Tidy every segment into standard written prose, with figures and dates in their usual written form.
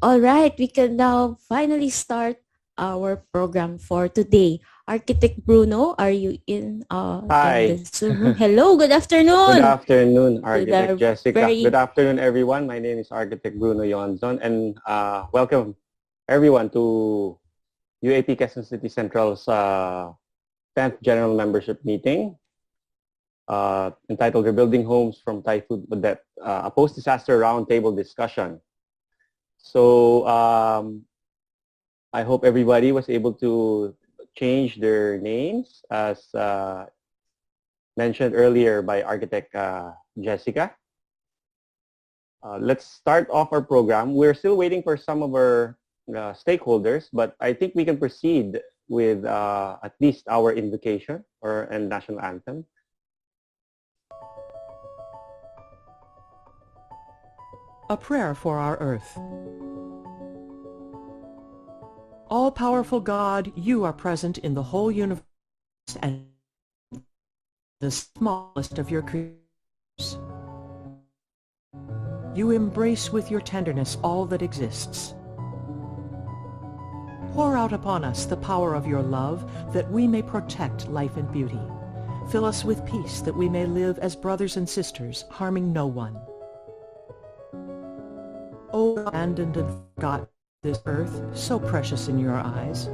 All right, we can now finally start our program for today. Architect Bruno, are you in the Hi. Zoom room? Hello, good Good afternoon. afternoon, To Architect the Jessica. Good very afternoon, everyone. My name is Architect Bruno Yonzon, and welcome everyone to UAP Quezon City Central's 10th General Membership Meeting entitled Rebuilding Homes from Typhoon Odette, a post-disaster roundtable discussion. So I hope everybody was able to change their names as mentioned earlier by Architect Jessica. Let's start off our program. We're still waiting for some of our stakeholders, but I think we can proceed with at least our invocation and national anthem. A prayer for our earth. All-powerful God, you are present in the whole universe and the smallest of your creatures. You embrace with your tenderness all that exists. Pour out upon us the power of your love that we may protect life and beauty. Fill us with peace that we may live as brothers and sisters, harming no one. O abandoned and forgotten this earth, so precious in your eyes.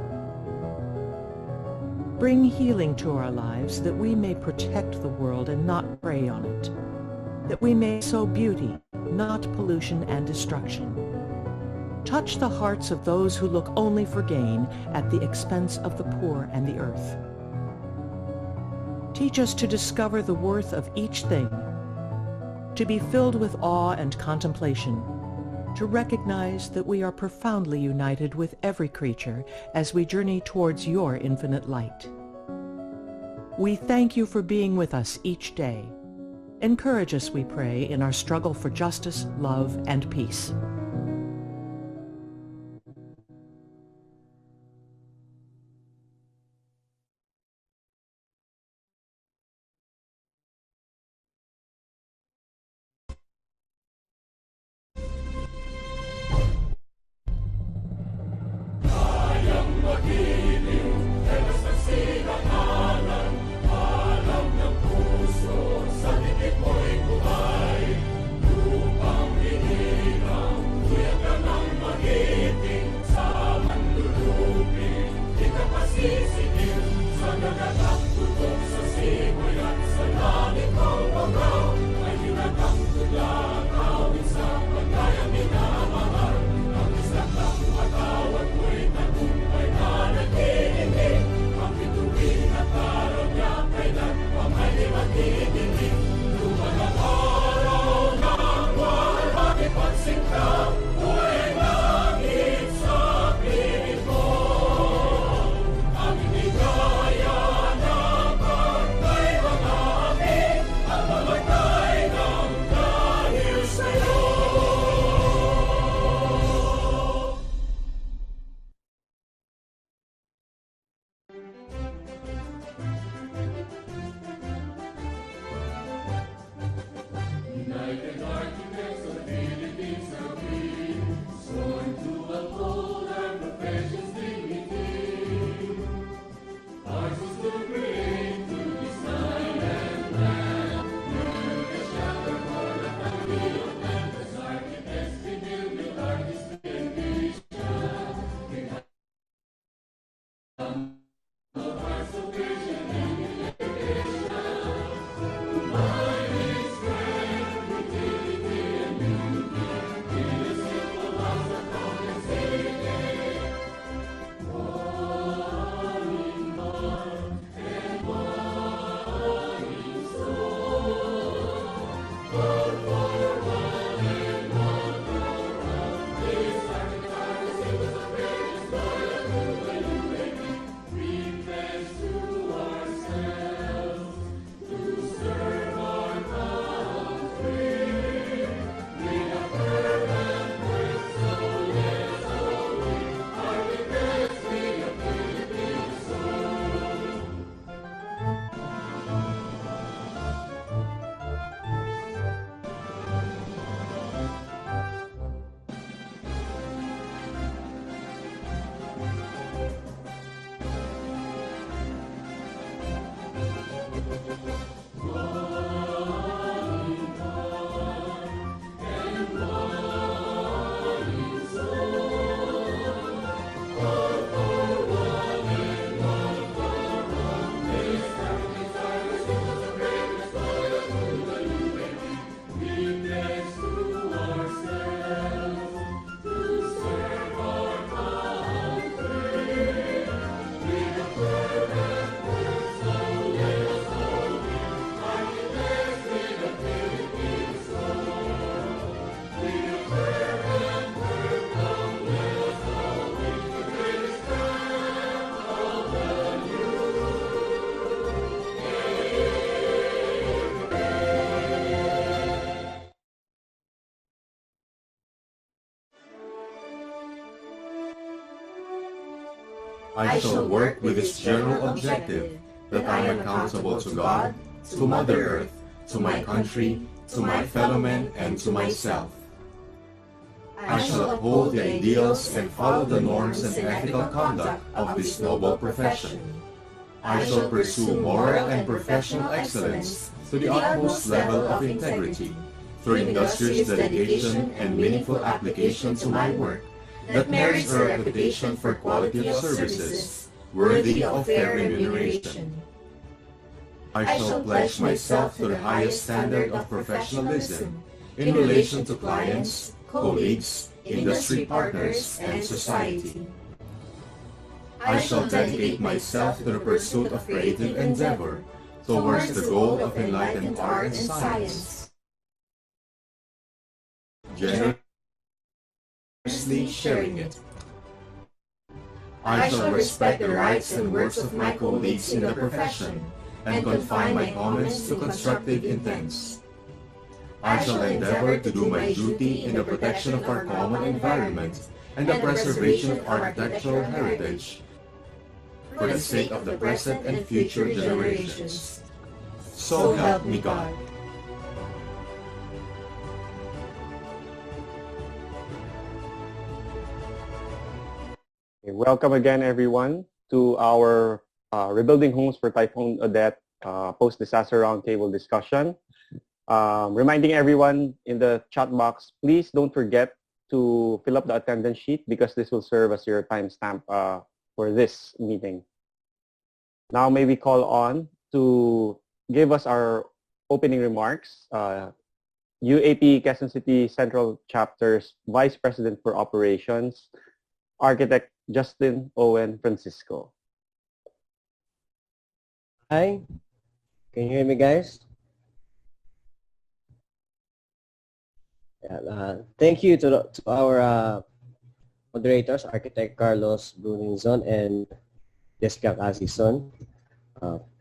Bring healing to our lives that we may protect the world and not prey on it. That we may sow beauty, not pollution and destruction. Touch the hearts of those who look only for gain at the expense of the poor and the earth. Teach us to discover the worth of each thing, to be filled with awe and contemplation, to recognize that we are profoundly united with every creature as we journey towards your infinite light. We thank you for being with us each day. Encourage us, we pray, in our struggle for justice, love, and peace. I shall work with this general objective that I am accountable to God, to Mother Earth, to my country, to my fellow men, and to myself. I shall uphold the ideals and follow the norms and ethical conduct of this noble profession. I shall pursue moral and professional excellence to the utmost level of integrity, through industrious dedication and meaningful application to my work that merits a reputation for quality of services worthy of fair remuneration. I shall pledge myself to the highest standard of professionalism in relation to clients, colleagues, industry partners, and society. I shall dedicate myself to the pursuit of creative endeavor towards the goal of enlightened art and science, generously sharing it. I shall respect the rights and works of my colleagues in the profession and confine my comments to constructive intents. I shall endeavor to do my duty in the protection of our common environment and the preservation of architectural heritage for the sake of the present and future generations. So help me God. Welcome again, everyone, to our Rebuilding Homes for Typhoon Odette post-disaster roundtable discussion. Reminding everyone in the chat box, please don't forget to fill up the attendance sheet because this will serve as your timestamp for this meeting. Now may we call on to give us our opening remarks, UAP Quezon City Central Chapter's Vice President for Operations, Architect Justin Owen Francisco. Hi, can you hear me, guys? Thank you to our moderators, Architect Carlos Brunizon and Jessica Casison.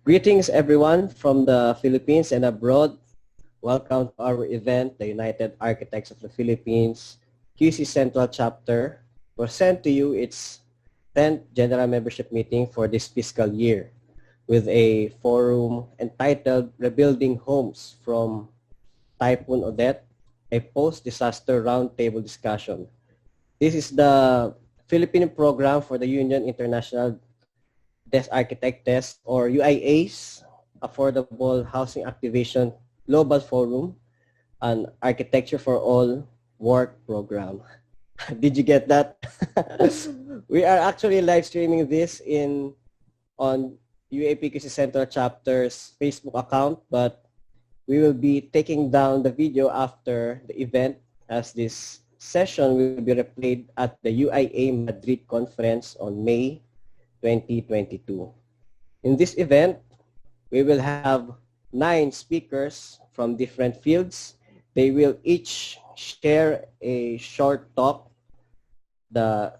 Greetings, everyone from the Philippines and abroad. Welcome to our event, the United Architects of the Philippines QC Central Chapter, present to you its 10th General Membership Meeting for this fiscal year with a forum entitled Rebuilding Homes from Typhoon Odette, a post-disaster roundtable discussion. This is the Philippine program for the Union International des Architectes, or UIA's Affordable Housing Activation Global Forum, an Architecture for All work program. Did you get that? We are actually live streaming this on UAPQC Central Chapter's Facebook account, but we will be taking down the video after the event, as this session will be replayed at the UIA Madrid conference on May 2022. In this event, we will have 9 speakers from different fields. They will each share a short talk, the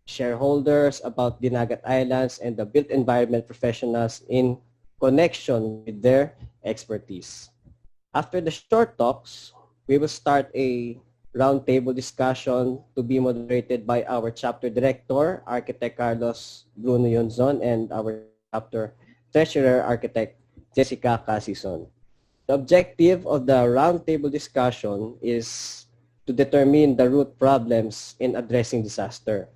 shareholders about Dinagat Islands and the built environment professionals in connection with their expertise. After the short talks, we will start a roundtable discussion to be moderated by our chapter director, Architect Carlos Bruno Yonzon, and our chapter treasurer, Architect Jessica Casison. The objective of the roundtable discussion is to determine the root problems in addressing disaster,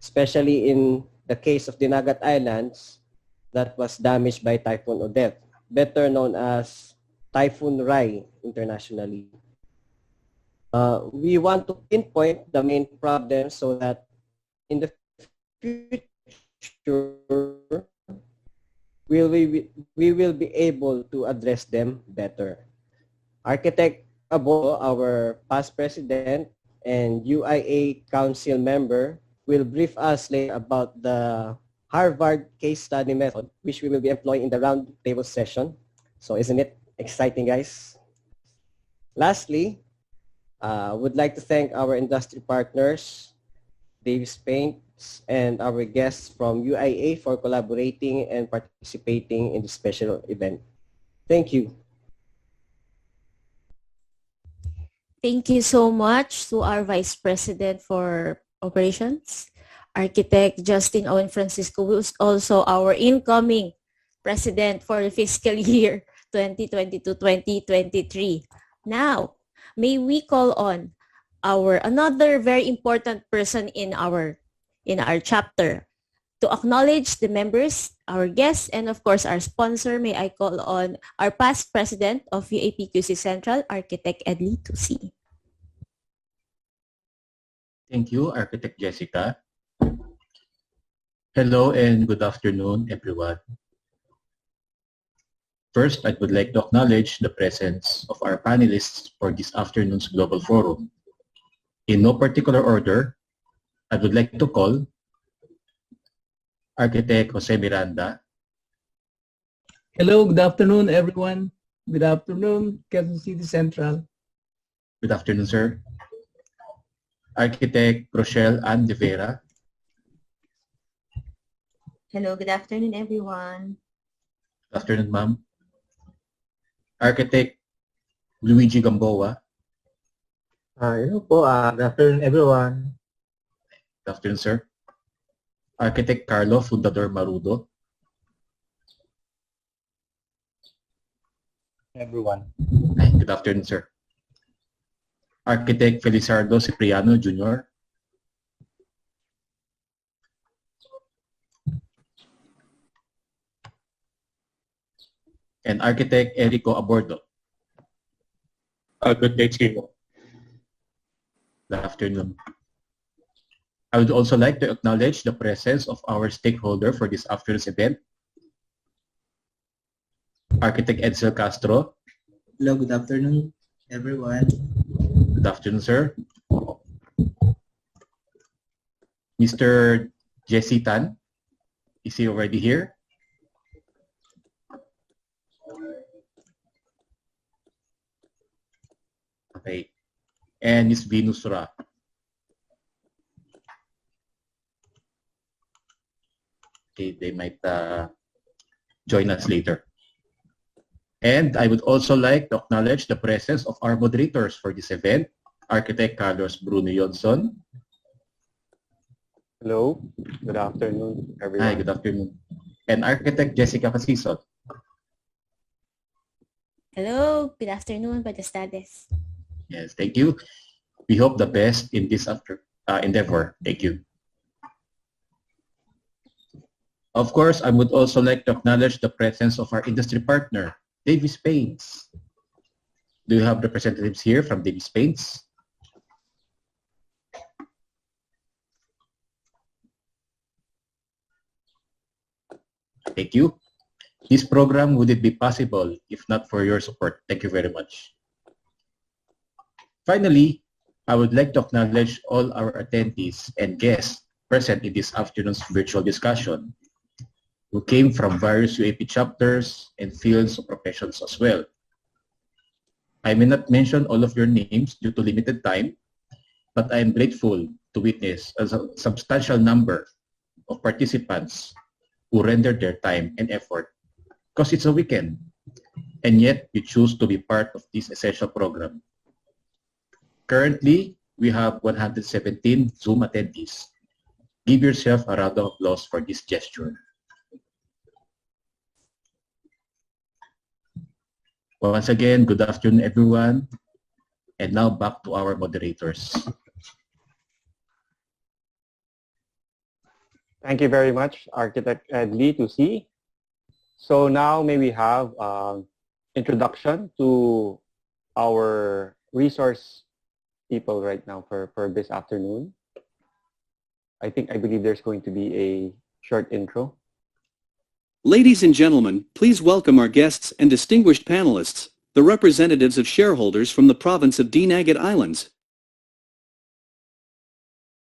especially in the case of Dinagat Islands that was damaged by Typhoon Odette, better known as Typhoon Rai internationally. We want to pinpoint the main problems so that in the future, we will be able to address them better. Architect Abo, our past president and UIA council member, will brief us later about the Harvard case study method, which we will be employing in the roundtable session. So isn't it exciting, guys? Lastly, would like to thank our industry partners, Davis Paints, and our guests from UIA for collaborating and participating in this special event. Thank you. Thank you so much to our Vice President for Operations, Architect Justin Owen Francisco, who is also our incoming president for the fiscal year 2022-2023. Now, may we call on our another very important person in our chapter to acknowledge the members, our guests, and of course our sponsor. May I call on our past president of UAPQC Central, Architect Edley Tusi. Thank you, Architect Jessica. Hello and good afternoon, everyone. First, I would like to acknowledge the presence of our panelists for this afternoon's Global Forum. In no particular order, I would like to call Architect Jose Miranda. Hello, good afternoon, everyone. Good afternoon, Quezon City Central. Good afternoon, sir. Architect Rochelle Ann de Vera. Hello, good afternoon, everyone. Good afternoon, ma'am. Architect Luigi Gamboa. Hello po, good afternoon everyone. Good afternoon, sir. Architect Carlo Fundador Marudo. Everyone. Hi, good afternoon, sir. Architect Felizardo Cipriano Jr. And Architect Erico Abordo. Good day to you. Good afternoon. I would also like to acknowledge the presence of our stakeholder for this afternoon's event, Architect Edsel Castro. Hello, good afternoon, everyone. Good afternoon, sir. Mr. Jesse Tan, is he already here? Okay. And Ms. Venus Ra. Okay, they might join us later. And I would also like to acknowledge the presence of our moderators for this event, Architect Carlos Bruno Yonson. Hello. Good afternoon, everyone. Hi, good afternoon. And Architect Jessica Casison. Hello, good afternoon, Padastades. Yes, thank you. We hope the best in this endeavor. Thank you. Of course, I would also like to acknowledge the presence of our industry partner, Davis Paints. Do you have representatives here from Davis Paints? Thank you. This program wouldn't be possible if not for your support. Thank you very much. Finally, I would like to acknowledge all our attendees and guests present in this afternoon's virtual discussion, who came from various UAP chapters and fields of professions as well. I may not mention all of your names due to limited time, but I am grateful to witness a substantial number of participants who rendered their time and effort because it's a weekend, and yet you choose to be part of this essential program. Currently, we have 117 Zoom attendees. Give yourself a round of applause for this gesture. Once again, good afternoon, everyone. And now back to our moderators. Thank you very much, Architect Edley Tusi. So now may we have introduction to our resource people right now for this afternoon. I believe there's going to be a short intro. Ladies and gentlemen, please welcome our guests and distinguished panelists, the representatives of shareholders from the province of Dinagat Islands.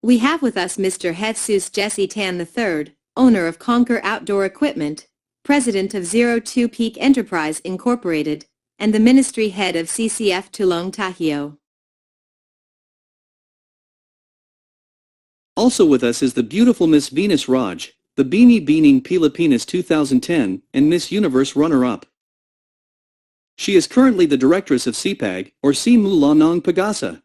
We have with us Mr. Jesus Jesse Tan III, owner of Conquer Outdoor Equipment, president of 02 Peak Enterprise Incorporated, and the ministry head of CCF Tulong Tahio. Also with us is the beautiful Miss Venus Raj, the Beanie Beaning Filipinas 2010 and Miss Universe runner-up. She is currently the directress of CPAG, or Simu Lanang Pagasa.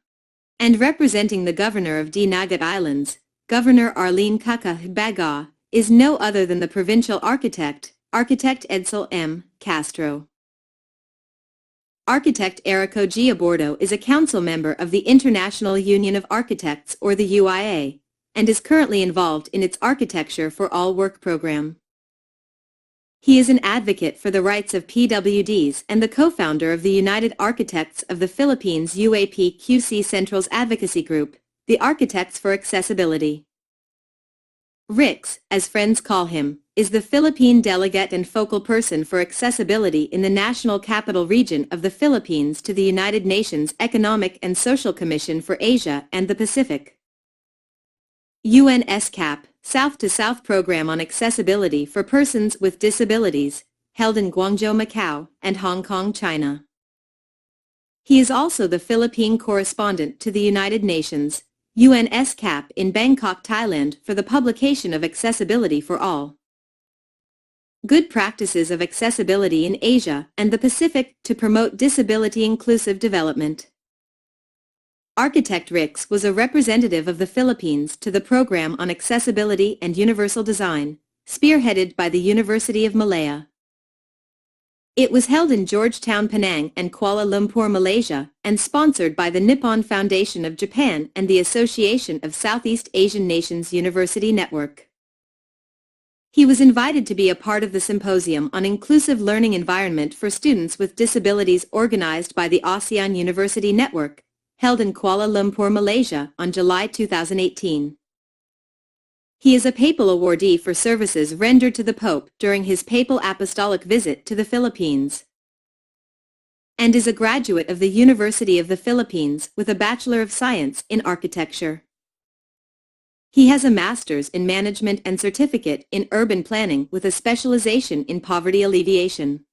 And representing the governor of Dinagat Islands, Governor Arlene Cacabaga, is no other than the provincial architect, Architect Edsel M. Castro. Architect Erico Giabordo is a council member of the International Union of Architects, or the UIA, and is currently involved in its Architecture for All work program. He is an advocate for the rights of PWDs and the co-founder of the United Architects of the Philippines UAP QC Central's advocacy group, the Architects for Accessibility. Rix, as friends call him, is the Philippine delegate and focal person for accessibility in the National Capital Region of the Philippines to the United Nations Economic and Social Commission for Asia and the Pacific. UNSCAP, South-to-South Program on Accessibility for Persons with Disabilities, held in Guangzhou, Macau, and Hong Kong, China. He is also the Philippine correspondent to the United Nations, UNSCAP in Bangkok, Thailand for the publication of Accessibility for All. Good Practices of Accessibility in Asia and the Pacific to Promote Disability Inclusive Development. Architect Rix was a representative of the Philippines to the Program on Accessibility and Universal Design, spearheaded by the University of Malaya. It was held in Georgetown, Penang and Kuala Lumpur, Malaysia, and sponsored by the Nippon Foundation of Japan and the Association of Southeast Asian Nations University Network. He was invited to be a part of the Symposium on Inclusive Learning Environment for Students with Disabilities organized by the ASEAN University Network, held in Kuala Lumpur, Malaysia on July 2018. He is a papal awardee for services rendered to the Pope during his papal apostolic visit to the Philippines, and is a graduate of the University of the Philippines with a Bachelor of Science in Architecture. He has a Master's in Management and Certificate in Urban Planning with a specialization in poverty alleviation,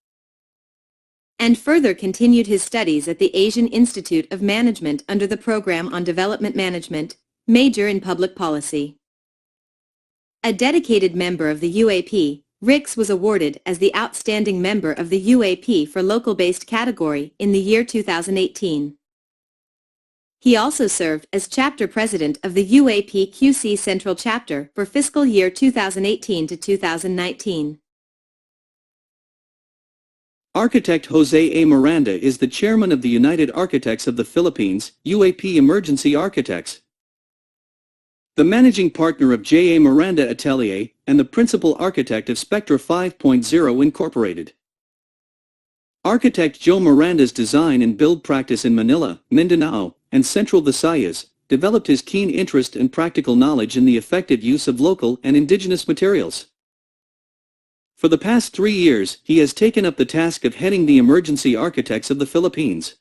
and further continued his studies at the Asian Institute of Management under the Program on Development Management, major in Public Policy. A dedicated member of the UAP, Rix was awarded as the Outstanding Member of the UAP for Local-Based category in the year 2018. He also served as Chapter President of the UAP QC Central Chapter for fiscal year 2018 to 2019. Architect Jose A. Miranda is the chairman of the United Architects of the Philippines, UAP Emergency Architects, the managing partner of J. A. Miranda Atelier, and the principal architect of Spectra 5.0 Incorporated. Architect Joe Miranda's design and build practice in Manila, Mindanao, and Central Visayas developed his keen interest and practical knowledge in the effective use of local and indigenous materials. For the past 3 years, he has taken up the task of heading the Emergency Architects of the Philippines.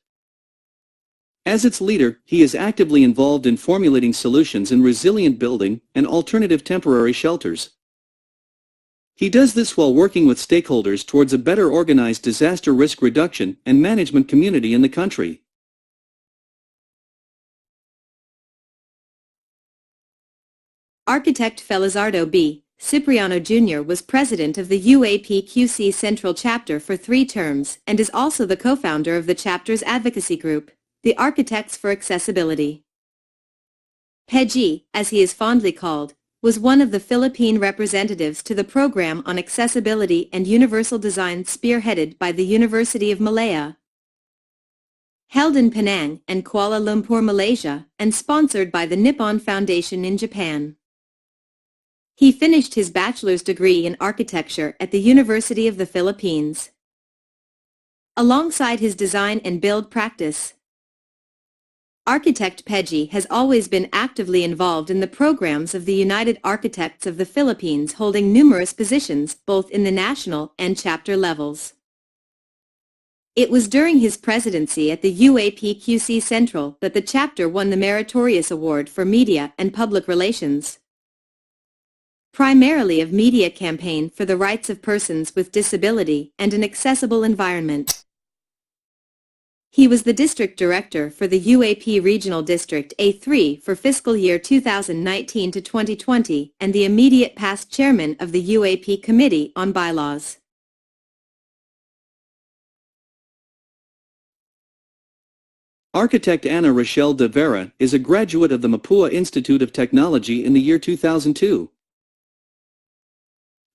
As its leader, he is actively involved in formulating solutions in resilient building and alternative temporary shelters. He does this while working with stakeholders towards a better organized disaster risk reduction and management community in the country. Architect Felizardo B. Cipriano Jr. was president of the UAP QC Central Chapter for 3 terms and is also the co-founder of the chapter's advocacy group, the Architects for Accessibility. Peji, as he is fondly called, was one of the Philippine representatives to the Program on Accessibility and Universal Design spearheaded by the University of Malaya, held in Penang and Kuala Lumpur, Malaysia, and sponsored by the Nippon Foundation in Japan. He finished his bachelor's degree in architecture at the University of the Philippines. Alongside his design and build practice, Architect Peji has always been actively involved in the programs of the United Architects of the Philippines, holding numerous positions both in the national and chapter levels. It was during his presidency at the UAP QC Central that the chapter won the Meritorious Award for Media and Public Relations, primarily of Media Campaign for the Rights of Persons with Disability and an Accessible Environment. He was the District Director for the UAP Regional District A3 for fiscal year 2019 to 2020 and the immediate past Chairman of the UAP Committee on Bylaws. Architect Ana Rochelle de Vera is a graduate of the Mapua Institute of Technology in the year 2002.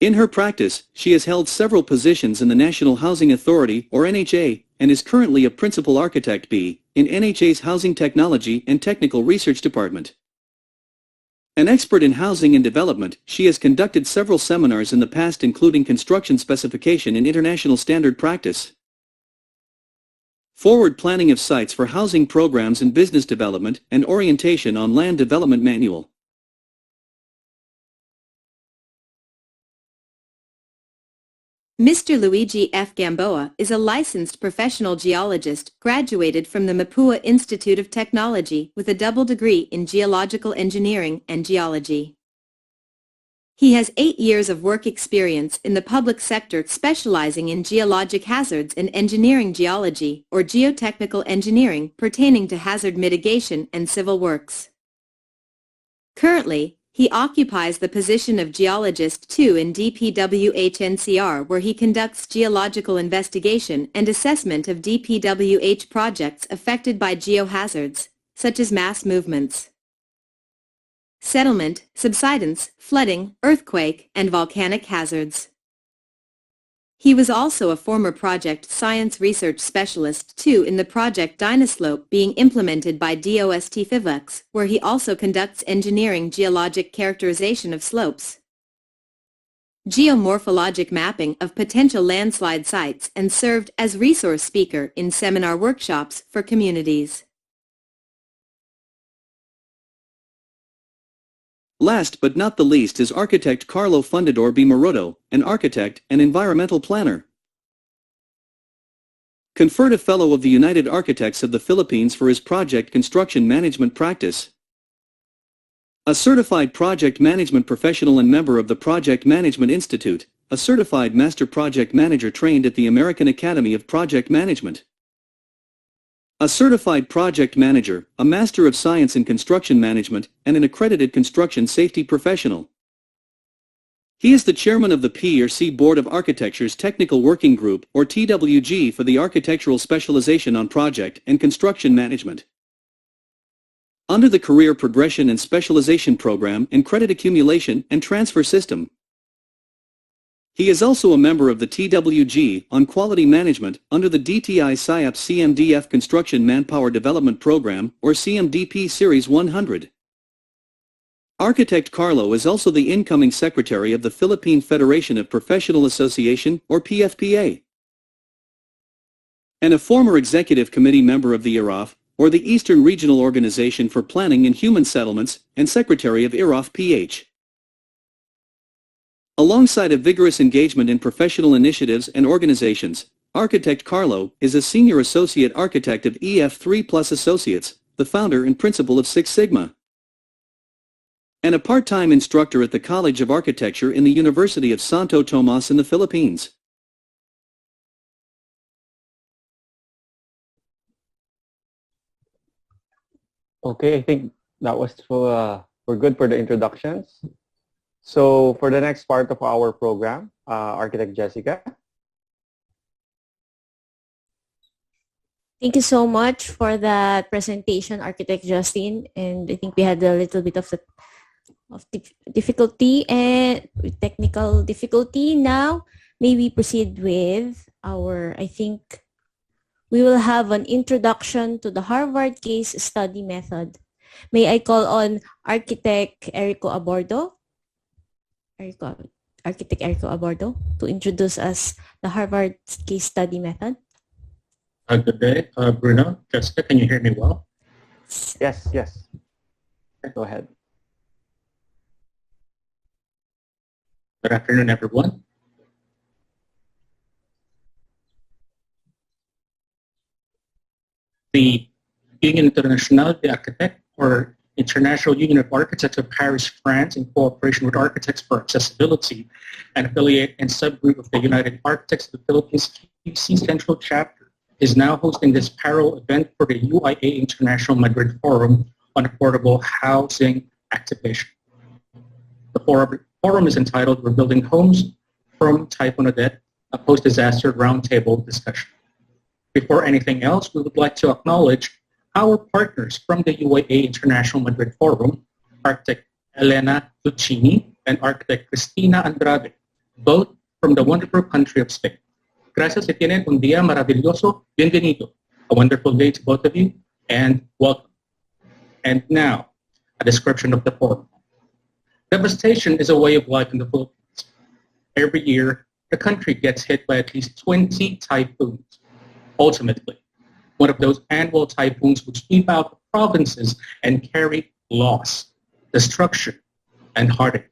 In her practice, she has held several positions in the National Housing Authority, or NHA, and is currently a Principal Architect B in NHA's Housing Technology and Technical Research Department. An expert in housing and development, she has conducted several seminars in the past including construction specification and international standard practice, forward planning of sites for housing programs and business development, and orientation on land development manual. Mr. Luigi F. Gamboa is a licensed professional geologist graduated from the Mapua Institute of Technology with a double degree in geological engineering and geology. He has 8 years of work experience in the public sector specializing in geologic hazards and engineering geology or geotechnical engineering pertaining to hazard mitigation and civil works. Currently, he occupies the position of Geologist 2 in DPWH-NCR where he conducts geological investigation and assessment of DPWH projects affected by geohazards, such as mass movements, settlement, subsidence, flooding, earthquake, and volcanic hazards. He was also a former Project Science Research Specialist 2 in the project Dynaslope being implemented by DOST FIVLEX, where he also conducts engineering geologic characterization of slopes, geomorphologic mapping of potential landslide sites, and served as resource speaker in seminar workshops for communities. Last but not the least is architect Carlo Fundador B. Moroto, an architect and environmental planner. Conferred a Fellow of the United Architects of the Philippines for his project construction management practice. A certified project management professional and member of the Project Management Institute, a certified master project manager trained at the American Academy of Project Management. A certified project manager, a Master of Science in Construction Management, and an accredited construction safety professional. He is the chairman of the P&C Board of Architecture's Technical Working Group, or TWG, for the Architectural Specialization on Project and Construction Management. Under the Career Progression and Specialization Program and Credit Accumulation and Transfer System. He is also a member of the TWG on Quality Management under the DTI SIAP CMDF Construction Manpower Development Program, or CMDP Series 100. Architect Carlo is also the incoming secretary of the Philippine Federation of Professional Association, or PFPA, and a former executive committee member of the IROF, or the Eastern Regional Organization for Planning and Human Settlements, and secretary of IROF-PH. Alongside a vigorous engagement in professional initiatives and organizations, Architect Carlo is a senior associate architect of EF3 Plus Associates, the founder and principal of Six Sigma, and a part-time instructor at the College of Architecture in the University of Santo Tomas in the Philippines. Okay, I think that was we're good for the introductions. So for the next part of our program, Architect Jessica. Thank you so much for that presentation, Architect Justin. And I think we had a little bit of difficulty and technical difficulty. Now, may we proceed with I think we will have an introduction to the Harvard case study method. May I call on Architect Erico Abordo? Architect Erico Abordo to introduce us the Harvard case study method. Good day, Bruno. Jessica, can you hear me well? Yes. Go ahead. Good afternoon, everyone. The Union Internationale des Architectes, or International Union of Architects of Paris, France, in cooperation with Architects for Accessibility, an affiliate and subgroup of the United Architects of the Philippines Central Chapter, is now hosting this parallel event for the UIA International Madrid Forum on Affordable Housing Activation. The forum is entitled Rebuilding Homes from Typhoon Odette, a post-disaster roundtable discussion. Before anything else, we would like to acknowledge Our partners from the UIA International Madrid Forum, architect Elena Lucchini and architect Cristina Andrade, both from the wonderful country of Spain. Gracias y tienen un día maravilloso. Bienvenido. A wonderful day to both of you, and welcome. And now, a description of the forum. Devastation is a way of life in the Philippines. Every year, the country gets hit by at least 20 typhoons. Ultimately, one of those annual typhoons would sweep out the provinces and carry loss, destruction, and heartache.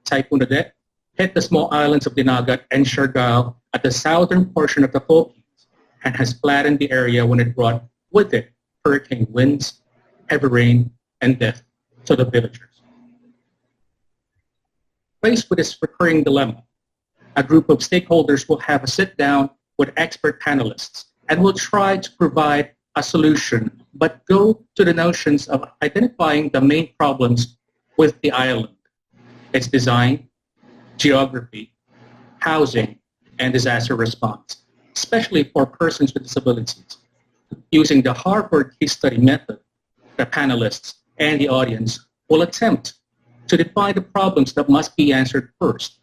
Typhoon Odette hit the small islands of Dinagat and Siargao at the southern portion of the Philippines and has flattened the area when it brought with it hurricane winds, heavy rain, and death to the villagers. Faced with this recurring dilemma, a group of stakeholders will have a sit-down with expert panelists and will try to provide a solution, but go to the notions of identifying the main problems with the island, its design, geography, housing, and disaster response, especially for persons with disabilities. Using the Harvard case study method, the panelists and the audience will attempt to define the problems that must be answered first,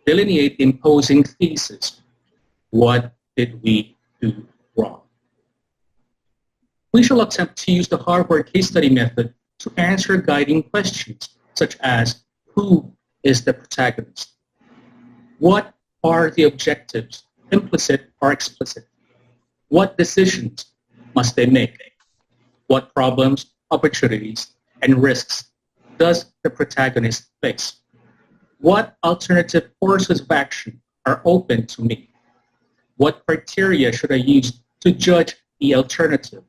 delineate the imposing thesis. What did we do wrong? We shall attempt to use the Harvard case study method to answer guiding questions such as, who is the protagonist? What are the objectives, implicit or explicit? What decisions must they make? What problems, opportunities, and risks does the protagonist face? What alternative courses of action are open to me? What criteria should I use to judge the alternative?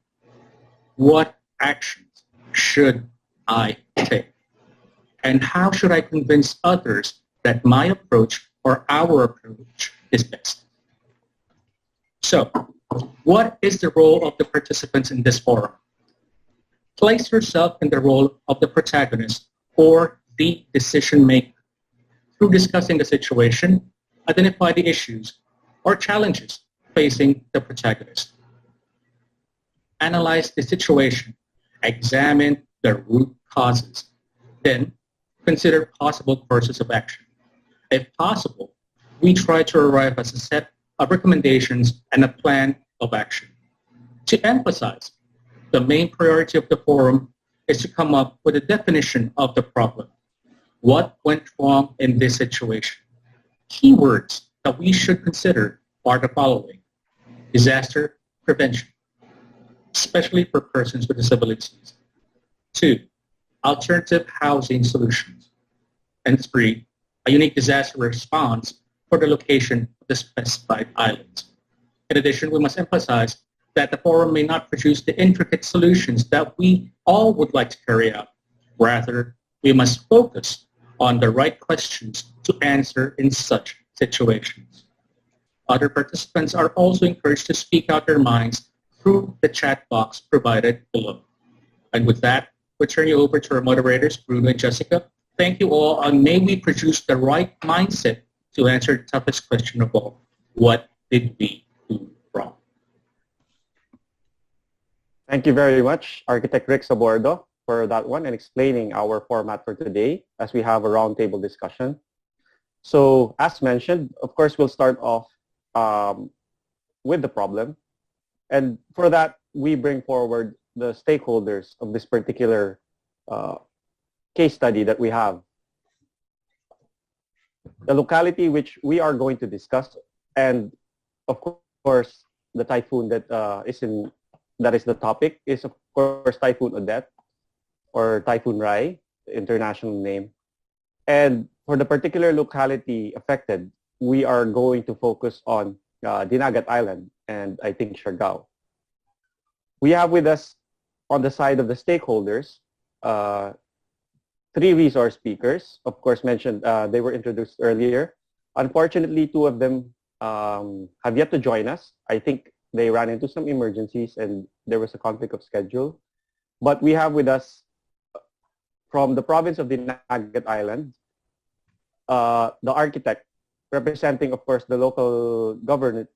What actions should I take? And how should I convince others that my approach or our approach is best? So, what is the role of the participants in this forum? Place yourself in the role of the protagonist or the decision maker. Through discussing the situation, identify the issues or challenges facing the protagonist. Analyze the situation, examine the root causes, then consider possible courses of action. If possible, we try to arrive at a set of recommendations and a plan of action. To emphasize, the main priority of the forum is to come up with a definition of the problem. What went wrong in this situation? Keywords that we should consider are the following: disaster prevention, especially for persons with disabilities. 2, alternative housing solutions. And 3, a unique disaster response for the location of the specified islands. In addition, we must emphasize that the forum may not produce the intricate solutions that we all would like to carry out. Rather, we must focus on the right questions to answer in such situations. Other participants are also encouraged to speak out their minds through the chat box provided below. And with that, we'll turn you over to our moderators, Bruno and Jessica. Thank you all, and may we produce the right mindset to answer the toughest question of all. What did we do wrong? Thank you very much, Architect Rick Sabordo, for that one and explaining our format for today as we have a roundtable discussion. So as mentioned, of course, we'll start off with the problem. And for that, we bring forward the stakeholders of this particular case study that we have. The locality which we are going to discuss, and of course, the typhoon that is the topic, is of course Typhoon Odette, or Typhoon Rai, the international name. And for the particular locality affected, we are going to focus on Dinagat Island and I think Siargao. We have with us on the side of the stakeholders 3 resource speakers, of course mentioned, they were introduced earlier. Unfortunately, 2 of them have yet to join us. I think they ran into some emergencies and there was a conflict of schedule. But we have with us from the province of Dinagat Island, the architect representing, of course, the local government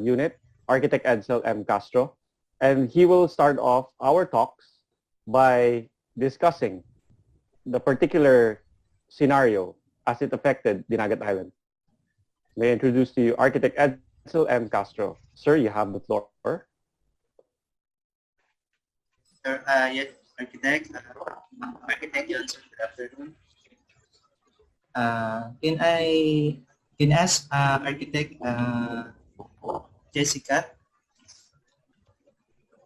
unit, Architect Edsel M. Castro, And he will start off our talks by discussing the particular scenario as it affected Dinagat Island. May I introduce to you Architect Edsel M. Castro. Sir, you have the floor. Sir, yes, Architect Johnson, good afternoon. Can I ask Architect Jessica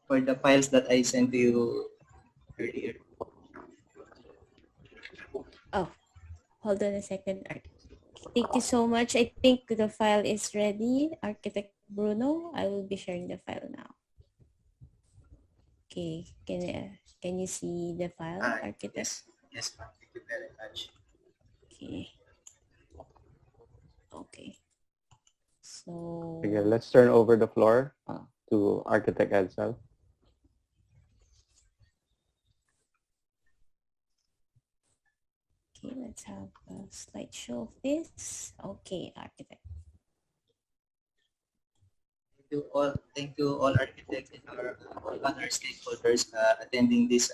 for the files that I sent to you earlier? Oh, hold on a second. Thank you so much. I think the file is ready. Architect Bruno, I will be sharing the file now. Okay, can you see the file, Architect? Yes, ma'am. Thank you very much. Okay. Okay. So Okay, let's turn over the floor to Architect Edsel. okay, let's have a slideshow of this. Okay, Architect. Thank you all architects and all other stakeholders attending this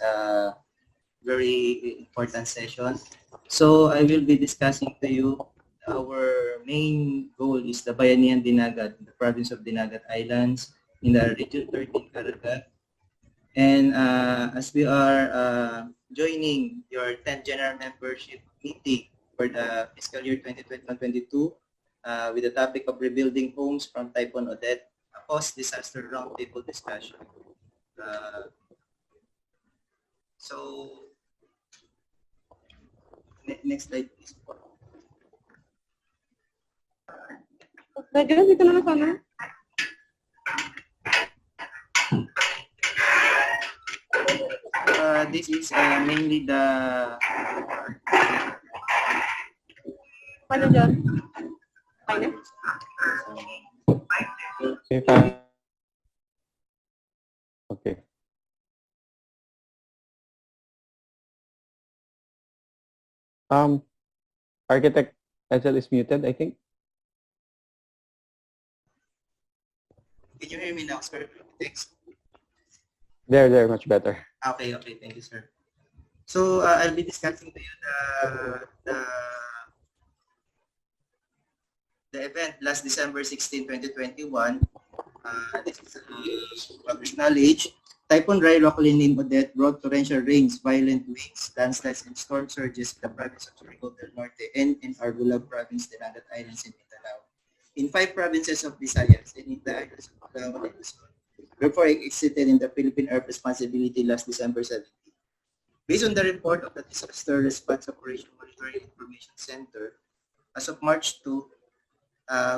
very important session. So I will be discussing to you our main goal is the Bayanihan Dinagat in the province of Dinagat Islands in the Region 13 Caraga. And as we are joining your 10th General Membership meeting for the fiscal year 2021-22 with the topic of rebuilding homes from Typhoon Odette, a post-disaster roundtable discussion. So, next slide, please. This is mainly the Okay. Architect Edsel is muted, I think. Can you hear me now, sir? Thanks. There, much better. Okay, thank you, sir. So I'll be discussing to you the event last December 16, 2021. This is published knowledge. Typhoon Rai-Rockling named Odette brought torrential rains, violent winds, landslides, and storm surges in the province of Siargao del Norte and in Arbulag province, Dinagat Islands, and Mindanao. In 5 provinces of Visayas and in the islands of Palawan and Luzon, before it exited in the Philippine Earth Responsibility last December 17. Based on the report of the Disaster Response Operation Monitoring Information Center, as of March 2,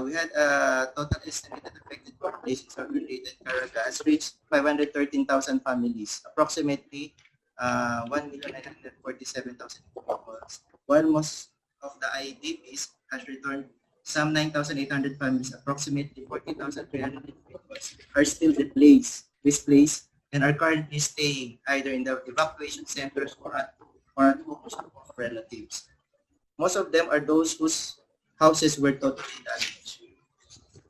we had a total estimated affected population of related Caraga has reached 513,000 families, approximately 1,947,000 individuals, while most of the IDPs has returned. Some 9,800 families, approximately 40,300 individuals, are still displaced, and are currently staying either in the evacuation centers or at homes of relatives. Most of them are those whose houses were totally damaged.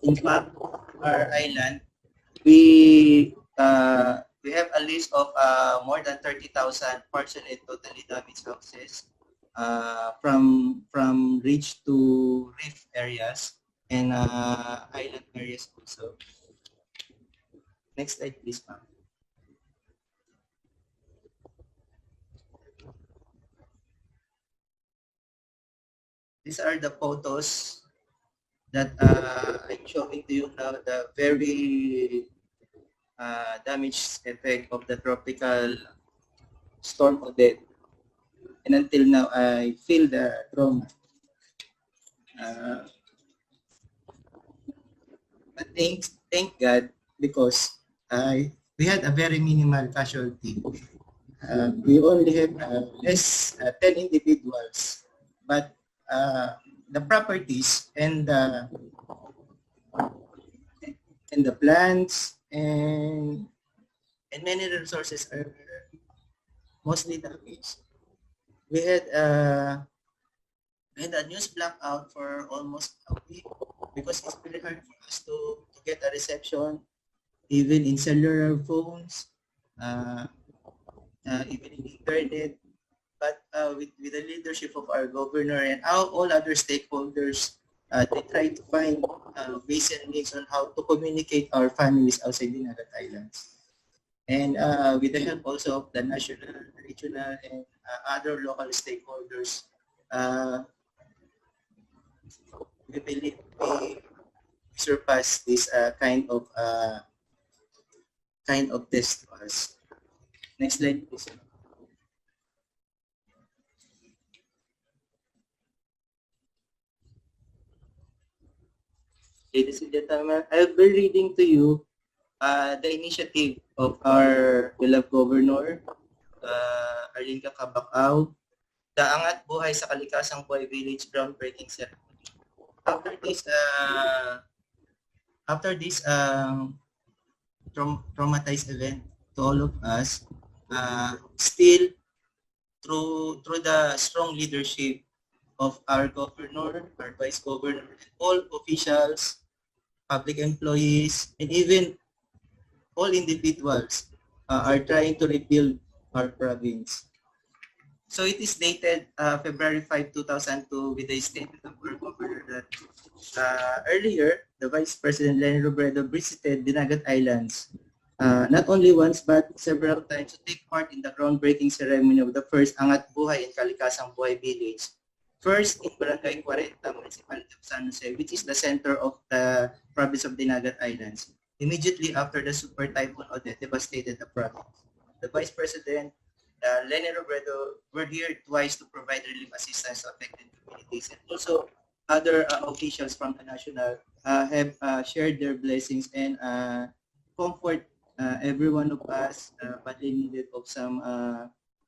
In fact, our island, we have a list of more than 30,000 partially and totally damaged houses from ridge to reef areas and island areas also. Next slide, please, ma'am. These are the photos that I'm showing to you now, the very damaged effect of the tropical storm Odette. And until now, I feel the trauma. But thank God, because we had a very minimal casualty. We only have less 10 individuals, but the properties and the plants and many resources are mostly damaged. We had a news blackout for almost a week because it's very hard for us to get a reception even in cellular phones, even in internet. But with the leadership of our governor and all other stakeholders, they try to find ways and means on how to communicate our families outside the Nagat Islands. And with the help also of the national, regional, and other local stakeholders, we believe we surpass this kind of test to us. Next slide, please. Ladies and gentlemen, I'll be reading to you the initiative of our beloved governor, Arlinka Kabakao, the Angat Buhay sa Kalikasang Buhay Village groundbreaking ceremony. After this traumatized event to all of us, still through the strong leadership of our governor, our vice governor, and all officials, public employees, and even all individuals are trying to rebuild our province. So it is dated February 5, 2002 with the statement of our governor that earlier, the Vice President Lenny Robredo visited the Nagat Islands not only once but several times to take part in the groundbreaking ceremony of the first Angat Buhay in Kalikasang Buhay Village. First in Barangay 40, Municipality of San Jose, which is the center of the province of the Nagat Islands, immediately after the Super Typhoon Odette devastated the province. The Vice President, Lenny Robredo, were here twice to provide relief assistance to affected communities, and also other officials from the national have shared their blessings and comfort every one of us badly needed of some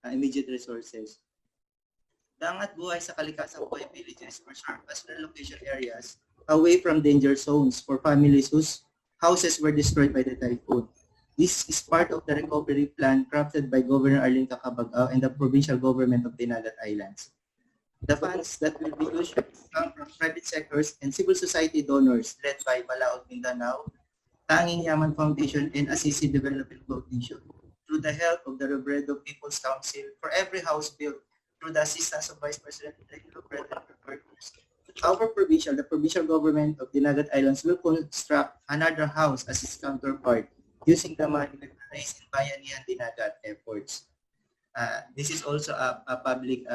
immediate resources. The Angat Buhay sa Kalikasang Buhay villages were served as relocation areas away from danger zones for families whose houses were destroyed by the typhoon. This is part of the recovery plan crafted by Governor Arlinka Kabagao and the provincial government of the Nagat Islands. The funds that will be used come from private sectors and civil society donors led by Balaod Mindanao, Tanging Yaman Foundation, and Assisi Development Foundation. Through the help of the Robredo People's Council for every house built, through the assistance of Vice President Robredo and her partners, the provincial government of the Nagat Islands will construct another house as its counterpart using the money raised in Bayanihan Dinagat efforts. This is also a public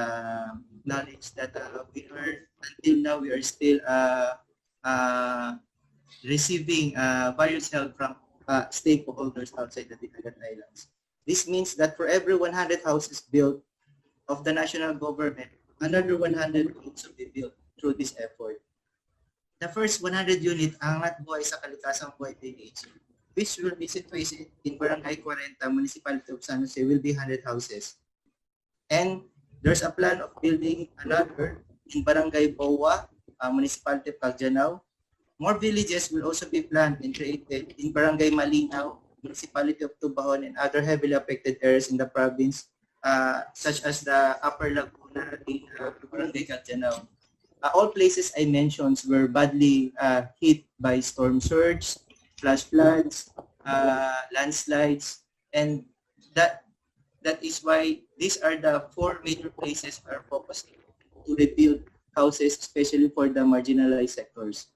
knowledge that we are, until now, we are still receiving various help from stakeholders outside the Nagat Islands. This means that for every 100 houses built of the national government, another 100 will also be built through this effort. The first 100 unit, Angat Buhay sa Kalikasang Buhay Village, which will be situated in Barangay 40, Municipality of San Jose, will be 100 houses. And there's a plan of building another in Barangay Boa, Municipality of Cagjanao. More villages will also be planned and created in Barangay Malinaw, Municipality of Tubajon, and other heavily affected areas in the province, such as the Upper Laguna in Barangay Cagjanao. All places I mentioned were badly hit by storm surge, flash floods, landslides, and that is why these are the 4 major places we are focusing to rebuild houses, especially for the marginalized sectors.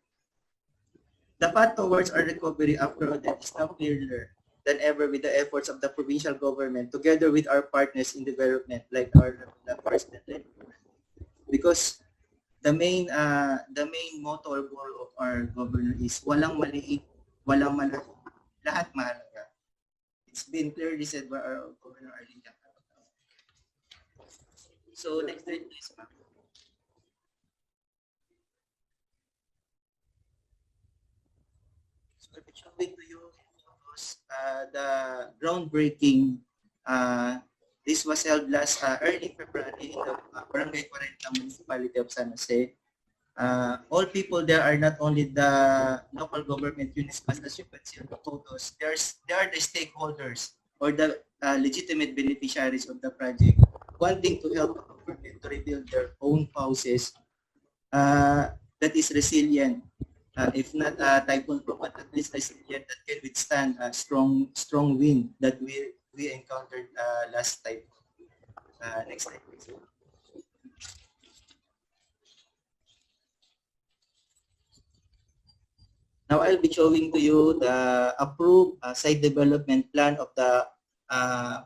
The path towards our recovery after Odette is now clearer than ever with the efforts of the provincial government together with our partners in development like our president. Because the main motto or goal of our governor is walang maliit, walang malaki, lahat mahalaga. It's been clearly said by our governor Arlinka. So next slide please, ma'am. So I'll be showing to you photos the groundbreaking. This was held last early February in the Barangay 40, Municipality of San Jose. All people there are not only the local government units, but as you can see in the photos, they are the stakeholders or the legitimate beneficiaries of the project, wanting to help the government to rebuild their own houses that is resilient if not typhoon proof, but at least resilient that can withstand strong wind that we encountered last time. Next slide, please. Now I'll be showing to you the approved site development plan of the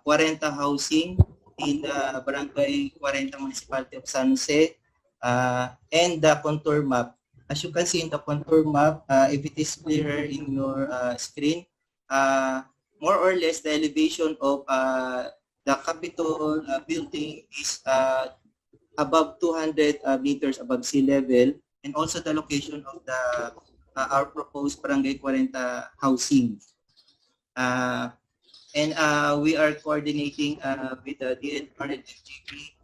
40 housing in the Barangay 40 Municipality of San Jose and the contour map. As you can see in the contour map, if it is clearer in your screen, more or less the elevation of the Capitol building is above 200 meters above sea level, and also the location of the our proposed Barangay 40 housing. And we are coordinating with the DNR and FGP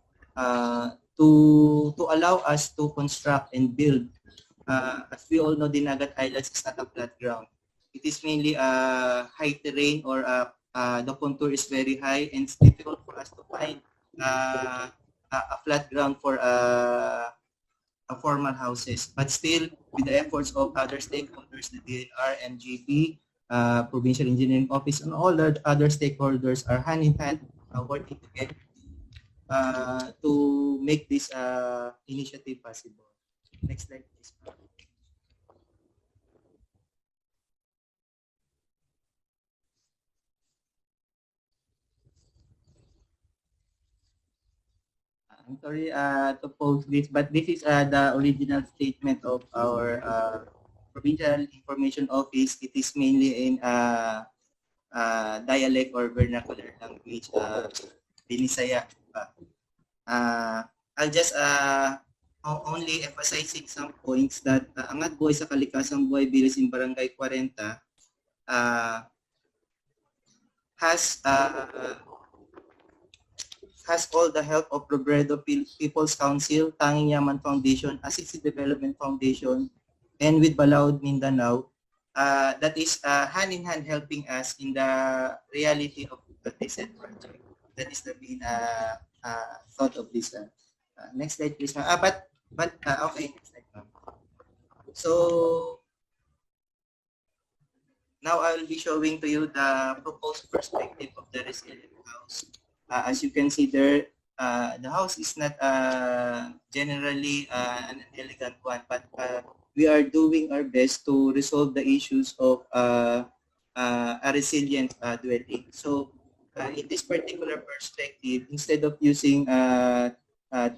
to allow us to construct and build. As we all know, Dinagat Islands is not a flat ground. It is mainly high terrain, or the contour is very high, and it's difficult for us to find a flat ground for formal houses. But still, with the efforts of other stakeholders, the DNR, MGP, Provincial Engineering Office, and all the other stakeholders are hand in hand working together to make this initiative possible. Next slide, please. I'm sorry to post this, but this is the original statement of our Provincial Information Office. It is mainly in dialect or vernacular language, Binisaya. I'll just only emphasizing some points that Angat Buhay sa Kalikasang Buhay Bilis in Barangay 40 has all the help of Robredo People's Council, Tanging Yaman Foundation, Assisted Development Foundation, and with Balaod Mindanao, that is hand-in-hand helping us in the reality of the TEST project. That is the main thought of this. Next slide, please. Okay, next slide. So now I will be showing to you the proposed perspective of the resilient house. As you can see there, the house is not generally an elegant one, but we are doing our best to resolve the issues of a resilient dwelling. So in this particular perspective, instead of using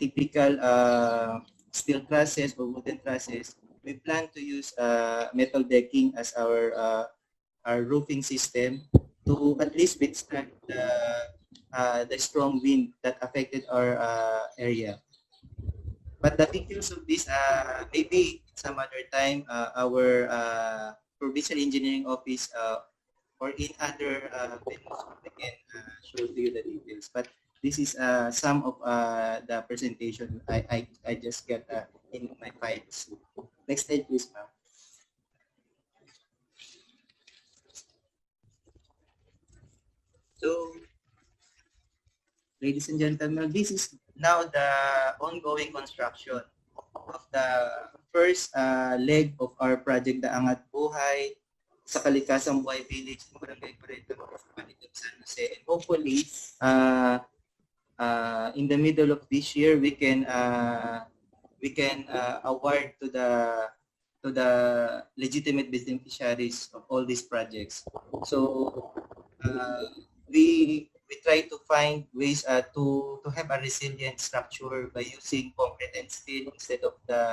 typical steel trusses or wooden trusses, we plan to use metal decking as our roofing system to at least withstand the strong wind that affected our area. But the details of this, maybe some other time, our Provincial Engineering Office or in other venues, we can show to you the details. But this is some of the presentation I just get in my files. Next slide, please, ma'am. So, ladies and gentlemen, this is now the ongoing construction of the first leg of our project, the Angat Buhay sa Kalikasang Buhay Village in Barangay 40, Municipality of San Jose. And hopefully, in the middle of this year, we can award to the legitimate beneficiaries of all these projects. So we try to find ways to have a resilient structure by using concrete and steel instead of the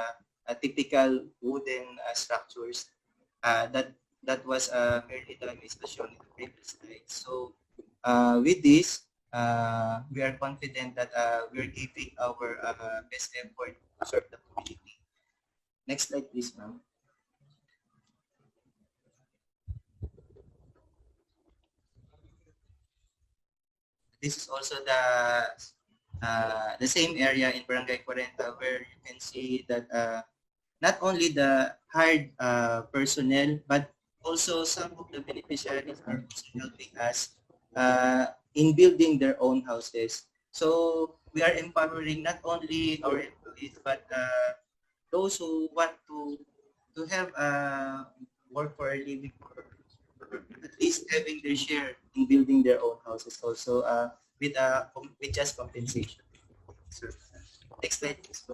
typical wooden structures that was merely damaged as shown in the previous slide. So with this, we are confident that we're giving our best effort to serve the community. Next slide, please, ma'am. This is also the same area in Barangay 40 where you can see that not only the hired personnel, but also some of the beneficiaries are also helping us in building their own houses. So we are empowering not only our employees, but those who want to to have work for a living, or at least having their share in building their own houses also with just compensation. So, next slide, please.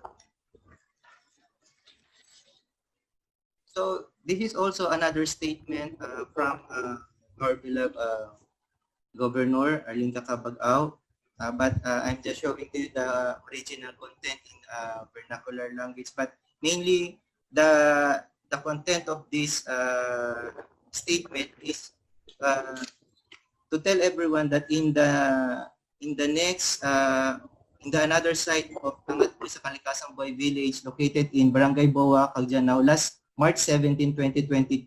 So this is also another statement from our beloved Governor Arlene Cacabagao, but I'm just showing you the original content in vernacular language. But mainly the content of this statement is to tell everyone that in the next in the another side of Angat sa Kalikasan Boy Village located in Barangay Boa, Cagdianao, last March 17, 2022,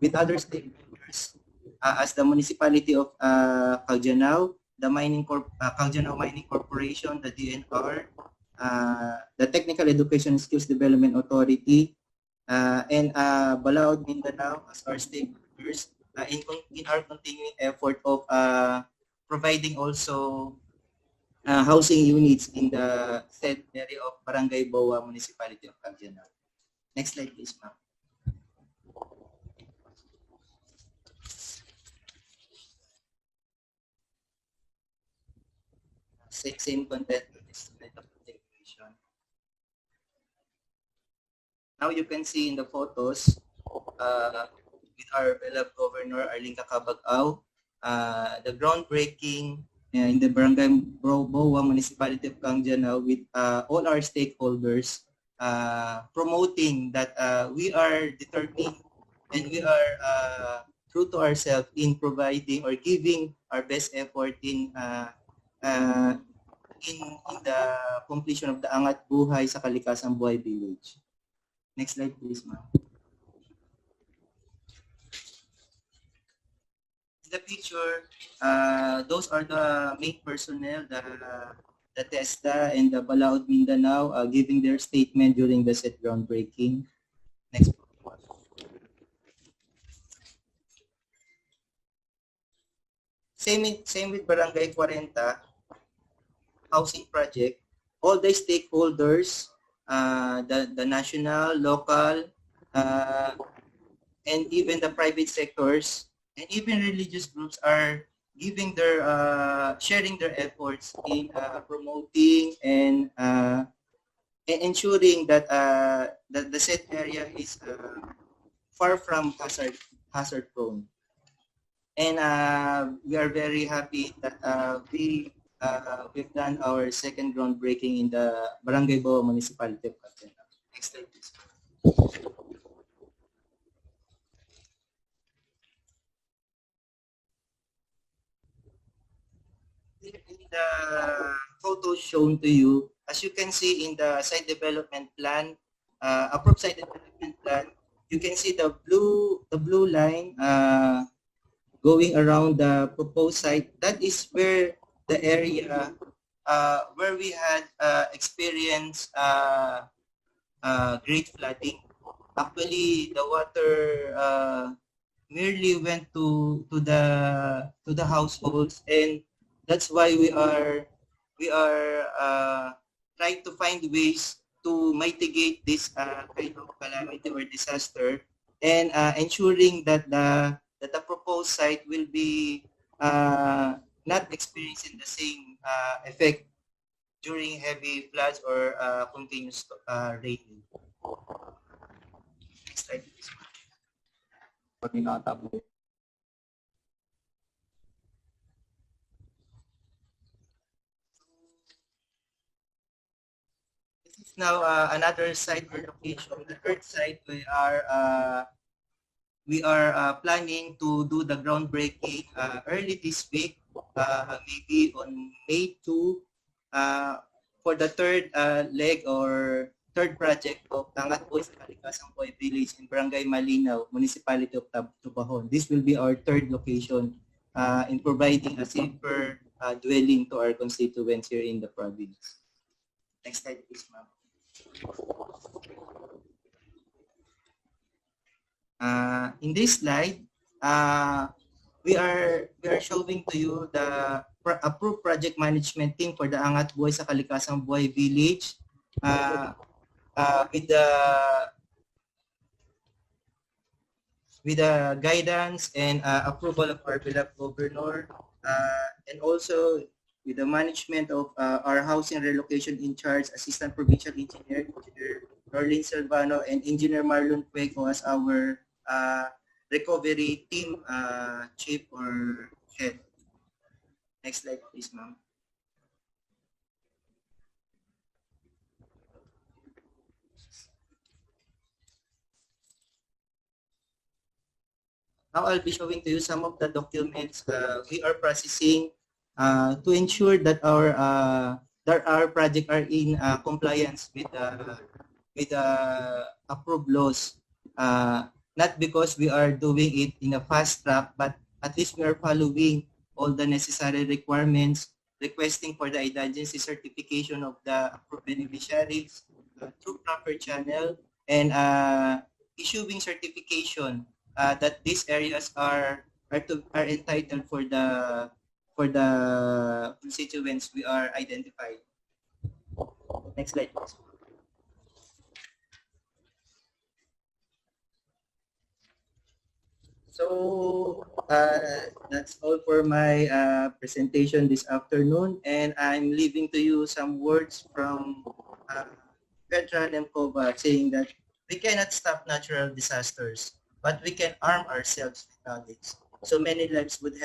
with other stakeholders as the municipality of Cagdianao, the Cagdianao Mining Corporation, the DNR, the Technical Education and Skills Development Authority, and Balaod Mindanao as our stakeholders in our continuing effort of providing also housing units in the said area of Barangay Boa, Municipality of Cagdianao. Next slide, please, ma'am. Same content. Now you can see in the photos with our beloved Governor Arlene Cacabagao, the groundbreaking in the Barangay Boa Municipality of Cagdianao with all our stakeholders promoting that we are determined and we are true to ourselves in providing or giving our best effort in the completion of the Angat Buhay sa Kalikasan Buhay Village. Next slide, please, ma'am. The picture, those are the main personnel, the TESTA and the Balaod Mindanao giving their statement during the set groundbreaking. Next. Same with Barangay 40 housing project. All the stakeholders, the national, local, and even the private sectors, and even religious groups are giving their sharing their efforts in promoting and ensuring that that the set area is far from hazard prone. And we are very happy that we've done our second groundbreaking in the Barangay Boa Municipality of Cagdianao. Next slide, please. In the photos shown to you, as you can see in the site development plan, approved site development plan, you can see the blue line going around the proposed site. That is where the area where we had experienced great flooding. Actually, the water merely went to the households, and that's why we are trying to find ways to mitigate this kind of calamity or disaster, and ensuring that the proposed site will be not experiencing the same effect during heavy floods or continuous rain. Next slide, please. This is now another site or location. The third site we are planning to do the groundbreaking early this week, maybe on May 2, for the third leg or third project of Angat Buhay sa Kalikasan Buhay Village in Barangay Malinaw, Municipality of Tubahon. This will be our third location in providing a safer dwelling to our constituents here in the province. Next slide, please, ma'am. In this slide, we are showing to you the approved project management team for the Angat Buhay sa Kalikasan Buhay Village with with the guidance and approval of our beloved governor, and also with the management of our housing relocation in charge, Assistant Provincial Engineer, Engineer Norlin Silvano, and Engineer Marlon Cueco as our recovery team chief or head. Next slide, please, ma'am. Now I'll be showing to you some of the documents we are processing to ensure that our project are in compliance with the approved laws. Not because we are doing it in a fast track, but at least we are following all the necessary requirements, requesting for the agency certification of the approved beneficiaries through proper channel, and issuing certification that these areas are entitled for the constituents we are identified. Next slide, please. So that's all for my presentation this afternoon, and I'm leaving to you some words from Petra Lemkova saying that we cannot stop natural disasters, but we can arm ourselves with knowledge. So many lives wouldn't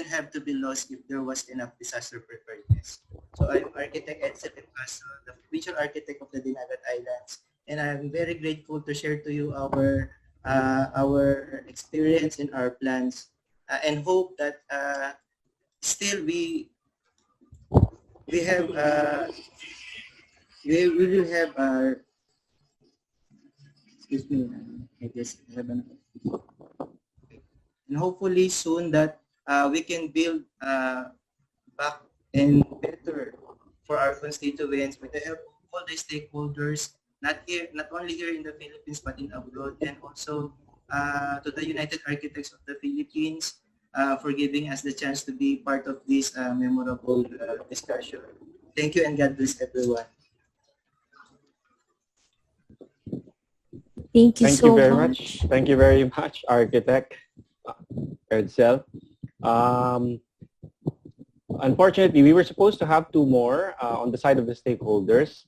have to be lost if there was enough disaster preparedness. So I'm Architect Edsel Paso, the provincial architect of the Dinagat Islands, and I'm very grateful to share to you our experience and our plans, and hope that still we have we will have our, excuse me, I guess I have an, and hopefully soon that we can build back and better for our constituents with the help of all the stakeholders, not only here in the Philippines but in abroad, and also to the United Architects of the Philippines for giving us the chance to be part of this memorable discussion. Thank you, and God bless everyone. Thank you Thank so you very much. much. Thank you very much, Architect Edsel. Unfortunately, we were supposed to have two more on the side of the stakeholders.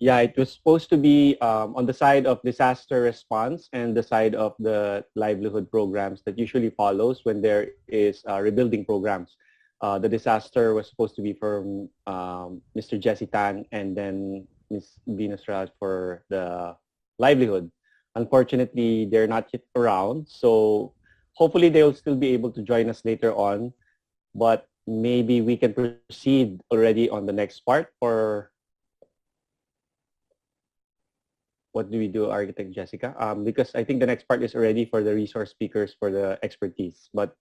Yeah, it was supposed to be on the side of disaster response and the side of the livelihood programs that usually follows when there is rebuilding programs. The disaster was supposed to be from Mr. Jesse Tan and then Ms. Venus Raj for the livelihood. Unfortunately, they're not yet around, so hopefully they'll still be able to join us later on, but maybe we can proceed already on the next part, or what do we do, Architect Jessica? Because I think the next part is already for the resource speakers for the expertise, but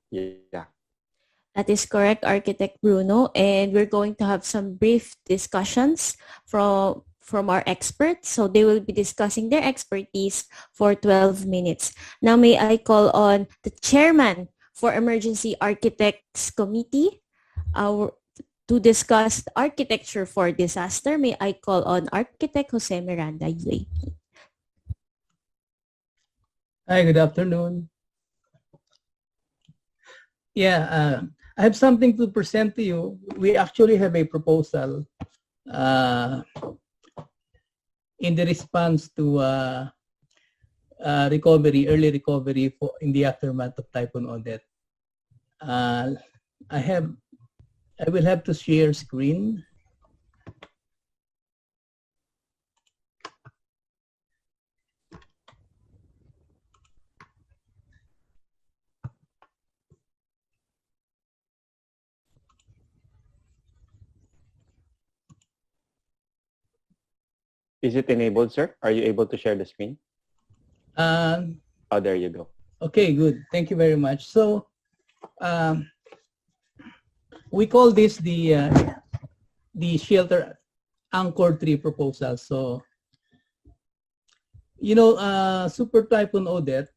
yeah. That is correct, Architect Bruno. And we're going to have some brief discussions from our experts. So they will be discussing their expertise for 12 minutes. Now may I call on the chairman for Emergency Architects Committee to discuss architecture for disaster. May I call on Architect Jose Miranda, UAP. Hi, good afternoon. Yeah, I have something to present to you. We actually have a proposal in the response to early recovery in the aftermath of Typhoon Odette. I will have to share screen. Is it enabled, sir? Are you able to share the screen? Oh, there you go. Okay, good. Thank you very much. So we call this the shelter anchor tree proposal. So, you know, Super Typhoon Odette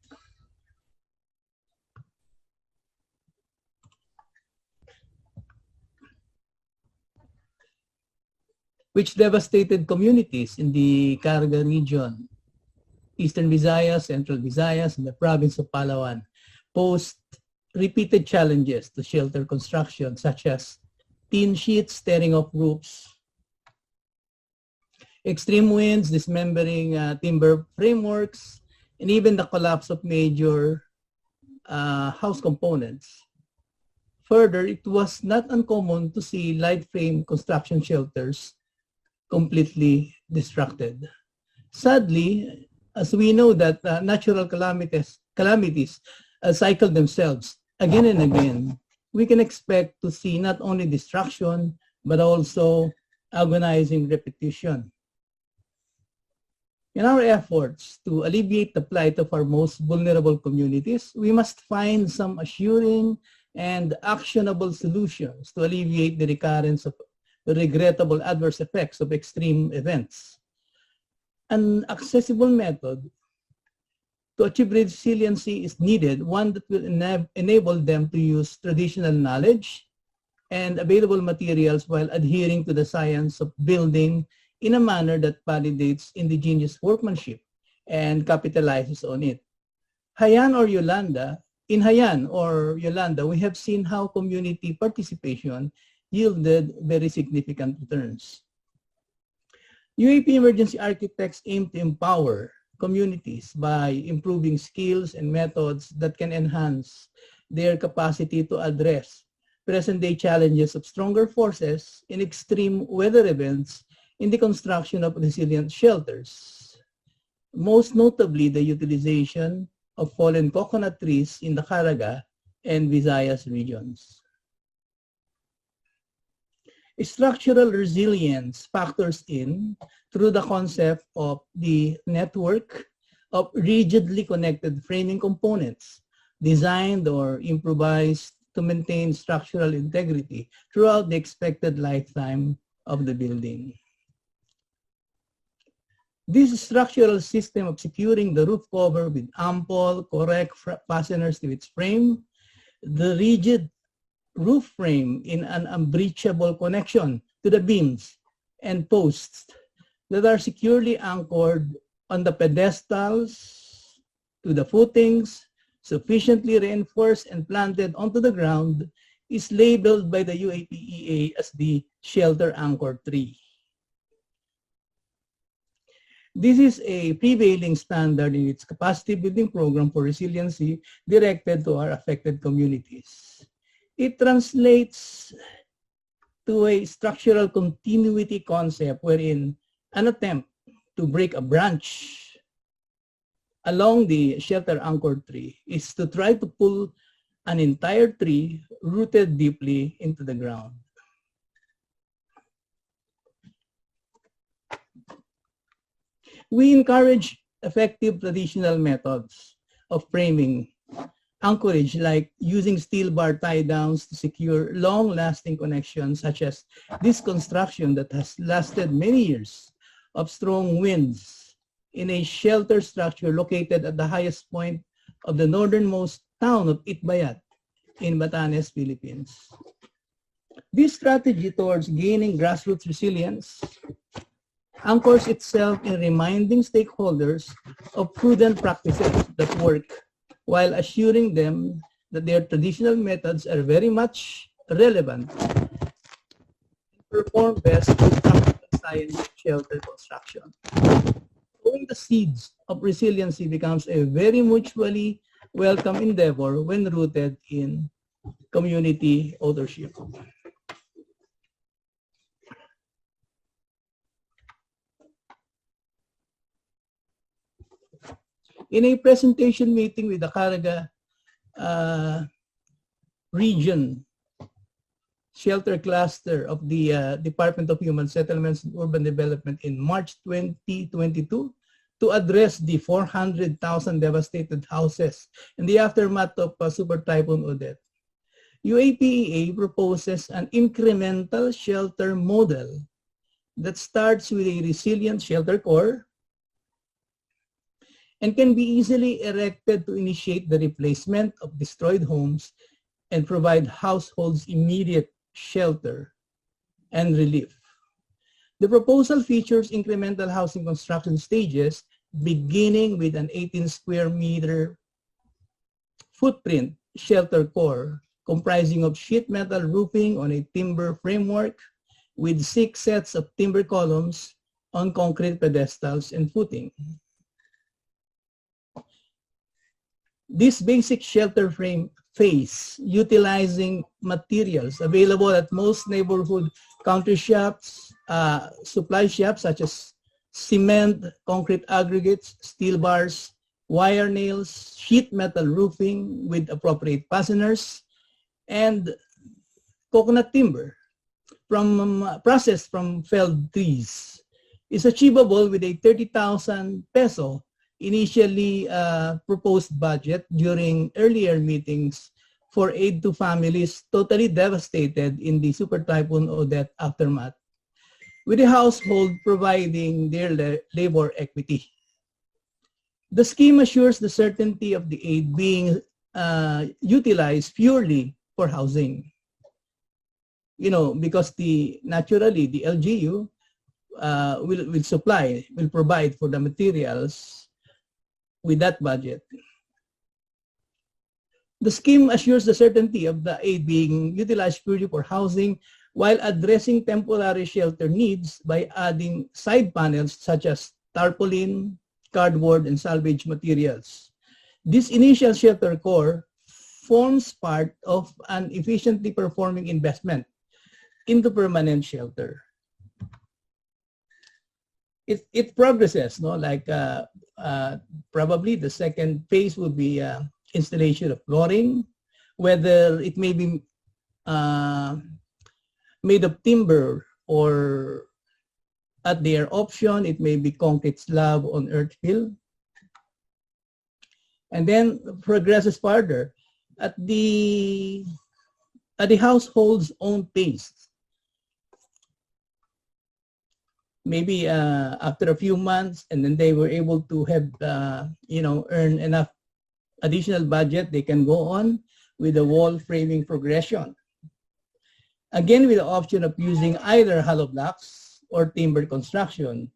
which devastated communities in the Caraga region, Eastern Visayas, Central Visayas, and the province of Palawan, posed repeated challenges to shelter construction, such as tin sheets tearing off roofs, extreme winds dismembering timber frameworks, and even the collapse of major house components. Further, it was not uncommon to see light frame construction shelters completely destructed. Sadly, as we know that natural calamities cycle themselves again and again, we can expect to see not only destruction, but also agonizing repetition. In our efforts to alleviate the plight of our most vulnerable communities, we must find some assuring and actionable solutions to alleviate the recurrence of the regrettable adverse effects of extreme events. An accessible method to achieve resiliency is needed, one that will enable them to use traditional knowledge and available materials while adhering to the science of building in a manner that validates indigenous workmanship and capitalizes on it. In Hayan or Yolanda, we have seen how community participation yielded very significant returns. UAP emergency architects aim to empower communities by improving skills and methods that can enhance their capacity to address present-day challenges of stronger forces in extreme weather events in the construction of resilient shelters, most notably the utilization of fallen coconut trees in the Caraga and Visayas regions. Structural resilience factors in through the concept of the network of rigidly connected framing components designed or improvised to maintain structural integrity throughout the expected lifetime of the building. This structural system of securing the roof cover with ample, correct fasteners to its frame, the rigid roof frame in an unbreachable connection to the beams and posts that are securely anchored on the pedestals to the footings, sufficiently reinforced and planted onto the ground, is labeled by the UAPEA as the shelter anchor tree. This is a prevailing standard in its capacity building program for resiliency directed to our affected communities. It translates to a structural continuity concept wherein an attempt to break a branch along the shelter anchor tree is to try to pull an entire tree rooted deeply into the ground. We encourage effective traditional methods of framing anchorage, like using steel bar tie-downs to secure long-lasting connections, such as this construction that has lasted many years of strong winds in a shelter structure located at the highest point of the northernmost town of Itbayat in Batanes, Philippines. This strategy towards gaining grassroots resilience anchors itself in reminding stakeholders of prudent practices that work while assuring them that their traditional methods are very much relevant and perform best in practical science shelter construction. Sowing the seeds of resiliency becomes a very mutually welcome endeavor when rooted in community ownership. In a presentation meeting with the Caraga region shelter cluster of the Department of Human Settlements and Urban Development in March 2022 to address the 400,000 devastated houses in the aftermath of Super Typhoon Odette, UAPEA proposes an incremental shelter model that starts with a resilient shelter core and can be easily erected to initiate the replacement of destroyed homes and provide households immediate shelter and relief. The proposal features incremental housing construction stages beginning with an 18 square meter footprint shelter core comprising of sheet metal roofing on a timber framework with 6 sets of timber columns on concrete pedestals and footing. This basic shelter frame phase, utilizing materials available at most neighborhood country shops, supply shops such as cement, concrete aggregates, steel bars, wire nails, sheet metal roofing with appropriate fasteners, and coconut timber processed from felled trees is achievable with a 30,000 peso initially proposed budget during earlier meetings for aid to families totally devastated in the Super Typhoon Odette aftermath, with the household providing their labor equity. The scheme assures the certainty of the aid being utilized purely for housing. You know, because naturally the LGU will provide for the materials with that budget. The scheme assures the certainty of the aid being utilized purely for housing while addressing temporary shelter needs by adding side panels such as tarpaulin, cardboard, and salvage materials. This initial shelter core forms part of an efficiently performing investment into permanent shelter. It progresses, no? Like probably the second phase will be installation of flooring, whether it may be made of timber or at their option, it may be concrete slab on earth fill. And then progresses further at the household's own pace. Maybe after a few months, and then they were able to have, earn enough additional budget, they can go on with the wall framing progression. Again, with the option of using either hollow blocks or timber construction.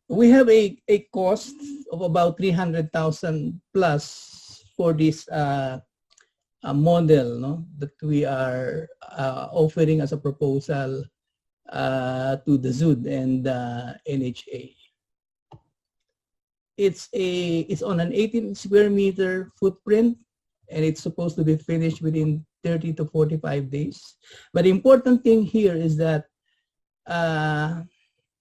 We have a cost of about 300,000 plus for this model, no, that we are offering as a proposal to the ZUD and NHA. It's on an 18 square meter footprint, and it's supposed to be finished within 30 to 45 days. But the important thing here is that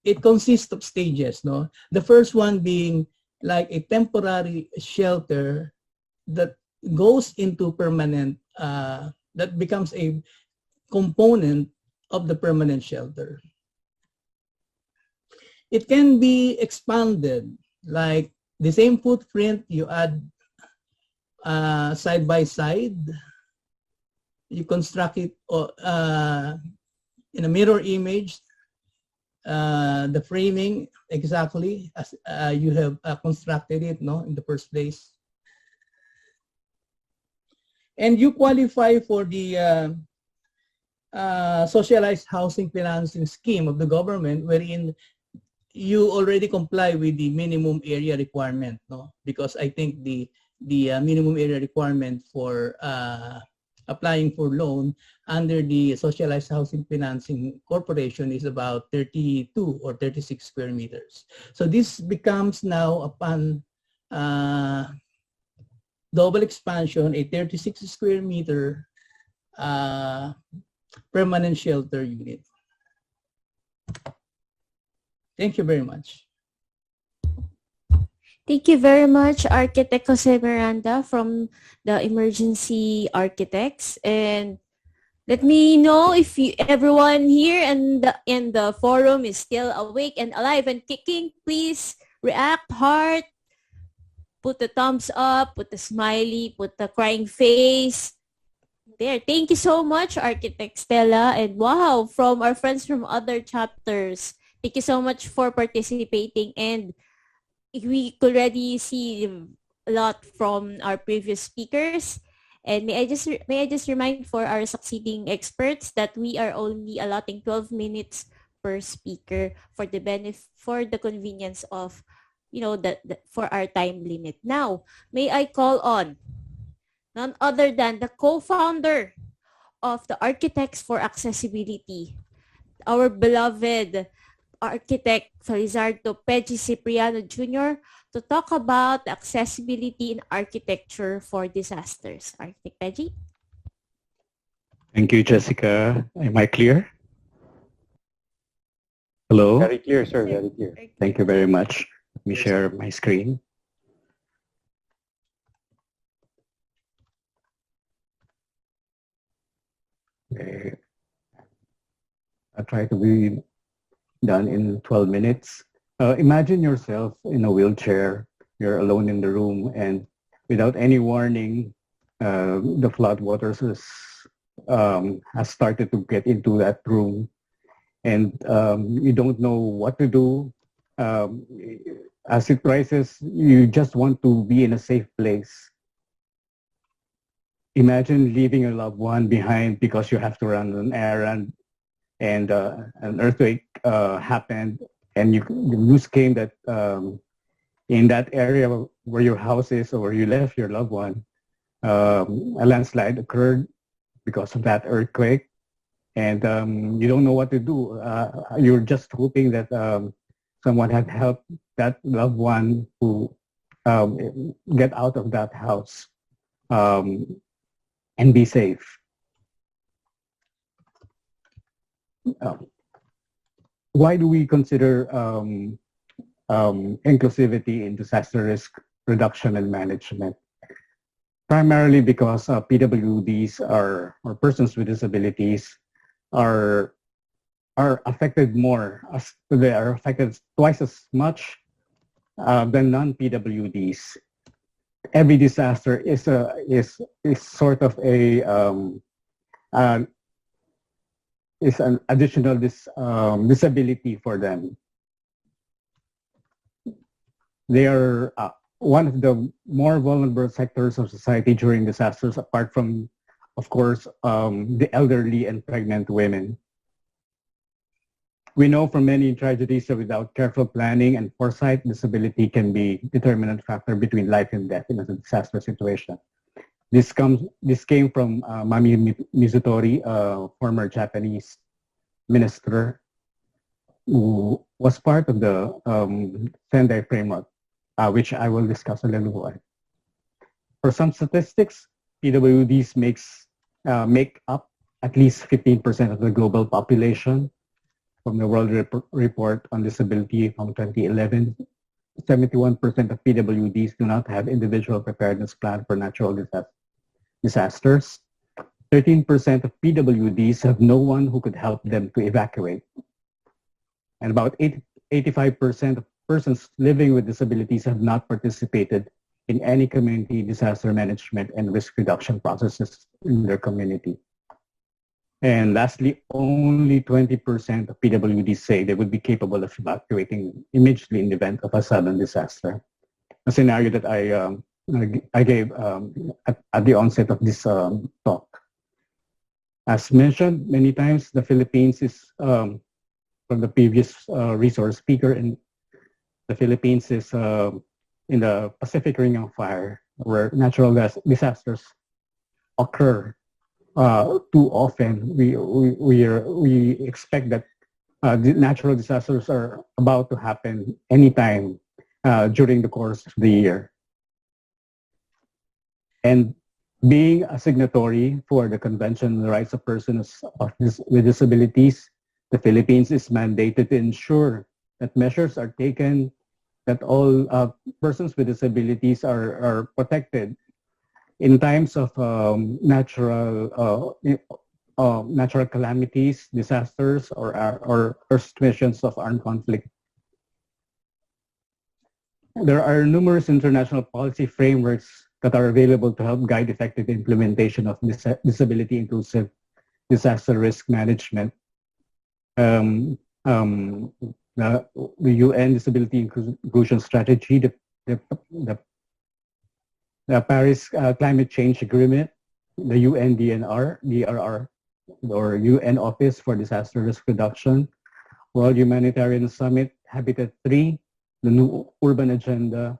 it consists of stages, no? The first one being like a temporary shelter that goes into permanent, that becomes a component of the permanent shelter. It can be expanded, like the same footprint, you add side by side, you construct it in a mirror image, the framing exactly as you have constructed it, no, in the first place. And you qualify for the socialized housing financing scheme of the government, wherein you already comply with the minimum area requirement, no? Because I think the minimum area requirement for applying for loan under the Socialized Housing Financing Corporation is about 32 or 36 square meters. So this becomes now, upon double expansion, a 36 square meter permanent shelter unit. Thank you very much. Thank you very much, Architect Jose Miranda from the Emergency Architects. And let me know if everyone here in the forum is still awake and alive and kicking. Please react, heart, put the thumbs up, put the smiley, put the crying face. There. Thank you so much, Architect Stella. And wow, from our friends from other chapters, thank you so much for participating. And we could already see a lot from our previous speakers. And may I just remind for our succeeding experts that we are only allotting 12 minutes per speaker for the for the convenience of for our time limit. Now, may I call on none other than the co-founder of the Architects for Accessibility, our beloved architect Felizardo Peggy Cipriano Jr. to talk about accessibility in architecture for disasters. Architect Peggy? Thank you, Jessica. Am I clear? Hello? Very clear, sir. Very clear. Thank you very much. Let me share my screen. Okay. I'll try to be done in 12 minutes. Imagine yourself in a wheelchair. You're alone in the room, and without any warning, the flood waters has started to get into that room, and you don't know what to do. As it rises, you just want to be in a safe place. Imagine leaving your loved one behind because you have to run an errand, and an earthquake happened, and the news came that in that area where your house is or where you left your loved one, a landslide occurred because of that earthquake, and you don't know what to do. You're just hoping that someone had helped that loved one who get out of that house and be safe. Why do we consider inclusivity in disaster risk reduction and management? Primarily because PWDs or persons with disabilities are affected more. They are affected twice as much than non-PWDs. Every disaster is sort of is an additional disability for them. They are one of the more vulnerable sectors of society during disasters, apart from, of course, the elderly and pregnant women. We know from many tragedies that without careful planning and foresight, disability can be a determinant factor between life and death in a disaster situation. This came from Mami Mizutori, a former Japanese minister who was part of the Sendai framework, which I will discuss a little more. For some statistics, PWDs make up at least 15% of the global population. From the World Report on Disability from 2011, 71% of PWDs do not have individual preparedness plan for natural disasters. 13% of PWDs have no one who could help them to evacuate. And about 85% of persons living with disabilities have not participated in any community disaster management and risk reduction processes in their community. And lastly, only 20% of PWDs say they would be capable of evacuating immediately in the event of a sudden disaster. A scenario that I gave at the onset of this talk. As mentioned many times, the Philippines is, from the previous resource speaker, and the Philippines is in the Pacific Ring of Fire, where natural disasters occur too often. We expect that the natural disasters are about to happen anytime during the course of the year. And being a signatory for the Convention on the Rights of Persons with Disabilities, the Philippines is mandated to ensure that measures are taken, that all persons with disabilities are protected in times of natural calamities, disasters, or situations of armed conflict. There are numerous international policy frameworks that are available to help guide effective implementation of disability-inclusive disaster risk management. the UN Disability Inclusion Strategy, the Paris Climate Change Agreement, the UN DRR, or UN Office for Disaster Risk Reduction, World Humanitarian Summit, Habitat 3, the New Urban Agenda,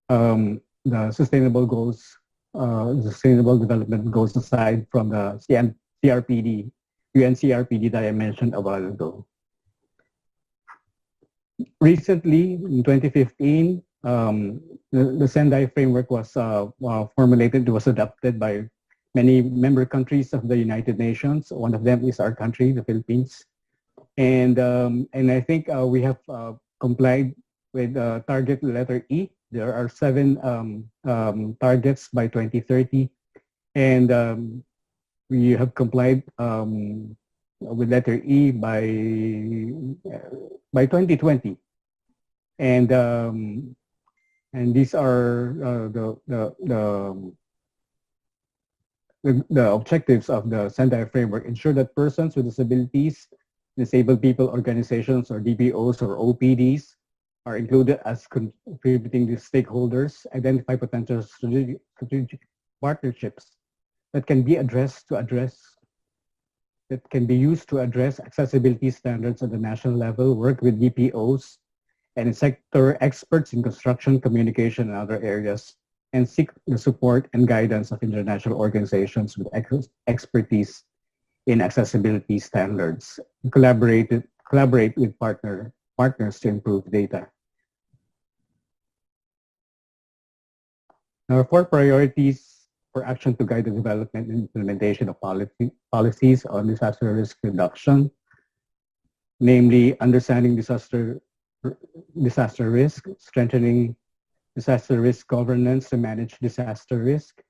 the Sustainable Goals, Sustainable Development Goals aside from the CRPD, UN CRPD that I mentioned a while ago. Recently, in 2015, the Sendai framework was formulated, was adopted by many member countries of the United Nations. One of them is our country, the Philippines. And I think we have complied with target letter E. There are 7 targets by 2030. And we have complied with letter E by 2020. And these are the objectives of the Sendai framework: ensure that persons with disabilities, disabled people organizations, or DPOs or OPDs are included as contributing to stakeholders, identify potential strategic partnerships that can be that can be used to address accessibility standards at the national level, work with DPOs and sector experts in construction, communication, and other areas, and seek the support and guidance of international organizations with expertise in accessibility standards. Collaborate with partners to improve data. Now, 4 priorities for action to guide the development and implementation of policies on disaster risk reduction, namely understanding disaster risk, strengthening disaster risk governance to manage disaster risk,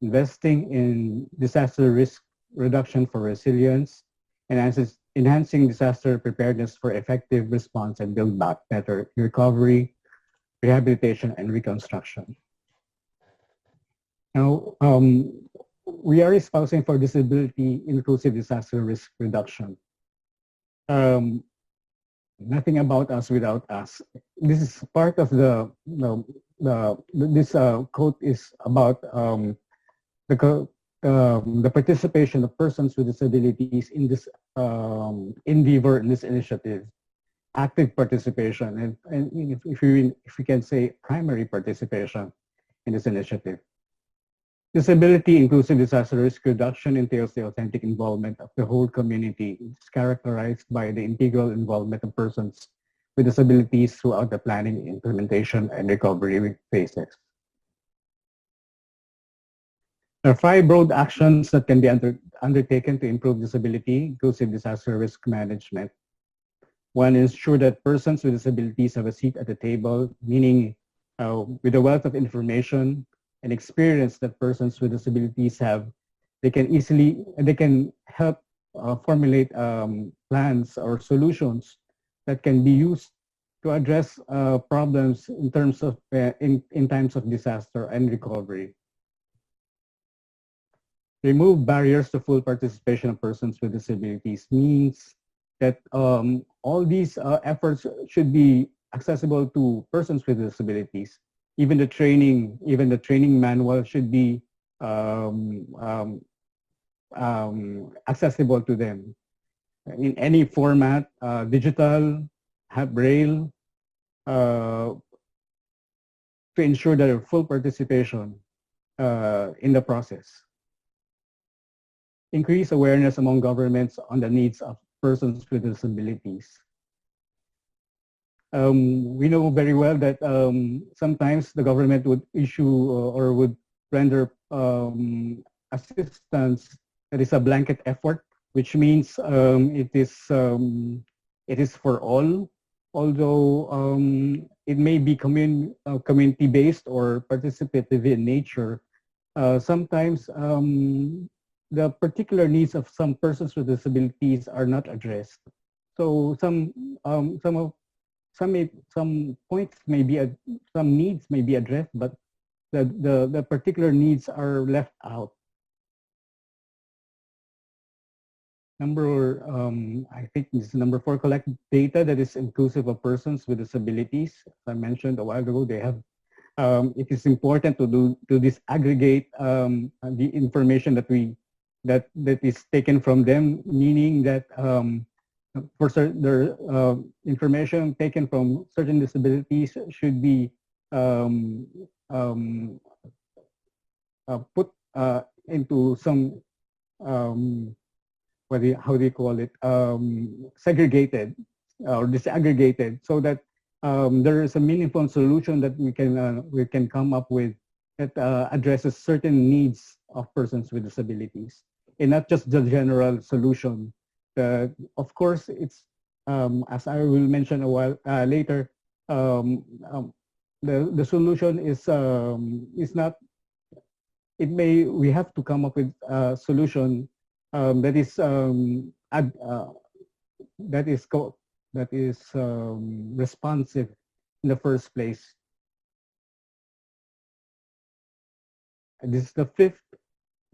investing in disaster risk reduction for resilience, and enhancing disaster preparedness for effective response and build back better recovery, rehabilitation, and reconstruction. Now, we are espousing for disability inclusive disaster risk reduction. Nothing about us without us. This is part of this quote is about the participation of persons with disabilities in this endeavor, in this initiative, active participation, and if we can say primary participation in this initiative. Disability inclusive disaster risk reduction entails the authentic involvement of the whole community. It's characterized by the integral involvement of persons with disabilities throughout the planning, implementation, and recovery phases. There are 5 broad actions that can be undertaken to improve disability inclusive disaster risk management. 1, ensure that persons with disabilities have a seat at the table, meaning with a wealth of information and experience that persons with disabilities have, they can help formulate plans or solutions that can be used to address problems in terms of in times of disaster and recovery. Remove barriers to full participation of persons with disabilities means that all these efforts should be accessible to persons with disabilities. Even the training manual should be accessible to them in any format, digital, braille, to ensure their full participation in the process. Increase awareness among governments on the needs of persons with disabilities. We know very well that sometimes the government would issue or would render assistance that is a blanket effort, which means it is for all, although it may be community-based or participative in nature. Sometimes the particular needs of some persons with disabilities are not addressed. So some points may be some needs may be addressed, but the particular needs are left out. I think this is number 4, collect data that is inclusive of persons with disabilities. As I mentioned a while ago, they have, it is important to disaggregate the information that is taken from them, meaning that for their information taken from certain disabilities should be put into some how do you call it, segregated or disaggregated, so that there is a meaningful solution that we can come up with that addresses certain needs of persons with disabilities, and not just the general solution. Of course, it's as I will mention a while later. The solution is not. We have to come up with a solution that is responsive in the first place. And this is the 5th,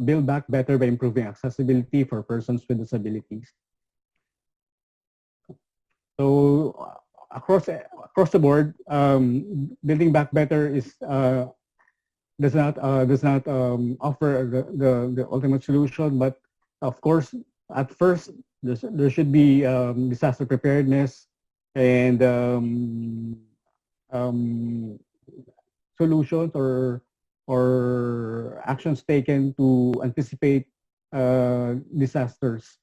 build back better by improving accessibility for persons with disabilities. So across the board, building back better is does not offer the ultimate solution, but of course, at first there should be disaster preparedness and solutions or actions taken to anticipate disasters.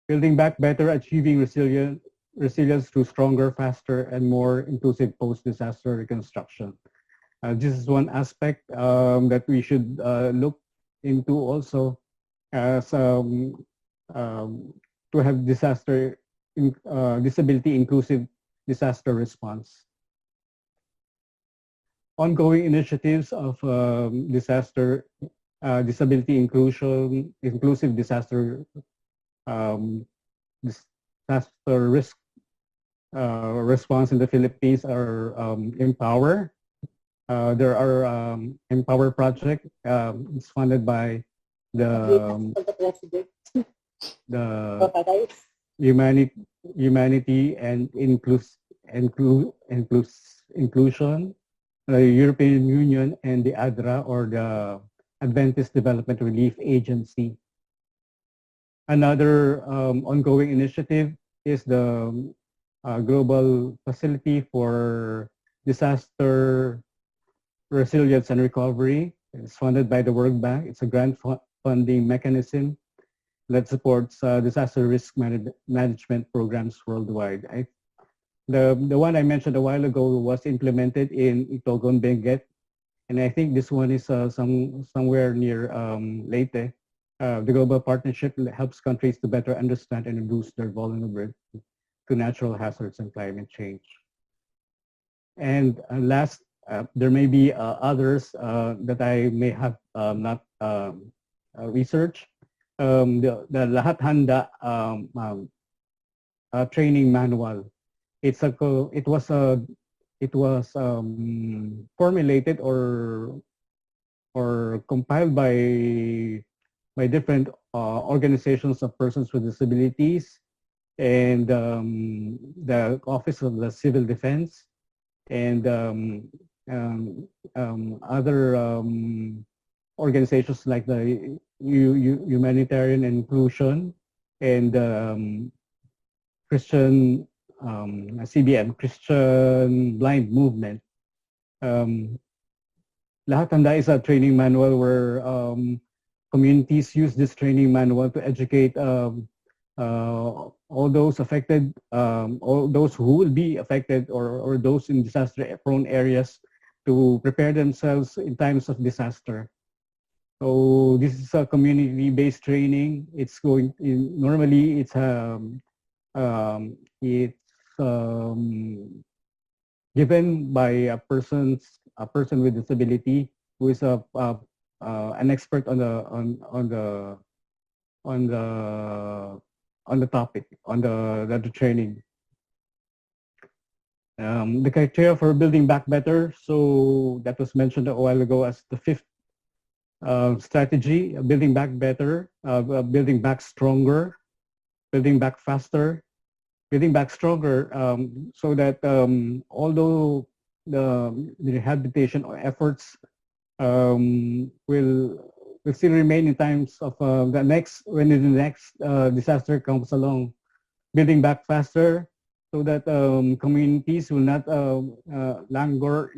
Building back better, achieving resilience through stronger, faster, and more inclusive post-disaster reconstruction. This is one aspect that we should look into also, as to have disability inclusive disaster response. Ongoing initiatives of disability inclusive disaster risk response in the Philippines are Empower. There are Empower project. It's funded by the Humanity and Inclusion, the European Union, and the ADRA, or the Adventist Development Relief Agency. Another ongoing initiative is the Global Facility for Disaster Resilience and Recovery. It's funded by the World Bank. It's a grant funding mechanism that supports disaster risk management programs worldwide. The one I mentioned a while ago was implemented in Itogon, Benguet, and I think this one is somewhere near Leyte. The global partnership helps countries to better understand and reduce their vulnerability to natural hazards and climate change. And last, there may be others that I may have not researched. The Lahat Handa training manual. It was formulated or compiled by different organizations of persons with disabilities and the Office of the Civil Defense and other organizations like the Humanitarian Inclusion and Christian CBM, Christian Blind Movement. Lahat Handa is a training manual where communities use this training manual to educate all those affected, all those who will be affected or those in disaster-prone areas to prepare themselves in times of disaster. So this is a community-based training. It's going in, normally it's given by a person with disability who is an expert on the topic, on the training. The criteria for building back better, so that was mentioned a while ago as the 5th strategy, building back better, building back stronger, building back faster, building back stronger, so that although the rehabilitation efforts will still remain in times of when the next disaster comes along, building back faster so that communities will not languor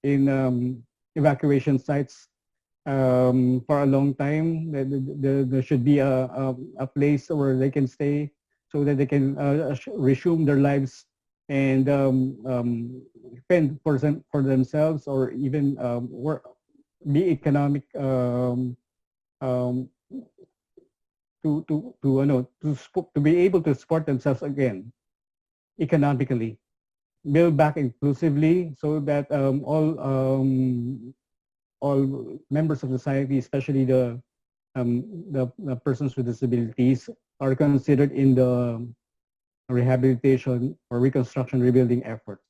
in evacuation sites for a long time. There should be a place where they can stay so that they can resume their lives and fend for themselves, or even work, be economic um, to be able to support themselves again economically, build back inclusively so that all members of society, especially the persons with disabilities, are considered in the rehabilitation or reconstruction rebuilding efforts.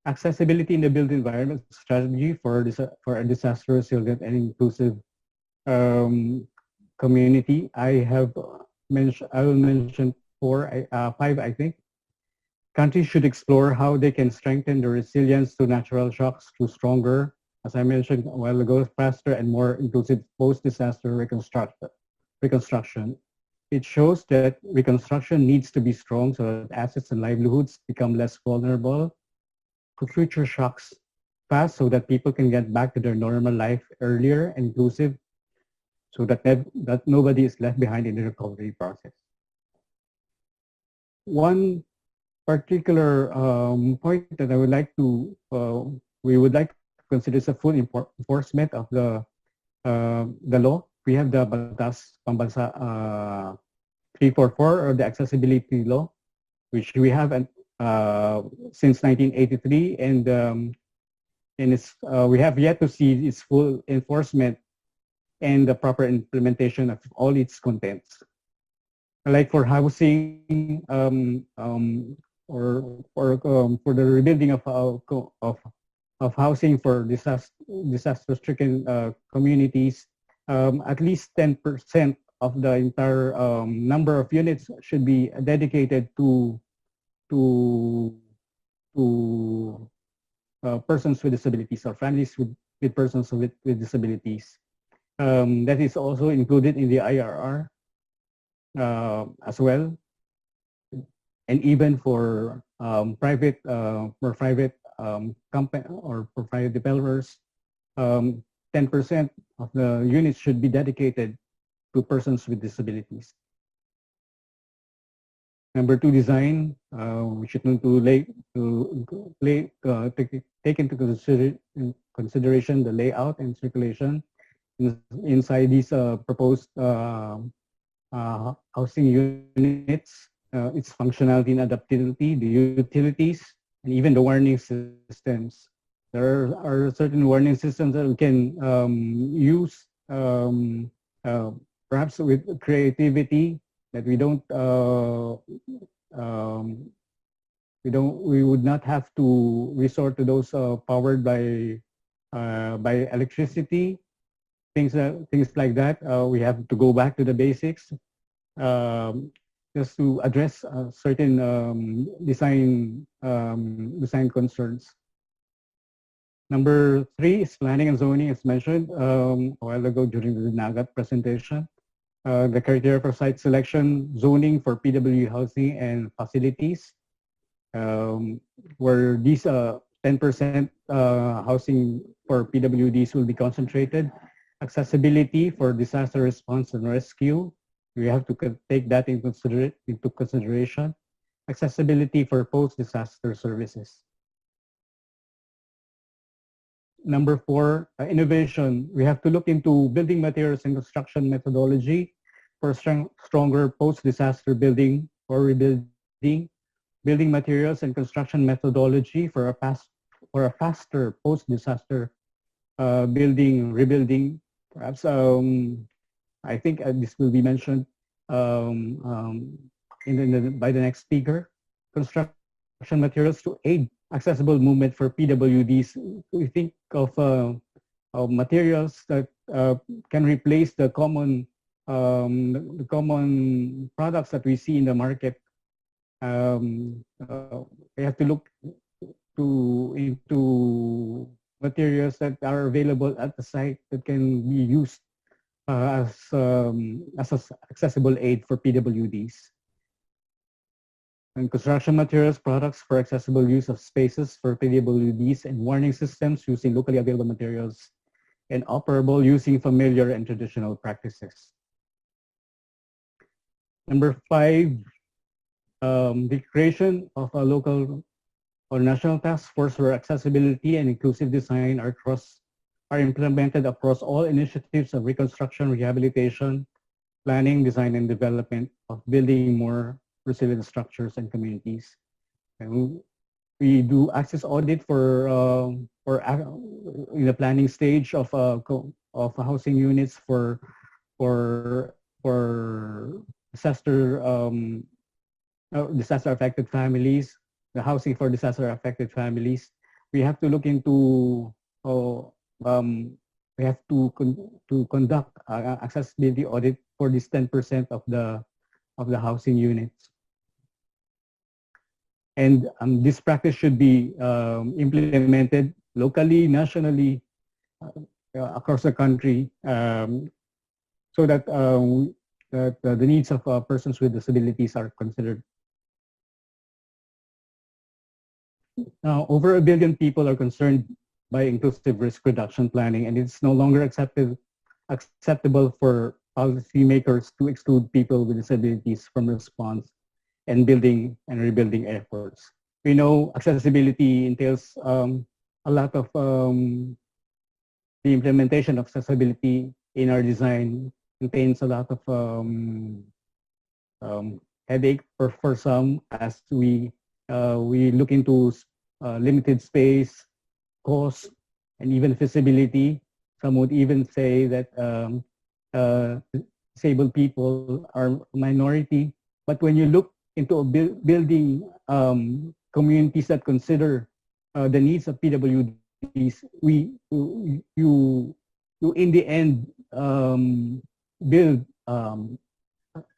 Accessibility in the built environment strategy for a disaster resilient and inclusive community. I will mention five, I think. Countries should explore how they can strengthen their resilience to natural shocks through stronger, as I mentioned a while ago, faster and more inclusive post-disaster reconstruction. It shows that reconstruction needs to be strong so that assets and livelihoods become less vulnerable to future shocks, fast so that people can get back to their normal life earlier, and inclusive so that nobody is left behind in the recovery process. One particular point that I would like to, we would like to consider is a full enforcement of the law. We have the Batas Pambansa 344, or the accessibility law, which we have since 1983, and we have yet to see its full enforcement and the proper implementation of all its contents. Like for housing, or for the rebuilding of housing for disaster-stricken communities, at least 10% of the entire number of units should be dedicated to persons with disabilities, or families with persons with disabilities. That is also included in the IRR as well, and even for private company or for private developers, 10% of the units should be dedicated to persons with disabilities. Number two, design. We should need to take into consideration the layout and circulation inside these proposed housing units, its functionality and adaptability, the utilities, and even the warning systems. There are certain warning systems that we can use, perhaps with creativity, that we would not have to resort to those powered by electricity, things like that. We have to go back to the basics, just to address certain design concerns. Number three is planning and zoning, as mentioned a while ago during the NAGAT presentation. The criteria for site selection, zoning for PW housing and facilities, where these 10% housing for PWDs will be concentrated. Accessibility for disaster response and rescue, we have to take that into consideration. Accessibility for post-disaster services. Number four, innovation. We have to look into building materials and construction methodology for stronger post-disaster building or rebuilding. Building materials and construction methodology for a faster post-disaster building, rebuilding. Perhaps I think this will be mentioned by the next speaker. Construction materials to aid accessible movement for PWDs. We think of materials that can replace the common products that we see in the market. We have to look into materials that are available at the site that can be used as an accessible aid for PWDs. And construction materials products for accessible use of spaces for PWDs and warning systems using locally available materials and operable using familiar and traditional practices. Number 5, the creation of a local or national task force for accessibility and inclusive design are implemented across all initiatives of reconstruction, rehabilitation, planning, design, and development of building more resilient structures and communities. And we do access audit for in the planning stage of housing units for disaster affected families, the housing for disaster affected families. We have to look into we have to conduct accessibility audit for this 10% of the housing units. And this practice should be implemented locally, nationally, across the country, so that the needs of persons with disabilities are considered. Now, over 1 billion people are concerned by inclusive risk reduction planning, and it's no longer acceptable for policymakers to exclude people with disabilities from response and building and rebuilding efforts. We know accessibility entails a lot of the implementation of accessibility in our design contains a lot of headache for some as we look into limited space, cost, and even feasibility. Some would even say that disabled people are a minority. But when you look into a building communities that consider the needs of PWDs, you in the end build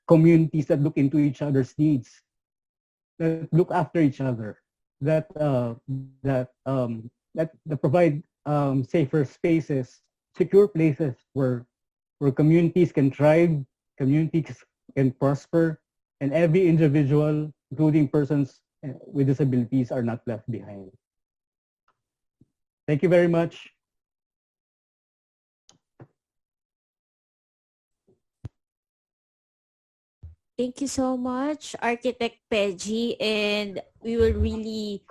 communities that look into each other's needs, that look after each other, that provide safer spaces, secure places where communities can thrive, communities can prosper, and every individual, including persons with disabilities, are not left behind. Thank you very much. Thank you so much, Architect Peggy, and we were really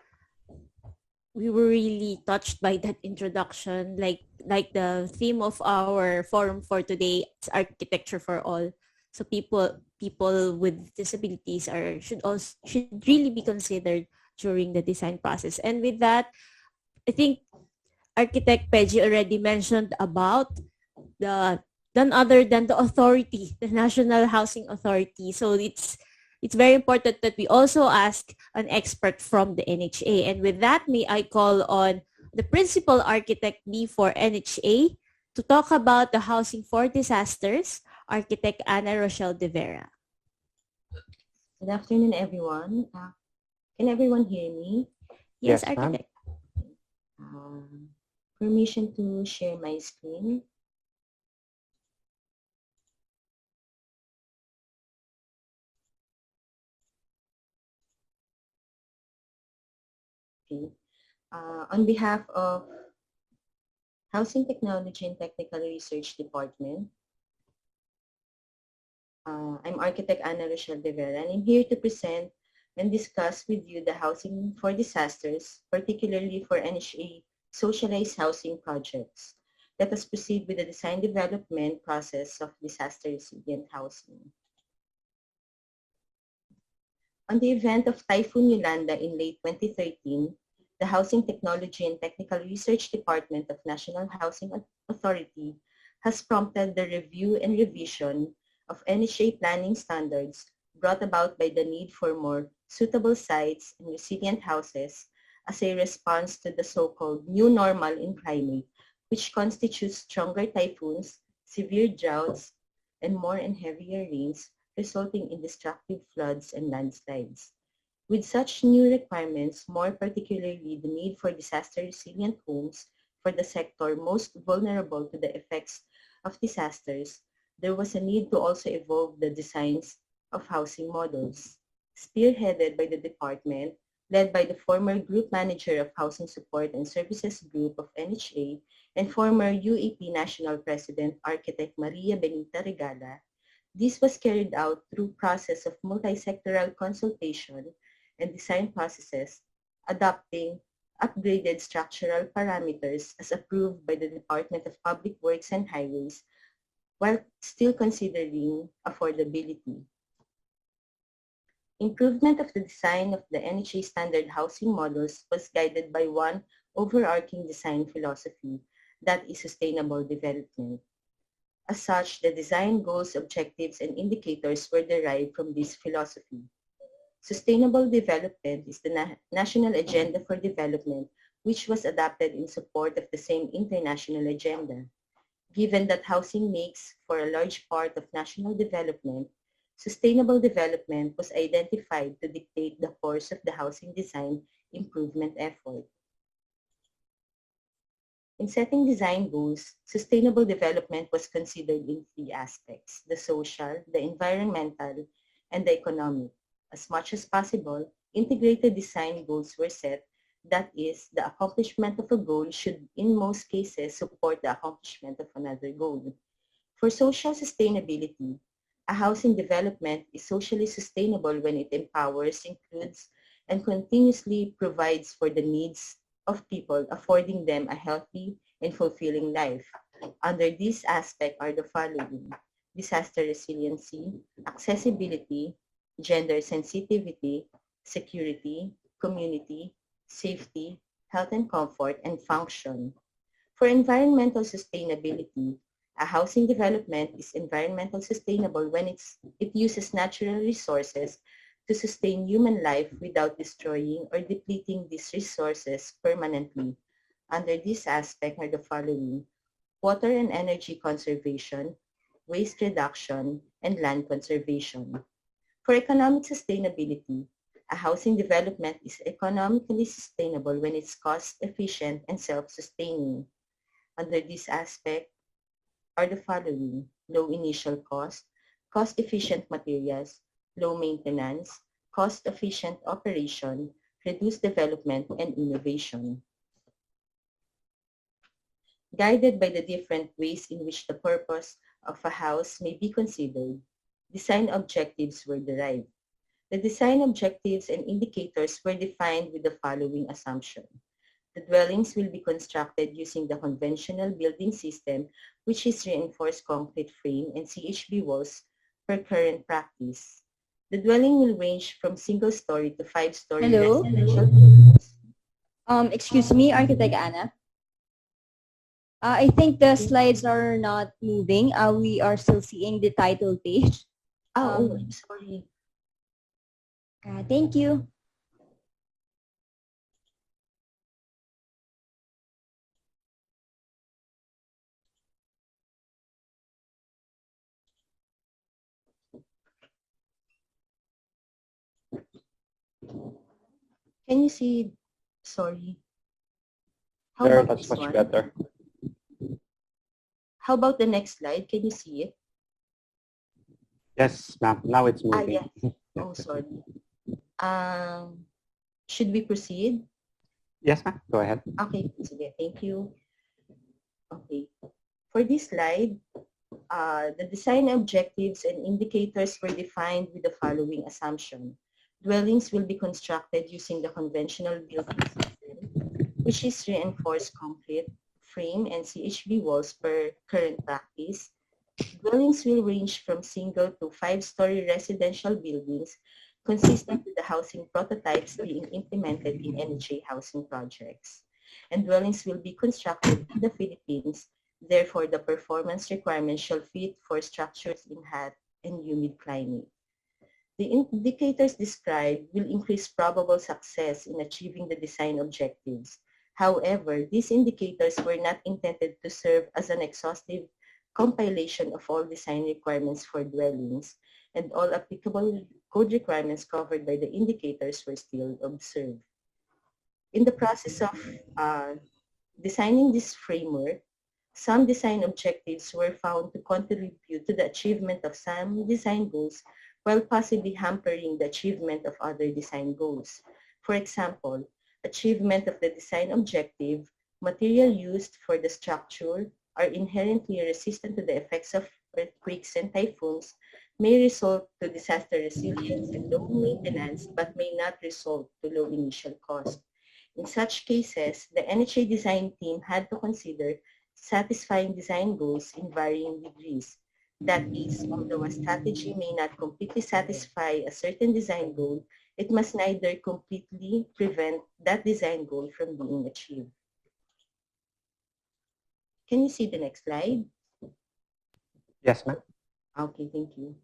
touched by that introduction. Like the theme of our forum for today is architecture for all. So people with disabilities should really be considered during the design process. And with that, I think Architect Peggy already mentioned about none other than the authority, the National Housing Authority. So it's very important that we also ask an expert from the NHA. And with that, may I call on the Principal Architect B for NHA to talk about the housing for disasters, Architect Ana Rochelle de Vera. Good afternoon, everyone. Can everyone hear me? Yes, Architect. Permission to share my screen. Okay. On behalf of Housing Technology and Technical Research Department, I'm Architect Ana Rochelle de Vera, and I'm here to present and discuss with you the housing for disasters, particularly for NHA socialized housing projects. Let us proceed with the design development process of disaster resilient housing. On the event of Typhoon Yolanda in late 2013, the Housing Technology and Technical Research Department of National Housing Authority has prompted the review and revision of NHA planning standards brought about by the need for more suitable sites and resilient houses as a response to the so-called new normal in climate which constitutes stronger typhoons, severe droughts, and more and heavier rains, resulting in destructive floods and landslides. With such new requirements, more particularly the need for disaster-resilient homes for the sector most vulnerable to the effects of disasters, there was a need to also evolve the designs of housing models. Spearheaded by the department, led by the former Group Manager of Housing Support and Services Group of NHA and former UAP National President Architect Maria Benita Regala, this was carried out through process of multi-sectoral consultation and design processes, adopting upgraded structural parameters as approved by the Department of Public Works and Highways, while still considering affordability. Improvement of the design of the NHA standard housing models was guided by one overarching design philosophy, that is sustainable development. As such, the design goals, objectives, and indicators were derived from this philosophy. Sustainable development is the National Agenda for Development, which was adopted in support of the same international agenda. Given that housing makes for a large part of national development, sustainable development was identified to dictate the course of the housing design improvement effort. In setting design goals, sustainable development was considered in three aspects: the social, the environmental, and the economic. As much as possible, integrated design goals were set. That is, the accomplishment of a goal should in most cases support the accomplishment of another goal. For social sustainability, a housing development is socially sustainable when it empowers, includes, and continuously provides for the needs of people, affording them a healthy and fulfilling life. Under this aspect are the following: disaster resiliency, accessibility, gender sensitivity, security, community, safety, health and comfort, and function. For environmental sustainability, a housing development is environmental sustainable when it uses natural resources to sustain human life without destroying or depleting these resources permanently. Under this aspect are the following: water and energy conservation, waste reduction, and land conservation. For economic sustainability, a housing development is economically sustainable when it's cost-efficient and self-sustaining. Under this aspect are the following: low initial cost, cost-efficient materials, low maintenance, cost-efficient operation, reduced development, and innovation. Guided by the different ways in which the purpose of a house may be considered, design objectives were derived. The design objectives and indicators were defined with the following assumption: the dwellings will be constructed using the conventional building system, which is reinforced concrete frame and CHB walls per current practice. The dwelling will range from single-story to five-story Hello? residential buildings. Excuse me, Architect Anna. I think the slides are not moving. We are still seeing the title page. Sorry. Thank you. Can you see? Sorry. How There, about that's this much one? better. How about the next slide? Can you see it? Yes, ma'am. Now it's moving. Yes. Oh, sorry. Should we proceed? Yes, ma'am. Go ahead. Okay, sige. Thank you. Okay. For this slide, the design objectives and indicators were defined with the following assumption: dwellings will be constructed using the conventional building system, which is reinforced concrete frame and CHB walls per current practice. Dwellings will range from single to five-story residential buildings consistent with the housing prototypes being implemented in NHA housing projects. And dwellings will be constructed in the Philippines. Therefore, the performance requirements shall fit for structures in hot and humid climate. The indicators described will increase probable success in achieving the design objectives. However, these indicators were not intended to serve as an exhaustive compilation of all design requirements for dwellings, and all applicable code requirements covered by the indicators were still observed. In the process of designing this framework, some design objectives were found to contribute to the achievement of some design goals while possibly hampering the achievement of other design goals. For example, achievement of the design objective, material used for the structure are inherently resistant to the effects of earthquakes and typhoons, may result to disaster resilience and low maintenance, but may not result to low initial cost. In such cases, the NHA design team had to consider satisfying design goals in varying degrees. That is, although a strategy may not completely satisfy a certain design goal, it must neither completely prevent that design goal from being achieved. Can you see the next slide? Yes, ma'am. Okay, thank you.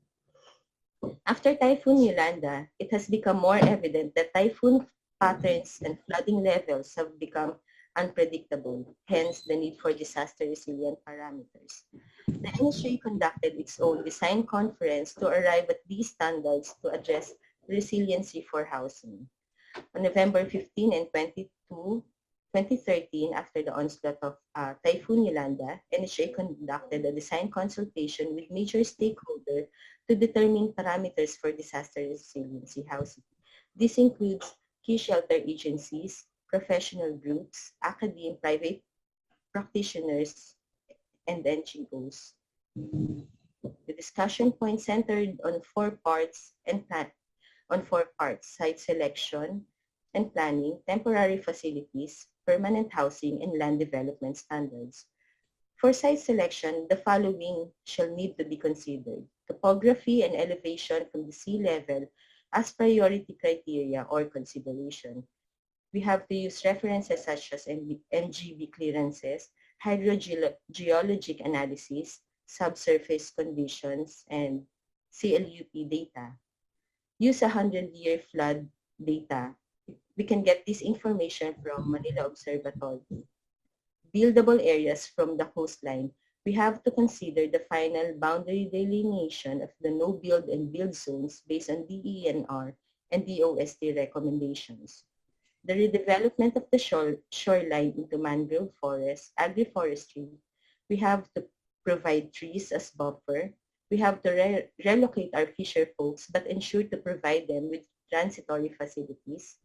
After Typhoon Yolanda, it has become more evident that typhoon patterns and flooding levels have become unpredictable, hence the need for disaster-resilient parameters. The NHA conducted its own design conference to arrive at these standards to address resiliency for housing. On November 15 and 22, 2013, after the onslaught of Typhoon Yolanda, NHA conducted a design consultation with major stakeholders to determine parameters for disaster resiliency housing. This includes key shelter agencies, professional groups, academic, private practitioners, and NGOs. The discussion point centered on four parts: site selection and planning, temporary facilities, permanent housing, and land development standards. For site selection, the following shall need to be considered: topography and elevation from the sea level as priority criteria or consideration. We have to use references such as NGB clearances, hydrogeologic analysis, subsurface conditions, and CLUP data. Use 100-year flood data. We can get this information from Manila Observatory. Buildable areas from the coastline. We have to consider the final boundary delineation of the no-build and build zones based on DENR and DOST recommendations. The redevelopment of the shoreline into mangrove forests, agroforestry. We have to provide trees as buffer. We have to relocate our fisher folks but ensure to provide them with transitory facilities.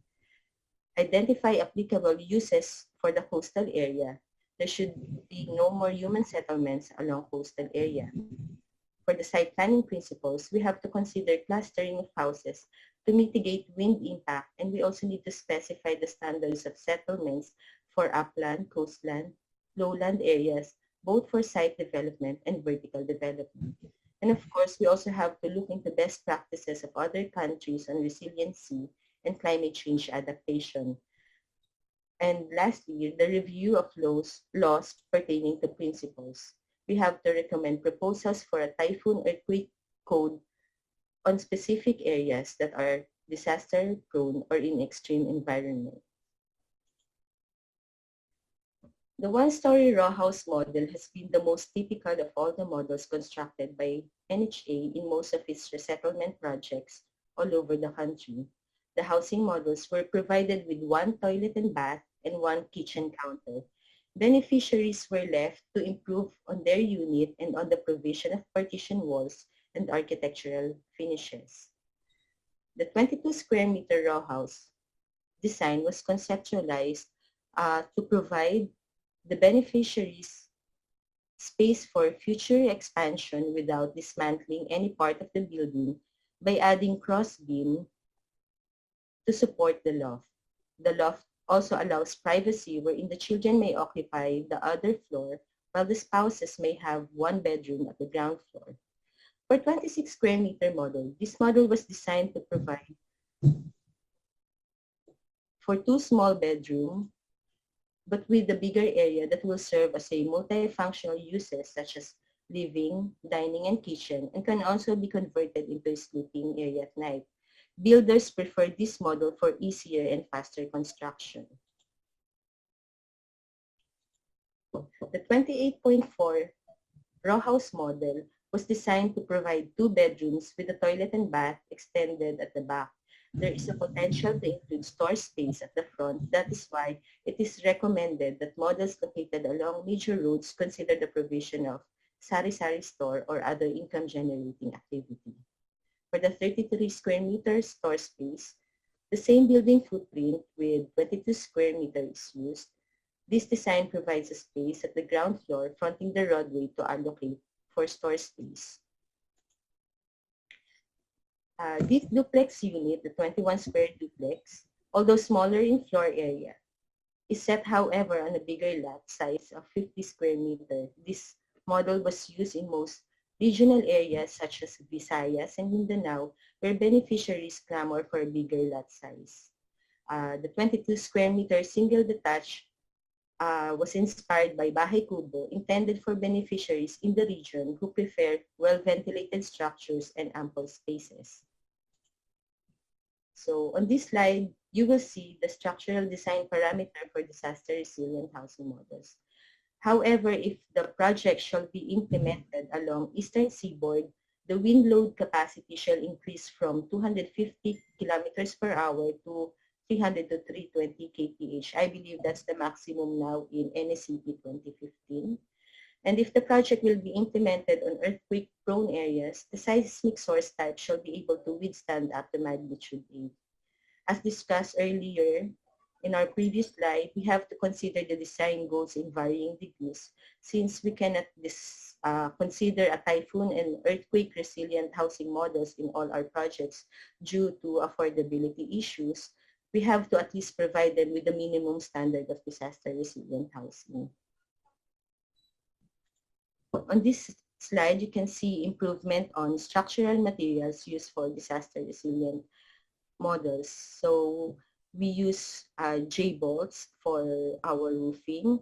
Identify applicable uses for the coastal area. There should be no more human settlements along coastal area. For the site planning principles, we have to consider clustering of houses to mitigate wind impact, and we also need to specify the standards of settlements for upland, coastland, lowland areas, both for site development and vertical development. And of course, we also have to look into best practices of other countries on resiliency and climate change adaptation. And lastly, the review of laws pertaining to principles. We have to recommend proposals for a typhoon earthquake code on specific areas that are disaster prone or in extreme environment. The one-story row house model has been the most typical of all the models constructed by NHA in most of its resettlement projects all over the country. The housing models were provided with one toilet and bath and one kitchen counter. Beneficiaries were left to improve on their unit and on the provision of partition walls and architectural finishes. The 22 square meter row house design was conceptualized to provide the beneficiaries space for future expansion without dismantling any part of the building by adding cross beam to support the loft. The loft also allows privacy wherein the children may occupy the other floor while the spouses may have one bedroom at the ground floor. For 26 square meter model, this model was designed to provide for 2 small bedrooms, but with a bigger area that will serve as a multifunctional uses such as living, dining, and kitchen, and can also be converted into a sleeping area at night. Builders prefer this model for easier and faster construction. The 28.4 row house model was designed to provide 2 bedrooms with a toilet and bath extended at the back. There is a potential to include store space at the front. That is why it is recommended that models located along major roads consider the provision of sari-sari store or other income-generating activity. For the 33 square meter store space, the same building footprint with 22 square meters used. This design provides a space at the ground floor fronting the roadway to allocate for store space. This duplex unit, the 21 square duplex, although smaller in floor area, is set, however, on a bigger lot size of 50 square meter. This model was used in most regional areas such as Visayas and Mindanao, where beneficiaries clamor for a bigger lot size. The 22 square meter single detached was inspired by Bahay Kubo, intended for beneficiaries in the region who prefer well-ventilated structures and ample spaces. So on this slide, you will see the structural design parameter for disaster-resilient housing models. However, if the project shall be implemented along Eastern Seaboard, the wind load capacity shall increase from 250 kilometers per hour to 300 to 320 kph. I believe that's the maximum now in NSCP 2015. And if the project will be implemented on earthquake-prone areas, the seismic source type shall be able to withstand up to magnitude 8. As discussed earlier in our previous slide, we have to consider the design goals in varying degrees. Since we cannot consider a typhoon and earthquake-resilient housing models in all our projects due to affordability issues, we have to at least provide them with the minimum standard of disaster-resilient housing. On this slide, you can see improvement on structural materials used for disaster-resilient models. So we use J-bolts for our roofing.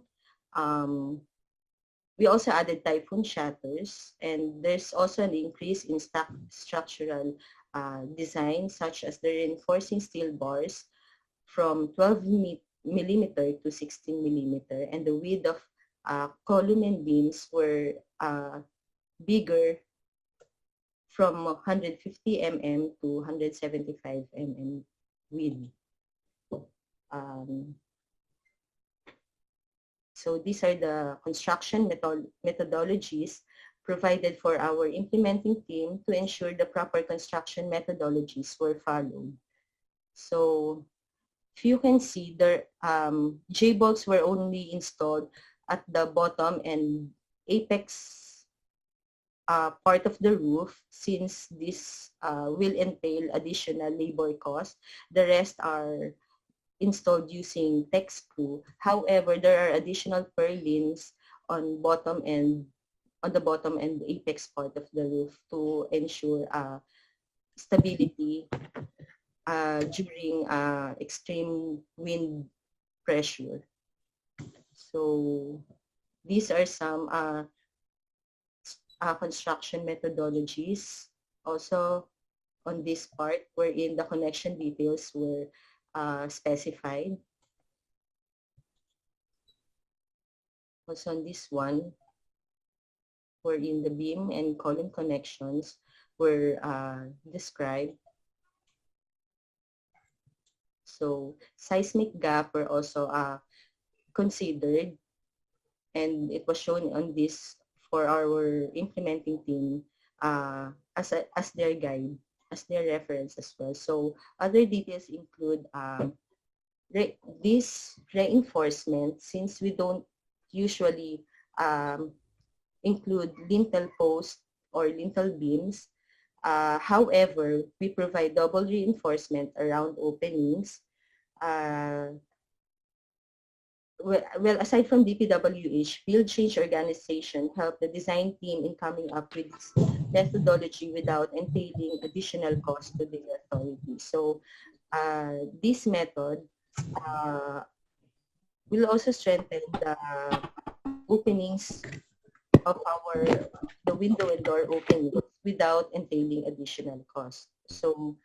We also added typhoon shutters, and there's also an increase in structural design, such as the reinforcing steel bars from 12 millimeter to 16 millimeter, and the width of column and beams were bigger from 150 mm to 175 mm width. So these are the construction methodologies provided for our implementing team to ensure the proper construction methodologies were followed. So if you can see, the J-bolts were only installed at the bottom and apex part of the roof, since this will entail additional labor costs. The rest are installed using tech screw. However, there are additional purlins on the bottom and apex part of the roof to ensure stability during extreme wind pressure. So these are some construction methodologies also on this part, wherein the connection details were specified. Also on this one, wherein the beam and column connections were described. So seismic gap were also considered, and it was shown on this for our implementing team as their guide, as their reference as well. So other details include this reinforcement, since we don't usually include lintel posts or lintel beams. However, we provide double reinforcement around openings. Well, aside from DPWH, field change organization helped the design team in coming up with this methodology without entailing additional cost to the authority. So this method will also strengthen the openings of the window and door openings without entailing additional cost. So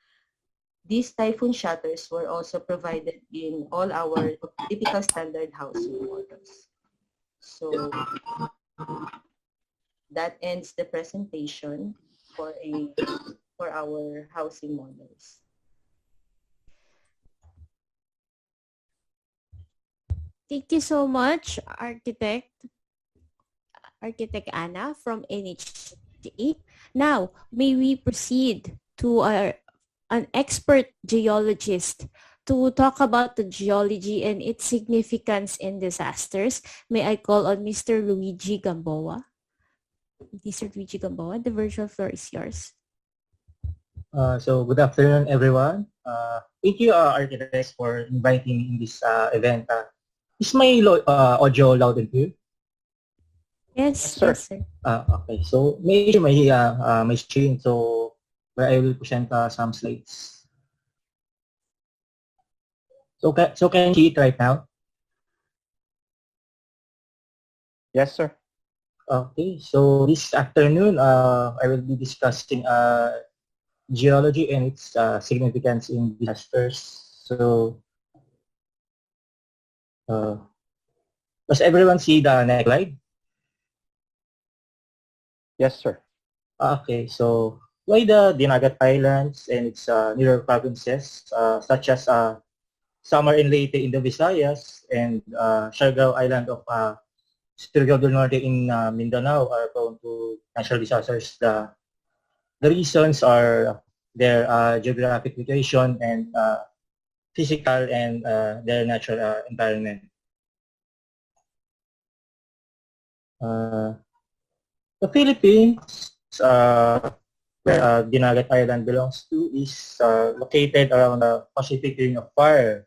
these typhoon shutters were also provided in all our typical standard housing models. So that ends the presentation for our housing models. Thank you so much, Architect Anna from NHA. Now, may we proceed to an expert geologist to talk about the geology and its significance in disasters. May I call on Mr. Luigi Gamboa? Mr. Luigi Gamboa, the virtual floor is yours. So good afternoon, everyone. Thank you, architects, for inviting me in this event. Is my audio loud and clear? Yes, sir. yes, sir. Okay. So may my screen, so where I will present some slides. So can you see it right now? Yes, sir. Okay. So this afternoon, I will be discussing geology and its significance in disasters. So does everyone see the next slide? Yes, sir. Okay, so why the Dinagat Islands and its nearby provinces, such as Samar and Leyte in the Visayas and Siargao Island of Siargao del Norte in Mindanao are prone to natural disasters? The reasons are their geographic location and physical and their natural environment. The Philippines, where Dinagat Island belongs to, is located around the Pacific Ring of Fire.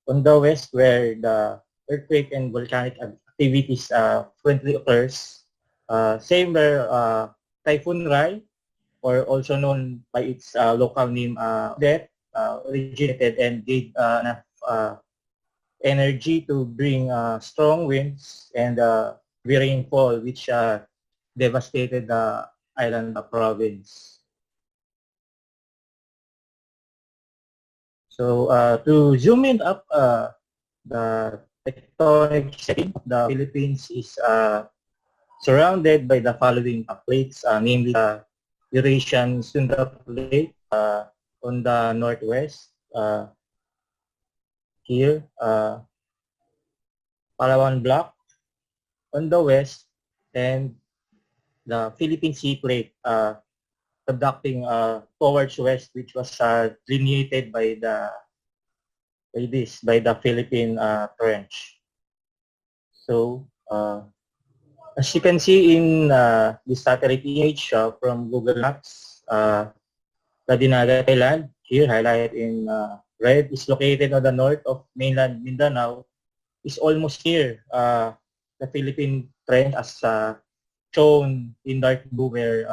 On the west, where the earthquake and volcanic activities frequently occurs. Same where Typhoon Rai, or also known by its local name Odette, originated and gave enough energy to bring strong winds and heavy rainfall, which devastated the island province. So to zoom in up, the tectonic setting of the Philippines is surrounded by the following plates, namely the Eurasian Sunda Plate on the northwest, here, Palawan Block on the west, and the Philippine Sea Plate conducting towards west, which was delineated by the Philippine Trench. So as you can see in this satellite image from Google Maps, the Dinagat Island, here highlighted in red, is located on the north of mainland Mindanao, is almost here. The Philippine Trench, as shown in dark blue, where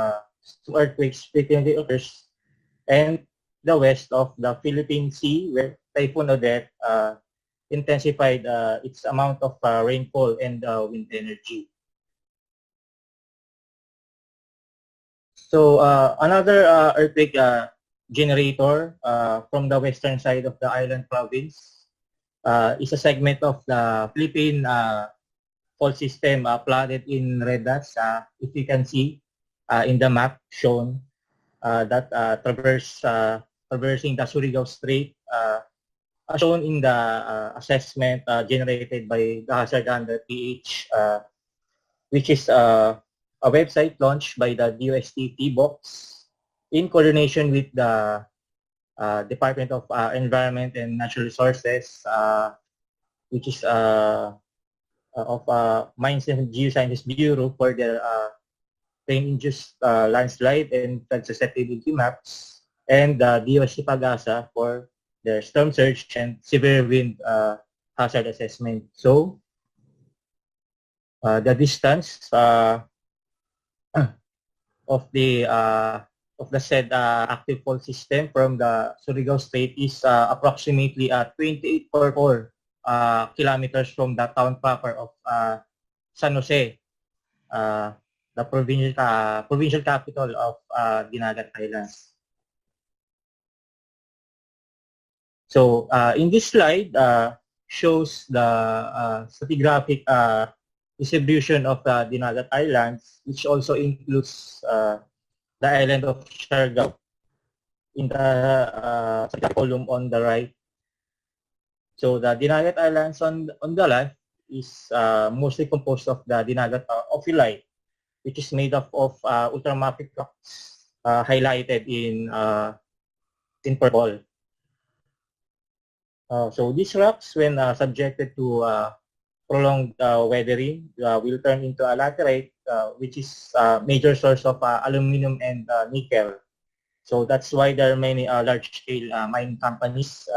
two earthquakes frequently occurs, and the west of the Philippine Sea, where Typhoon Odette intensified its amount of rainfall and wind energy. So another earthquake generator from the western side of the island province is a segment of the Philippine fault system plotted in red dots. If you can see in the map shown that traversing the Surigao Strait, shown in the assessment generated by the Hazard Under PH, which is a website launched by the DOST T-Box in coordination with the Department of Environment and Natural Resources, which is of Mines and Geosciences Bureau for their rain-induced landslide and flood susceptibility maps, and the DOST Pag-asa for their storm surge and severe wind hazard assessment. So the distance of the said active fault system from the Surigao Strait is approximately 28.4 kilometers from the town proper of San Jose, the provincial capital of Dinagat Islands. So in this slide, shows the stratigraphic distribution of the Dinagat Islands, which also includes the island of Siargao in the column on the right. So the Dinagat Islands on the left is mostly composed of the Dinagat ophyllite, which is made up of ultramafic rocks highlighted in purple. So these rocks, when subjected to prolonged weathering, will turn into a laterite, which is a major source of aluminum and nickel. So that's why there are many large-scale mining companies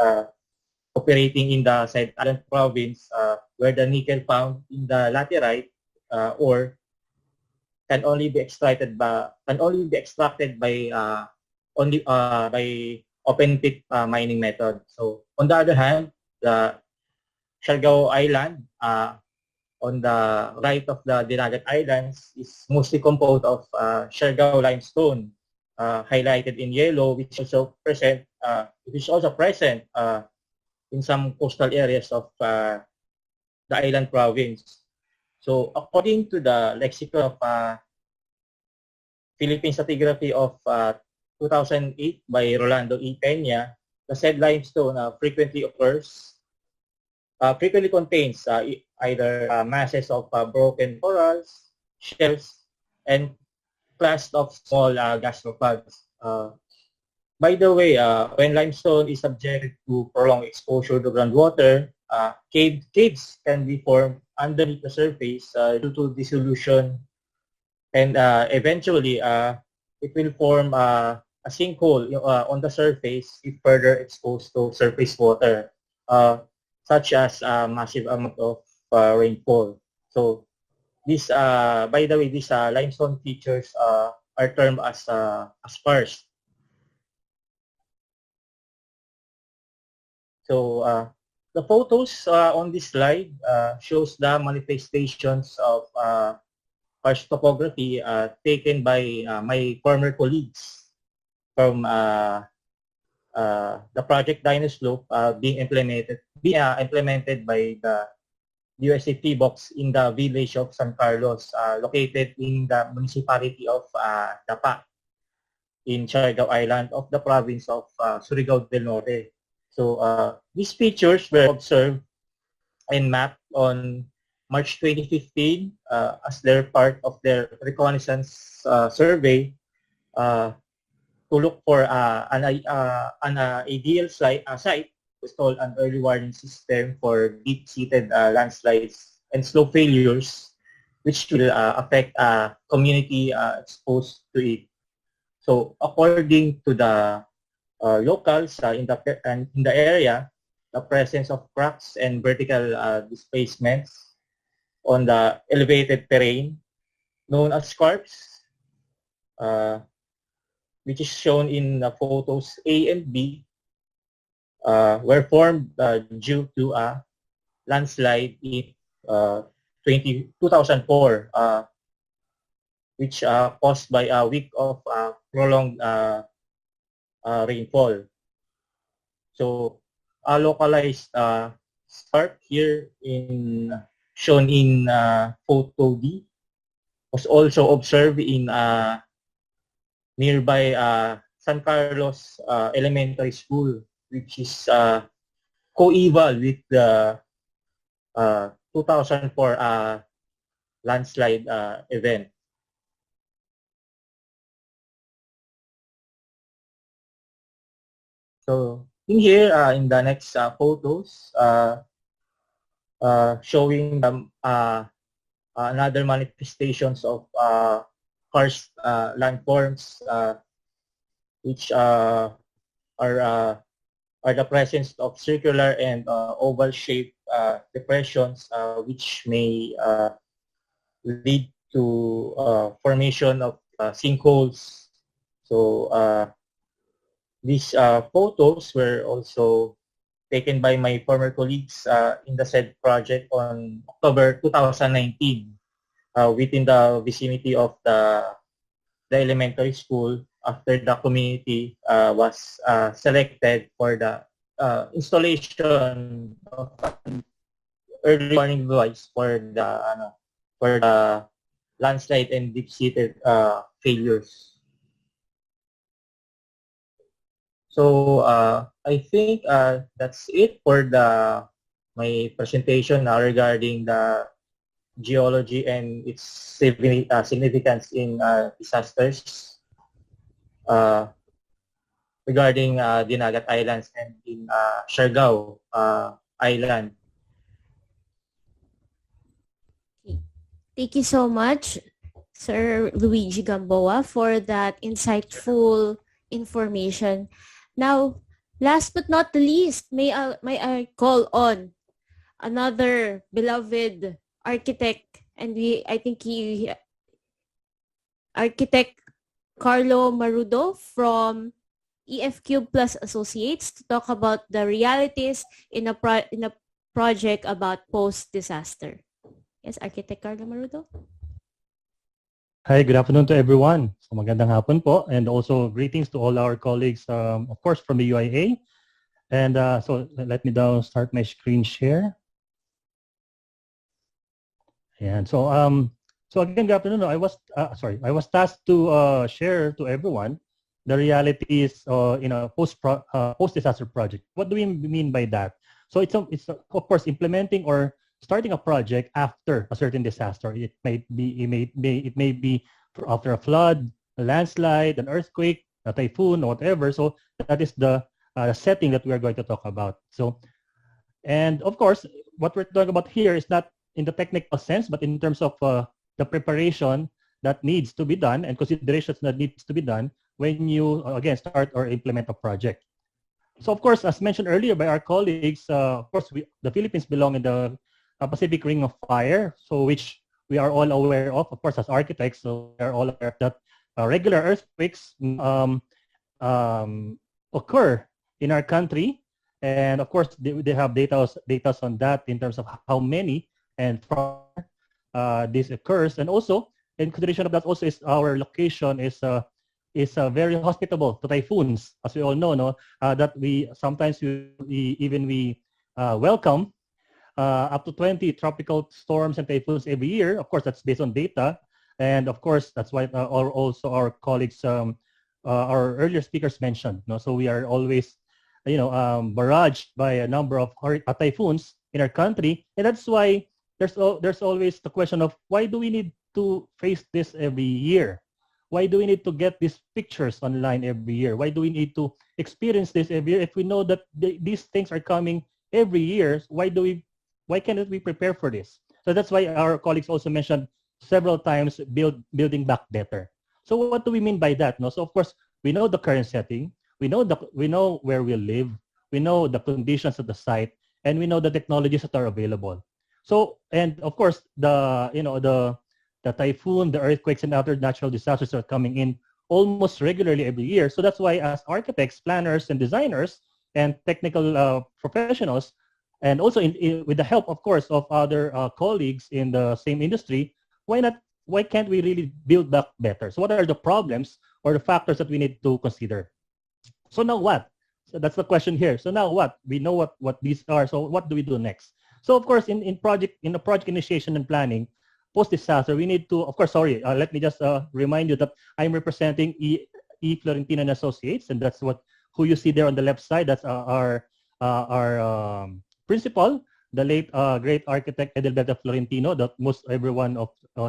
operating in the Side Island province, where the nickel found in the laterite ore can only be extracted by open pit mining method. So on the other hand, the Siargao Island on the right of the Dinagat Islands is mostly composed of Siargao limestone, highlighted in yellow, which is also present in some coastal areas of the island province. So according to the lexicon of Philippine stratigraphy of 2008 by Rolando E. Peña, the said limestone frequently contains either masses of broken corals, shells, and clasts of small gastropods. By the way, when limestone is subjected to prolonged exposure to groundwater, caves can be formed underneath the surface due to dissolution, and eventually it will form a sinkhole on the surface if further exposed to surface water, such as a massive amount of rainfall. So this, by the way, these limestone features are termed as karst. So the photos on this slide shows the manifestations of karst topography taken by my former colleagues from the project Dinoslope being implemented by the USA box in the village of San Carlos, located in the municipality of Dapa in Siargao Island of the province of Surigao del Norte. So these features were observed and mapped on March 2015 as they're part of their reconnaissance survey to look for an ideal site to install an early warning system for deep-seated landslides and slope failures, which will affect community exposed to it. So according to the locals in the area, the presence of cracks and vertical displacements on the elevated terrain known as scarps, which is shown in the photos A and B, were formed due to a landslide in 2004, which caused by a week of prolonged rainfall. So a localized scarp here shown in photo D was also observed in nearby San Carlos Elementary School, which is co-eval with the 2004 landslide event. So in here, in the next photos, showing another manifestations of karst landforms, which are the presence of circular and oval-shaped depressions, which may lead to formation of sinkholes. So these photos were also taken by my former colleagues in the said project on October 2019 within the vicinity of the elementary school after the community was selected for the installation of an early warning device for the landslide and deep-seated failures. So I think that's it for my presentation regarding the geology and its significance in disasters regarding Dinagat Islands and in Siargao Island. Thank you so much, Sir Luigi Gamboa, for that insightful information. Now, last but not the least, may I call on another beloved architect, and architect Carlo Marudo from EF Cube Plus Associates to talk about the realities in a project about post-disaster. Yes, Architect Carlo Marudo. Hi, good afternoon to everyone. So magandang hapon po, and also greetings to all our colleagues, of course, from the UIA. And so let me now start my screen share. And so again, good afternoon. I was tasked to share to everyone the realities in a post-disaster project. What do we mean by that? So it's of course implementing or starting a project after a certain disaster. It may be after a flood, a landslide, an earthquake, a typhoon, or whatever. So that is the setting that we are going to talk about. So, and of course, what we're talking about here is not in the technical sense, but in terms of the preparation that needs to be done and considerations that needs to be done when you again start or implement a project. So of course, as mentioned earlier by our colleagues, of course, the Philippines belong in the Pacific Ring of Fire, so which we are all aware of course, as architects. So we are all aware that regular earthquakes occur in our country, and of course, they have data on that in terms of how many and from this occurs, and also in consideration of that also is our location is very hospitable to typhoons, as we all know, that we sometimes we welcome up to 20 tropical storms and typhoons every year. Of course, that's based on data. And of course, that's why also our colleagues, our earlier speakers mentioned. So we are always, barraged by a number of typhoons in our country. And that's why there's always the question of why do we need to face this every year? Why do we need to get these pictures online every year? Why do we need to experience this every year if we know that these things are coming every year? Why cannot we prepare for this? So that's why our colleagues also mentioned several times building back better. So what do we mean by that? So of course we know the current setting, we know where we live, we know the conditions of the site, and we know the technologies that are available. So and of course the typhoon, the earthquakes, and other natural disasters are coming in almost regularly every year. So that's why as architects, planners, and designers, and technical professionals, and also with the help, of course, of other colleagues in the same industry, why can't we really build back better? So what are the problems or the factors that we need to consider? So now what? So that's the question here. So now what? We know what these are. So what do we do next? So of course, in the project initiation and planning, post-disaster, we need to, of course, let me just remind you that I'm representing E. Florentino and Associates, and that's who you see there on the left side. That's our principal, the late great architect Edelberto Florentino, that most everyone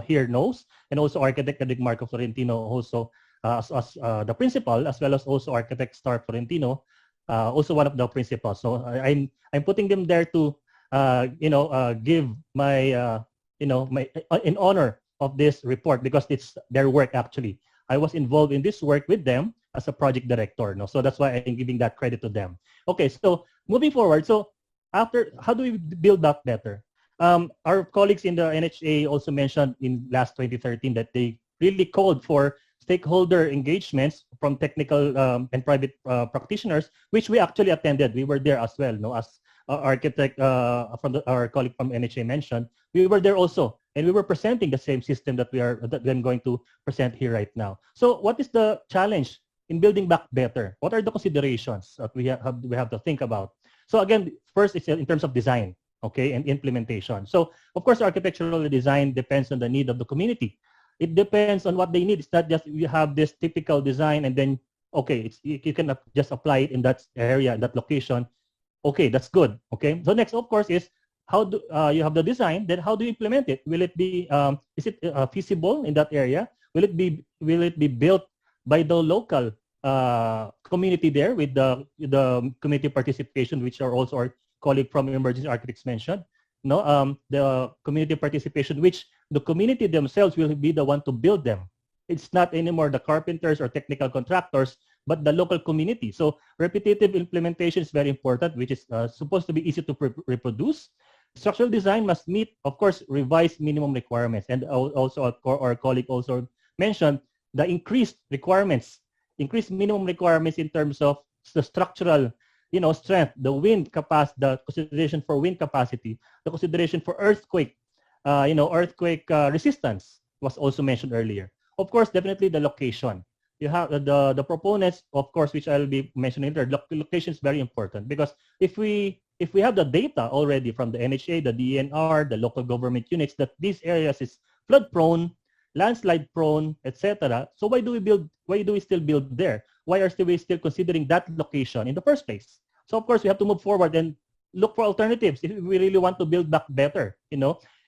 here knows, and also architect Marco Florentino, also as the principal, as well as also architect Star Florentino, also one of the principals. So I'm putting them there to give my in honor of this report, because it's their work actually. I was involved in this work with them as a project director. So that's why I'm giving that credit to them. Okay, so moving forward, so after, how do we build back better? Our colleagues in the NHA also mentioned in last 2013 that they really called for stakeholder engagements from technical and private practitioners, which we actually attended. We were there as well, as architect from our colleague from NHA mentioned. We were there also, and we were presenting the same system that I'm going to present here right now. So what is the challenge in building back better? What are the considerations that we have to think about? So again, first it's in terms of design, okay, and implementation. So of course, architectural design depends on the need of the community. It depends on what they need. It's not just you have this typical design and then, okay, you can just apply it in that area, that location. Okay, that's good. Okay, so next, of course, is how do you have the design? Then how do you implement it? Will it be is it feasible in that area? Will it be built by the local community there with the community participation, which are also our colleague from Emergency Architects mentioned? No, the community participation, which the community themselves will be the one to build them. It's not anymore the carpenters or technical contractors, but the local community. So repetitive implementation is very important, which is supposed to be easy to reproduce. Structural design must meet, of course, revised minimum requirements. And also our colleague also mentioned the increased minimum requirements in terms of the structural, strength, the wind capacity, the consideration for wind capacity, the consideration for earthquake, earthquake resistance was also mentioned earlier. Of course, definitely the location. You have the proponents, of course, which I'll be mentioning there. Location is very important because if we have the data already from the NHA, the DNR, the local government units that these areas is flood prone, landslide prone, etc. So why do we still build there? Why are we still considering that location in the first place? So of course we have to move forward and look for alternatives if we really want to build back better,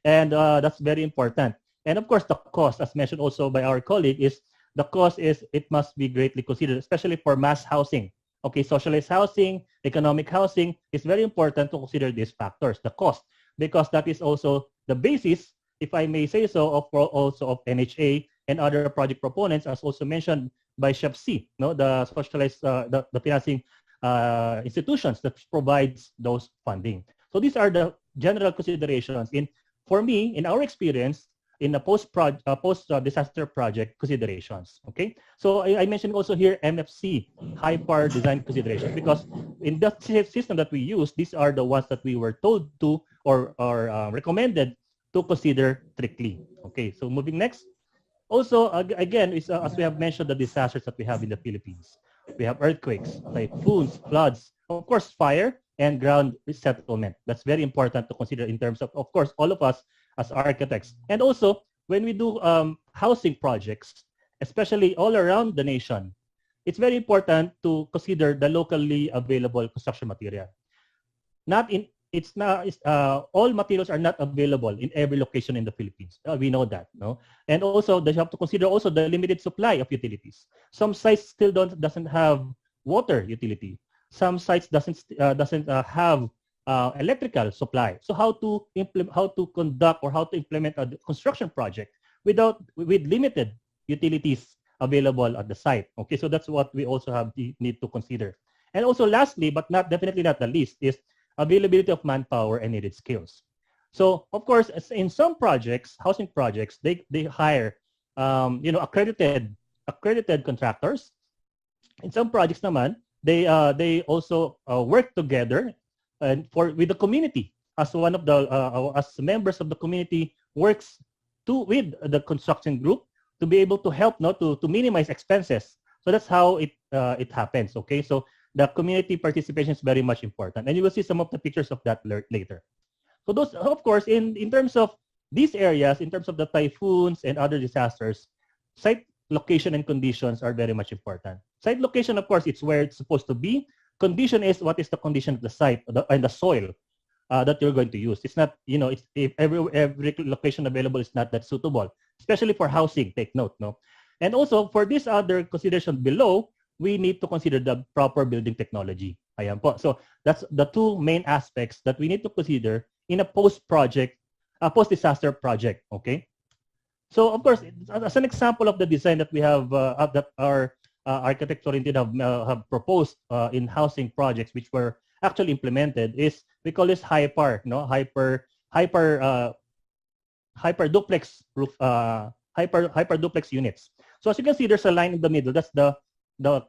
and that's very important. And of course the cost, as mentioned also by our colleague, is the cost is it must be greatly considered, especially for mass housing. Okay, socialized housing, economic housing, is very important to consider these factors, the cost, because that is also the basis, if I may say so, of NHA and other project proponents, as also mentioned by Chef C, the socialized, the financing institutions that provides those funding. So these are the general considerations for me, in our experience, in a post-disaster project considerations. Okay, so I mentioned also here MFC, high power design consideration, because in the system that we use, these are the ones that we were told to or recommended to consider strictly. Okay, so moving next. Also, again, as we have mentioned, the disasters that we have in the Philippines. We have earthquakes, typhoons, floods, of course, fire, and ground resettlement. That's very important to consider in terms of course, all of us as architects. And also, when we do housing projects, especially all around the nation, it's very important to consider the locally available construction material. All materials are not available in every location in the Philippines. We know that, no? And also, they have to consider also the limited supply of utilities. Some sites still doesn't have water utility. Some sites doesn't have electrical supply. So how to conduct or how to implement a construction project with limited utilities available at the site? Okay, so that's what we also need to consider. And also, lastly, but definitely not the least, is availability of manpower and needed skills. So of course, in some projects, housing projects, they hire accredited contractors. In some projects naman, they also work together and with the community as one of the as members of the community works with the construction group to be able to help to minimize expenses. So that's how it happens. Okay, so the community participation is very much important, and you will see some of the pictures of that later. So those, of course, in terms of these areas, in terms of the typhoons and other disasters, site location and conditions are very much important. Site location, of course, it's where it's supposed to be. Condition is what is the condition of the site and the soil that you're going to use. It's not, if every location available is not that suitable, especially for housing. Take note, no. And also for this other consideration below, we need to consider the proper building technology. Ayan po. So that's the two main aspects that we need to consider in a post-disaster project. Okay. So of course, as an example of the design that we have, that our architects oriented have proposed in housing projects, which were actually implemented, is we call this hyper duplex roof, hyper duplex units. So as you can see, there's a line in the middle. That's the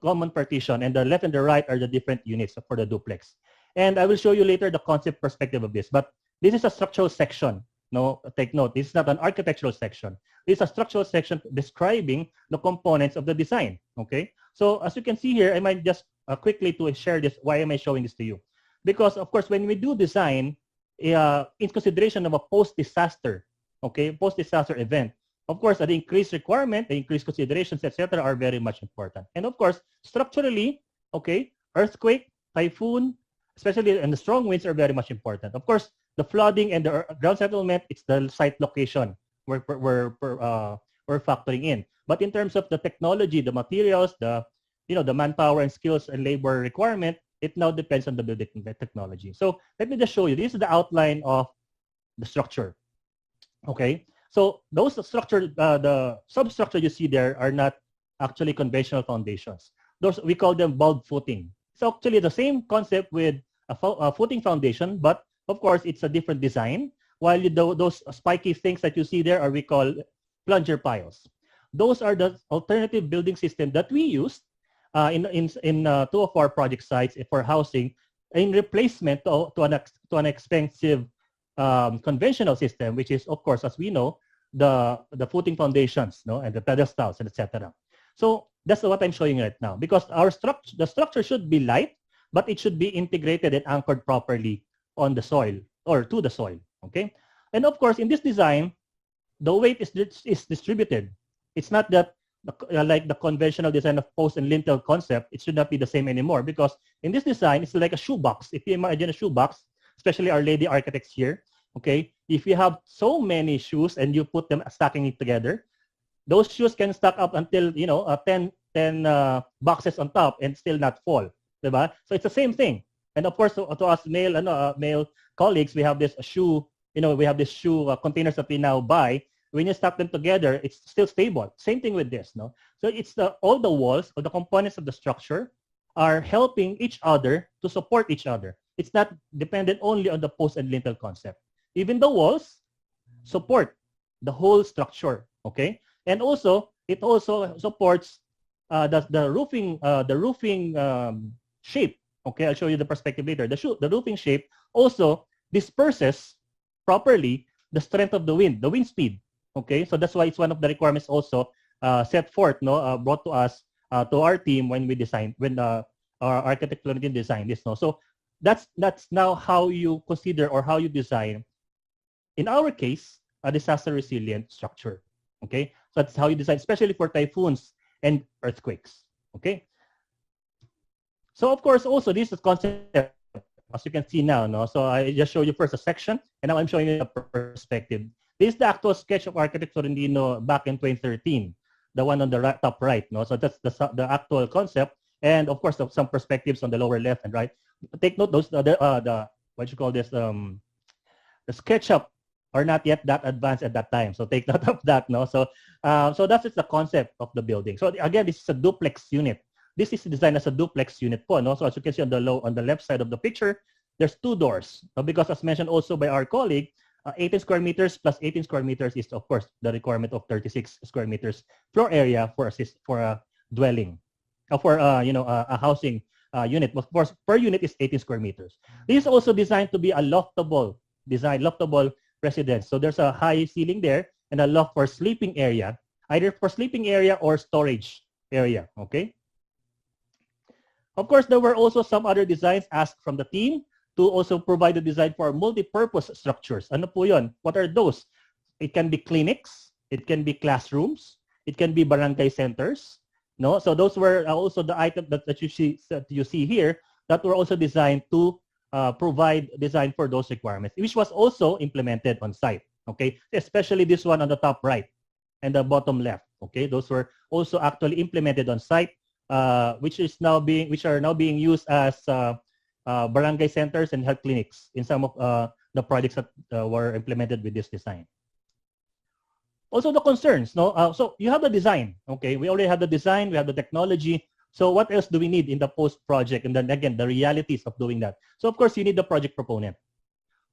common partition, and the left and the right are the different units for the duplex. And I will show you later the concept perspective of this. But this is a structural section. No, take note. This is not an architectural section. This is a structural section describing the components of the design. Okay. So as you can see here, I might just quickly to share this. Why am I showing this to you? because of course when we do design, in consideration of a post-disaster, okay, post-disaster event, of course, the increased requirement, the increased considerations, etc., are very much important. And of course, structurally, okay, earthquake, typhoon, especially and the strong winds are very much important. Of course, the flooding and the ground settlement, it's the site location we're factoring in. But in terms of the technology, the materials, the the manpower and skills and labor requirement, it now depends on the building technology. So let me just show you. This is the outline of the structure. Okay, so those structure, the substructure you see there are not actually conventional foundations. Those we call them bulb footing. It's actually the same concept with a footing foundation, but of course it's a different design. While those spiky things that you see there are we call plunger piles. Those are the alternative building system that we use in two of our project sites for housing in replacement to an expensive conventional system, which is, of course, as we know, the footing foundations, and the pedestals, and etc. So that's what I'm showing right now, because the structure should be light, but it should be integrated and anchored properly on the soil or to the soil. Okay, and of course, in this design, the weight is distributed. It's not that like the conventional design of post and lintel concept. It should not be the same anymore, because in this design, it's like a shoebox. If you imagine a shoebox, especially our lady architects here, okay, if you have so many shoes and you put them stacking it together, those shoes can stack up until 10 boxes on top and still not fall, diba? So it's the same thing. And of course, to us male colleagues, we have this shoe, we have this shoe containers that we now buy. When you stack them together, it's still stable. Same thing with this, no? So it's all the walls or the components of the structure are helping each other to support each other. It's not dependent only on the post and lintel concept. Even the walls support the whole structure, okay? And also, it also supports the roofing shape. Okay, I'll show you the perspective later. The roofing shape also disperses properly the strength of the wind speed. Okay, so that's why it's one of the requirements also set forth, brought to us, to our team when we design, when our architectural team designed this. No? So that's now how you consider or how you design, in our case, a disaster resilient structure. Okay, so that's how you design, especially for typhoons and earthquakes. Okay. So of course, also this is concept, as you can see now. No, so I just showed you first a section, and now I'm showing you a perspective. This is the actual sketch of Architect Sorrentino back in 2013, the one on the top right. No, so that's the actual concept, and of course some perspectives on the lower left and right. Take note, those the what you call this the SketchUp are not yet that advanced at that time. So take note of that. No, so so that's just the concept of the building. So again, this is a duplex unit. This is designed as a duplex unit po, no? So as you can see on the left side of the picture, there's two doors. Because as mentioned also by our colleague, 18 square meters plus 18 square meters is of course the requirement of 36 square meters floor area for a dwelling, or for a housing unit. Of course, per unit is 18 square meters. This is also designed to be a loftable residence. So there's a high ceiling there and a loft for sleeping area, either for sleeping area or storage area. Okay. Of course, there were also some other designs asked from the team to also provide a design for multi-purpose structures. Ano po yun? What are those? It can be clinics, it can be classrooms, it can be barangay centers. No, so those were also the items that you see here that were also designed to provide design for those requirements, which was also implemented on site. Okay, especially this one on the top right and the bottom left. Okay, those were also actually implemented on site, which are now being used as barangay centers and health clinics in some of the projects that were implemented with this design. Also the concerns, no? So you have the design, okay? We already have the design, we have the technology. So what else do we need in the post-project? And then again, the realities of doing that. So of course, you need the project proponent.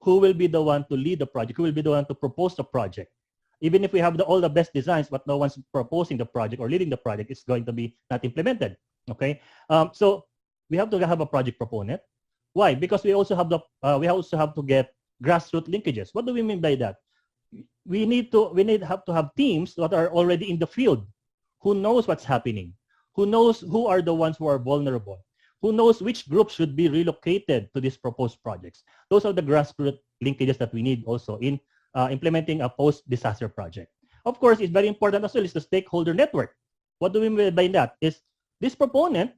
Who will be the one to lead the project? Who will be the one to propose the project? Even if we have all the best designs, but no one's proposing the project or leading the project, it's going to be not implemented, okay? So we have to have a project proponent. Why? Because we also have to get grassroots linkages. What do we mean by that? We have to have teams that are already in the field, who knows what's happening, who knows who are the ones who are vulnerable, who knows which groups should be relocated to these proposed projects. Those are the grassroots linkages that we need also in implementing a post-disaster project. Of course, it's very important as well is the stakeholder network. What do we mean by that? Is this proponent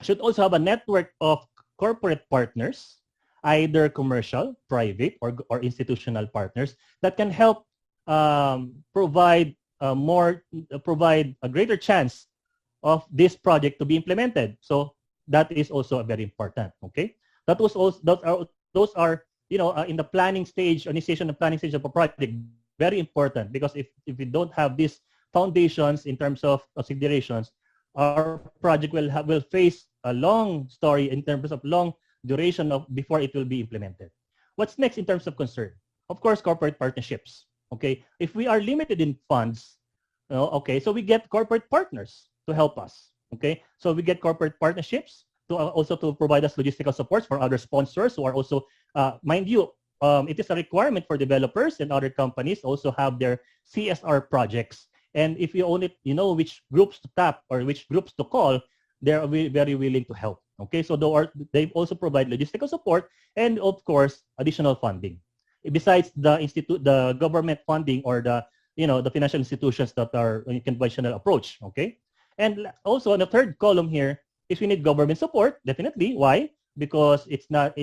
should also have a network of corporate partners, either commercial, private, or institutional partners that can help provide a greater chance of this project to be implemented. So that is also very important. Okay, that was also those are in the planning stage, initiation and planning stage of a project, very important, because if we don't have these foundations in terms of considerations, our project will face a long story in terms of long duration of before it will be implemented. What's next in terms of concern? Of course, corporate partnerships. Okay, if we are limited in funds, okay, so we get corporate partners to help us. Okay, so we get corporate partnerships to also to provide us logistical supports for other sponsors who are also, mind you, it is a requirement for developers and other companies also have their CSR projects. And if you only which groups to tap or which groups to call, they're very willing to help. Okay, so they also provide logistical support and of course additional funding. Besides the government funding or the financial institutions that are in conventional approach. Okay, and also on the third column here, if you need government support, definitely. Why? Because it's not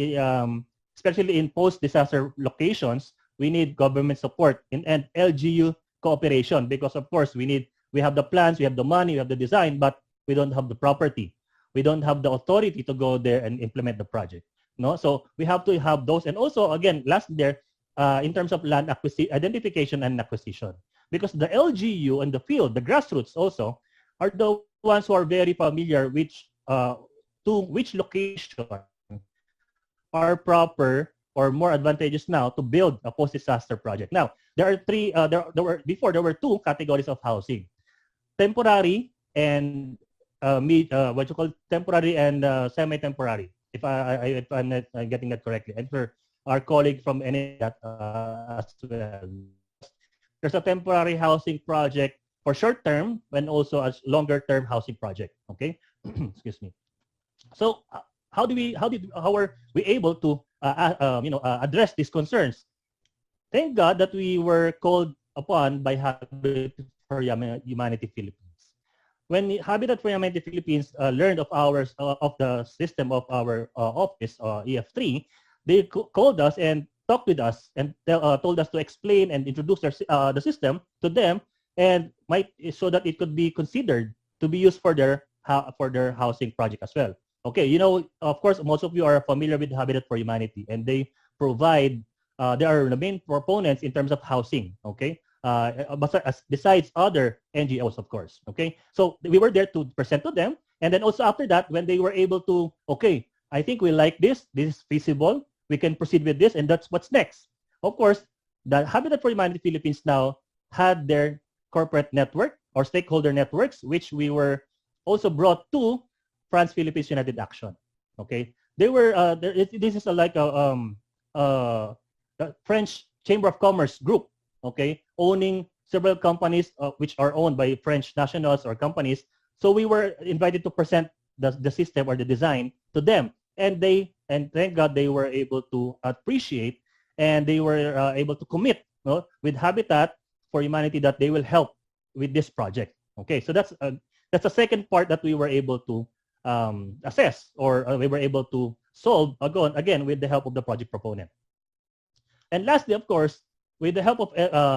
especially in post-disaster locations, we need government support and LGU cooperation, because of course we have the plans, we have the money, we have the design, but we don't have the property. We don't have the authority to go there and implement the project. No, so we have to have those. And also, again, last there, in terms of land identification and acquisition, because the LGU and the field, the grassroots also, are the ones who are very familiar to which location are proper or more advantageous now to build a post-disaster project. Now, there are three. There were two categories of housing: temporary and temporary and semi-temporary. If I'm not getting that correctly, and for our colleague from NA as well. There's a temporary housing project for short term and also a longer term housing project. Okay, excuse me. So how are we able to address these concerns? Thank God that we were called upon by Habitat for Humanity Philippines. When Habitat for Humanity Philippines learned of of the system of our office, EF3, they called us and talked with us and told us to explain and introduce the system to them, and so that it could be considered to be used for their housing project as well. Okay, of course, most of you are familiar with Habitat for Humanity, and they provide. They are the main proponents in terms of housing. Okay, besides other NGOs, of course. Okay, so we were there to present to them, and then also after that, when they were able to, okay, I think we like this. This is feasible. We can proceed with this, and that's what's next. Of course, the Habitat for Humanity Philippines now had their corporate network or stakeholder networks, which we were also brought to France Philippines United Action. Okay, they were this is like a French Chamber of Commerce group. Okay, owning several companies which are owned by French nationals or companies. So we were invited to present the system or the design to them, and thank God they were able to appreciate, and they were able to commit with Habitat for Humanity that they will help with this project. Okay, so that's the second part that we were able to assess, or we were able to solve again with the help of the project proponent. And lastly, of course, with the help of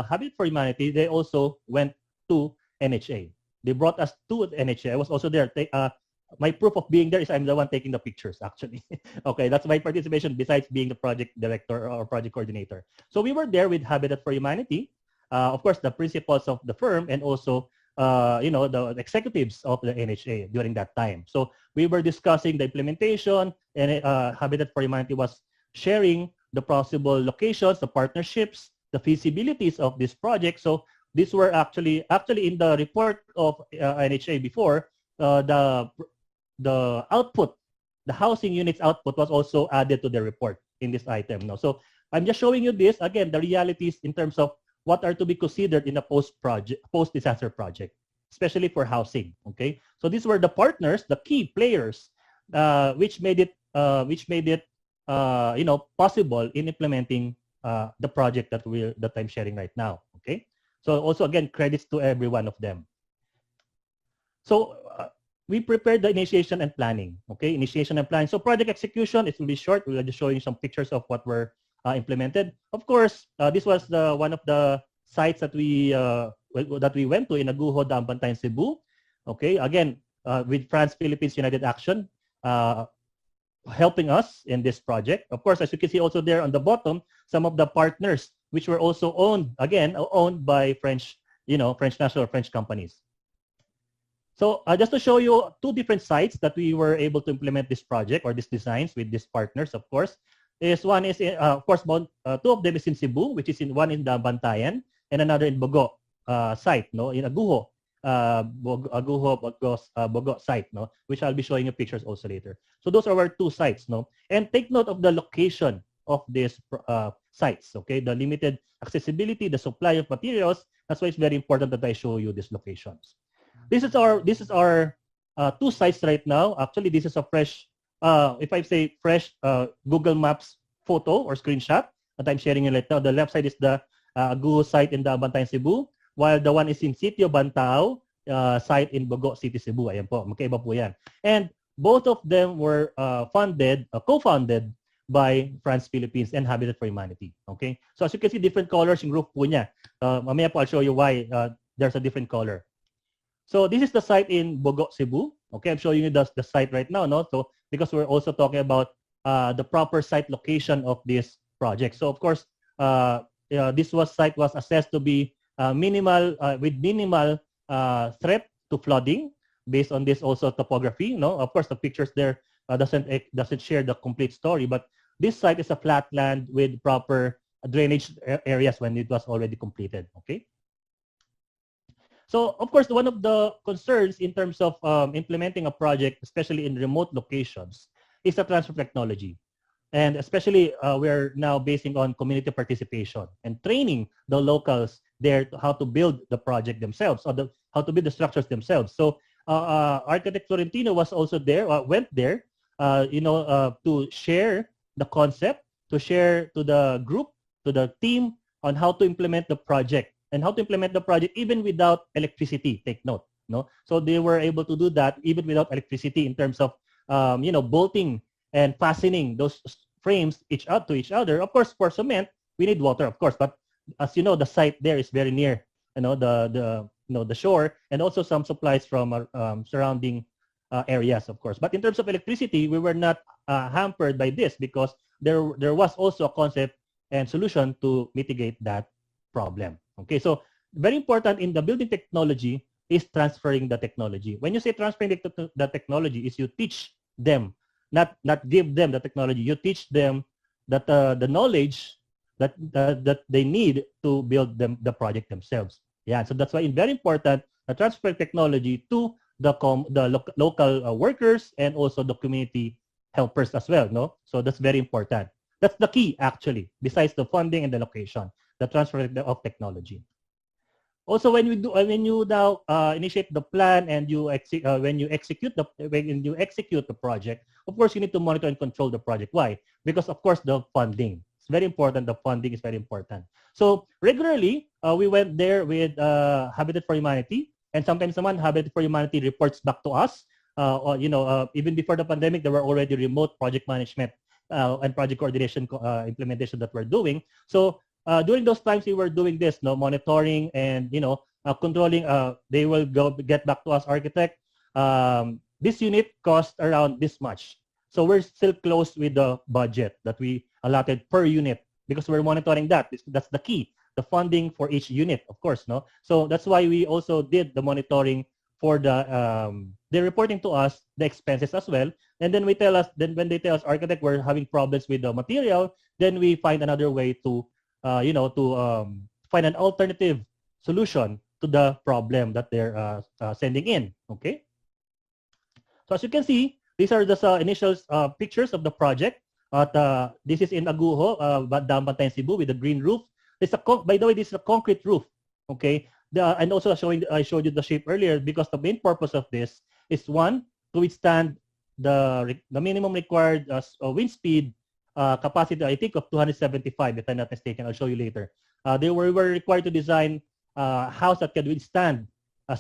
Habitat for Humanity, they also went to NHA. They brought us to NHA. I was also there. My proof of being there is I'm the one taking the pictures, actually. Okay, that's my participation besides being the project director or project coordinator. So we were there with Habitat for Humanity, of course, the principals of the firm, and also the executives of the NHA during that time. So we were discussing the implementation, and Habitat for Humanity was sharing the possible locations, the partnerships, the feasibilities of this project. So these were actually in the report of NHA before, the output, the housing units output was also added to the report in this item. No? So I'm just showing you this, again, the realities in terms of what are to be considered in a post-disaster project, especially for housing. Okay, so these were the partners, the key players which made it possible in implementing the project that I'm sharing right now. Okay, so also again credits to every one of them. So we prepared the initiation and planning. Okay, initiation and planning. So project execution, it will be short. We'll just showing some pictures of what were implemented. Of course, this was one of the sites that we went to in Aguho, Daambantayan, Cebu. Okay, again with France Philippines United Action helping us in this project. Of course, as you can see also there on the bottom, some of the partners which were also owned by French, French national or French companies. So just to show you two different sites that we were able to implement this project or these designs with these partners, of course, one is of course two of them is in Cebu, which is one in Daambantayan and another in Bogo site, in Aguho. Bogo site, which I'll be showing you pictures also later. So those are our two sites, and take note of the location of these sites. Okay, the limited accessibility, the supply of materials. That's why it's very important that I show you these locations. This is our two sites right now. Actually, this is a fresh, if I say fresh, Google Maps photo or screenshot that I'm sharing right now. The left side is the Aguho site in Daambantayan, Cebu, while the one is in Sitio Bantao, site in Bogo City, Cebu. Ayan po, magkaiba po yan. And both of them were co-founded by France Philippines and Habitat for Humanity. Okay, so as you can see, different colors yung roof po niya. Mamaya po I'll show you why there's a different color. So this is the site in Bogo, Cebu. Okay, I'm showing you the site right now. So because we're also talking about the proper site location of this project. So of course, this site was assessed to be minimal threat to flooding based on this also topography. Of course, the pictures there doesn't share the complete story, but this site is a flat land with proper drainage areas when it was already completed. Okay. So of course, one of the concerns in terms of implementing a project, especially in remote locations, is the transfer of technology. And especially we're now basing on community participation and training the locals there to how to build the project themselves or how to build the structures themselves. So Architect Florentino was also there, went there, to share the concept, to share to the group, to the team on how to implement the project and how to implement the project even without electricity. Take note, So they were able to do that even without electricity in terms of, bolting and fastening those frames to each other. Of course, for cement, we need water, of course. But as you know, the site there is very near, the shore, and also some supplies from surrounding areas, of course. But in terms of electricity, we were not hampered by this because there was also a concept and solution to mitigate that problem. Okay, so very important in the building technology is transferring the technology. When you say transferring the technology, is you teach them, not give them the technology. You teach them that the knowledge that they need to build the project themselves. Yeah, so that's why it's very important to transfer technology to the local workers and also the community helpers as well. So that's very important. That's the key actually. Besides the funding and the location, the transfer of technology. Also, when you now initiate the plan and when you execute the project, of course you need to monitor and control the project. Why? Because of course the funding. It's very important. The funding is very important. So regularly we went there with Habitat for Humanity, and sometimes Habitat for Humanity reports back to us. Even before the pandemic, there were already remote project management and project coordination implementation that we're doing. So during those times we were doing this, monitoring and controlling. They will get back to us, architect. This unit cost around this much. So we're still close with the budget that we allotted per unit because we're monitoring that. That's the key. The funding for each unit, of course, So that's why we also did the monitoring for they're reporting to us the expenses as well. And then when they tell us, architect, we're having problems with the material, then we find another way to find an alternative solution to the problem that they're sending in. Okay. So as you can see, these are the initial pictures of the project. This is in Aguho, Daambantayan, Cebu, with the green roof. By the way, this is a concrete roof. Okay. And also I showed you the shape earlier because the main purpose of this is one, to withstand the minimum required wind speed capacity, I think, of 275, if I'm not mistaken. I'll show you later. They were required to design a house that can withstand a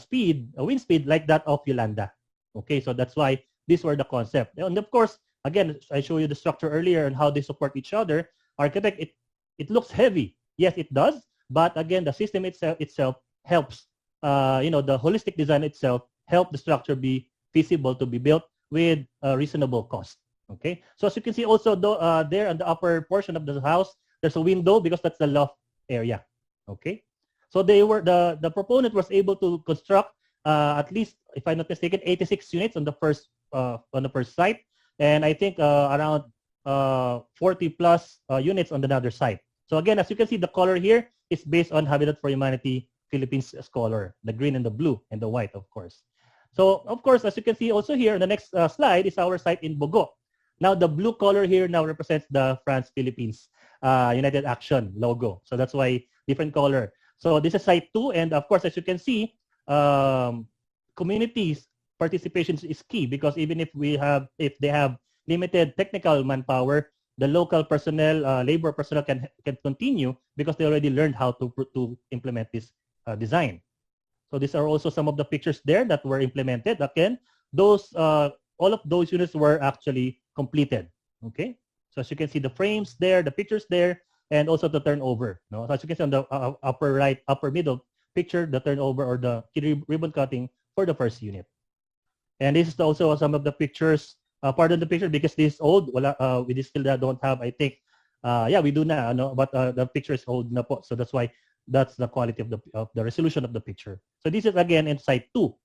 wind speed like that of Yolanda. Okay, so that's why these were the concept. And of course, again, I showed you the structure earlier and how they support each other. Architect, it looks heavy. Yes, it does. But again, the system itself helps, the holistic design itself help the structure be feasible to be built with a reasonable cost. Okay, so as you can see also there on the upper portion of the house, there's a window because that's the loft area. Okay, so the proponent was able to construct at least, if I'm not mistaken, 86 units on the first site, and I think around 40 plus units on another site. So again, as you can see, the color here is based on Habitat for Humanity Philippines color, the green and the blue and the white, of course. So of course, as you can see also here, on the next slide is our site in Bogo. Now the blue color here now represents the France-Philippines United Action logo. So that's why different color. So this is site 2, and of course, as you can see, communities participation is key, because even if they have limited technical manpower, the local personnel, labor personnel can continue because they already learned how to implement this design. So these are also some of the pictures there that were implemented. Again, those all of those units were actually completed. Okay, so as you can see, the frames there, the pictures there, and also the turnover. No? So as you can see on the upper right, upper middle picture, the turnover or the ribbon cutting for the first unit. And this is also some of the pictures. Pardon the picture because this is old. We still don't have, I think. Yeah, we do now, no? But the picture is old na po. So that's why that's the quality of the resolution of the picture. So this is again in site 2.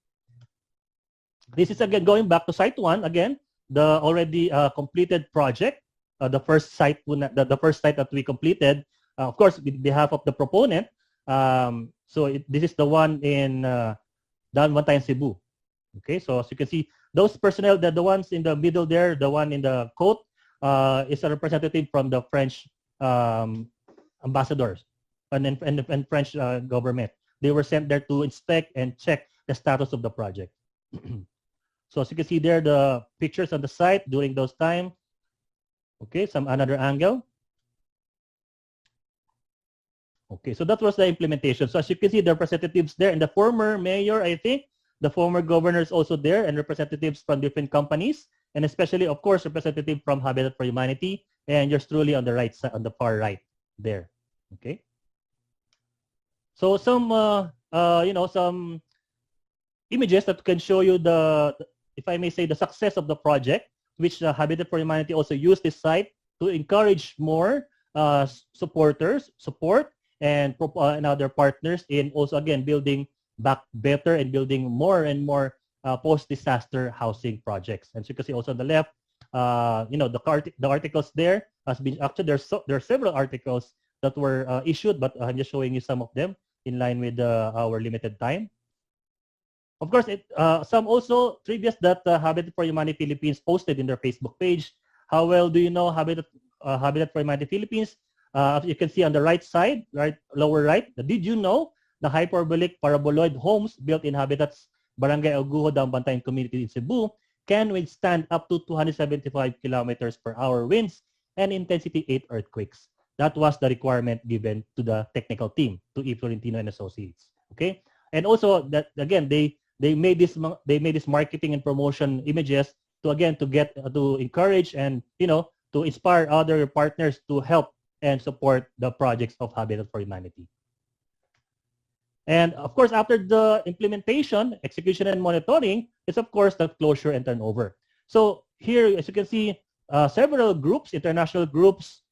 This is again going back to site 1 again, the already completed project, the first site that we completed, of course, with behalf of the proponent. This is the one in Danbantayan, Cebu. Okay, so as you can see, those personnel, the ones in the middle there, the one in the coat, is a representative from the French ambassadors and French government. They were sent there to inspect and check the status of the project. So as you can see there, the pictures on the site during those time. Okay, another angle. Okay, so that was the implementation. So as you can see, the representatives there, and the former mayor, I think, the former governor is also there, and representatives from different companies, and especially, of course, representative from Habitat for Humanity, and yours truly on the right side, on the far right there. Okay. So some, some images that can show you if I may say, the success of the project, which Habitat for Humanity also used this site to encourage more support and other partners in also again building back better and building more and more post-disaster housing projects. And so you can see also on the left, the articles there has been actually there are several articles that were issued, but I'm just showing you some of them in line with our limited time. Of course, some also trivias that Habitat for Humanity Philippines posted in their Facebook page. How well do you know Habitat for Humanity Philippines? You can see on the right side, lower right. Did you know the hyperbolic paraboloid homes built in Habitat's Barangay Aguho, Dambantayan community in Cebu can withstand up to 275 kilometers per hour winds and intensity 8 earthquakes? That was the requirement given to the technical team, to E. Florentino and Associates. Okay, and also that again they made this marketing and promotion images to encourage and to inspire other partners to help and support the projects of Habitat for Humanity. And of course, after the implementation, execution, and monitoring is of course the closure and turnover. So here, as you can see, several groups, international groups,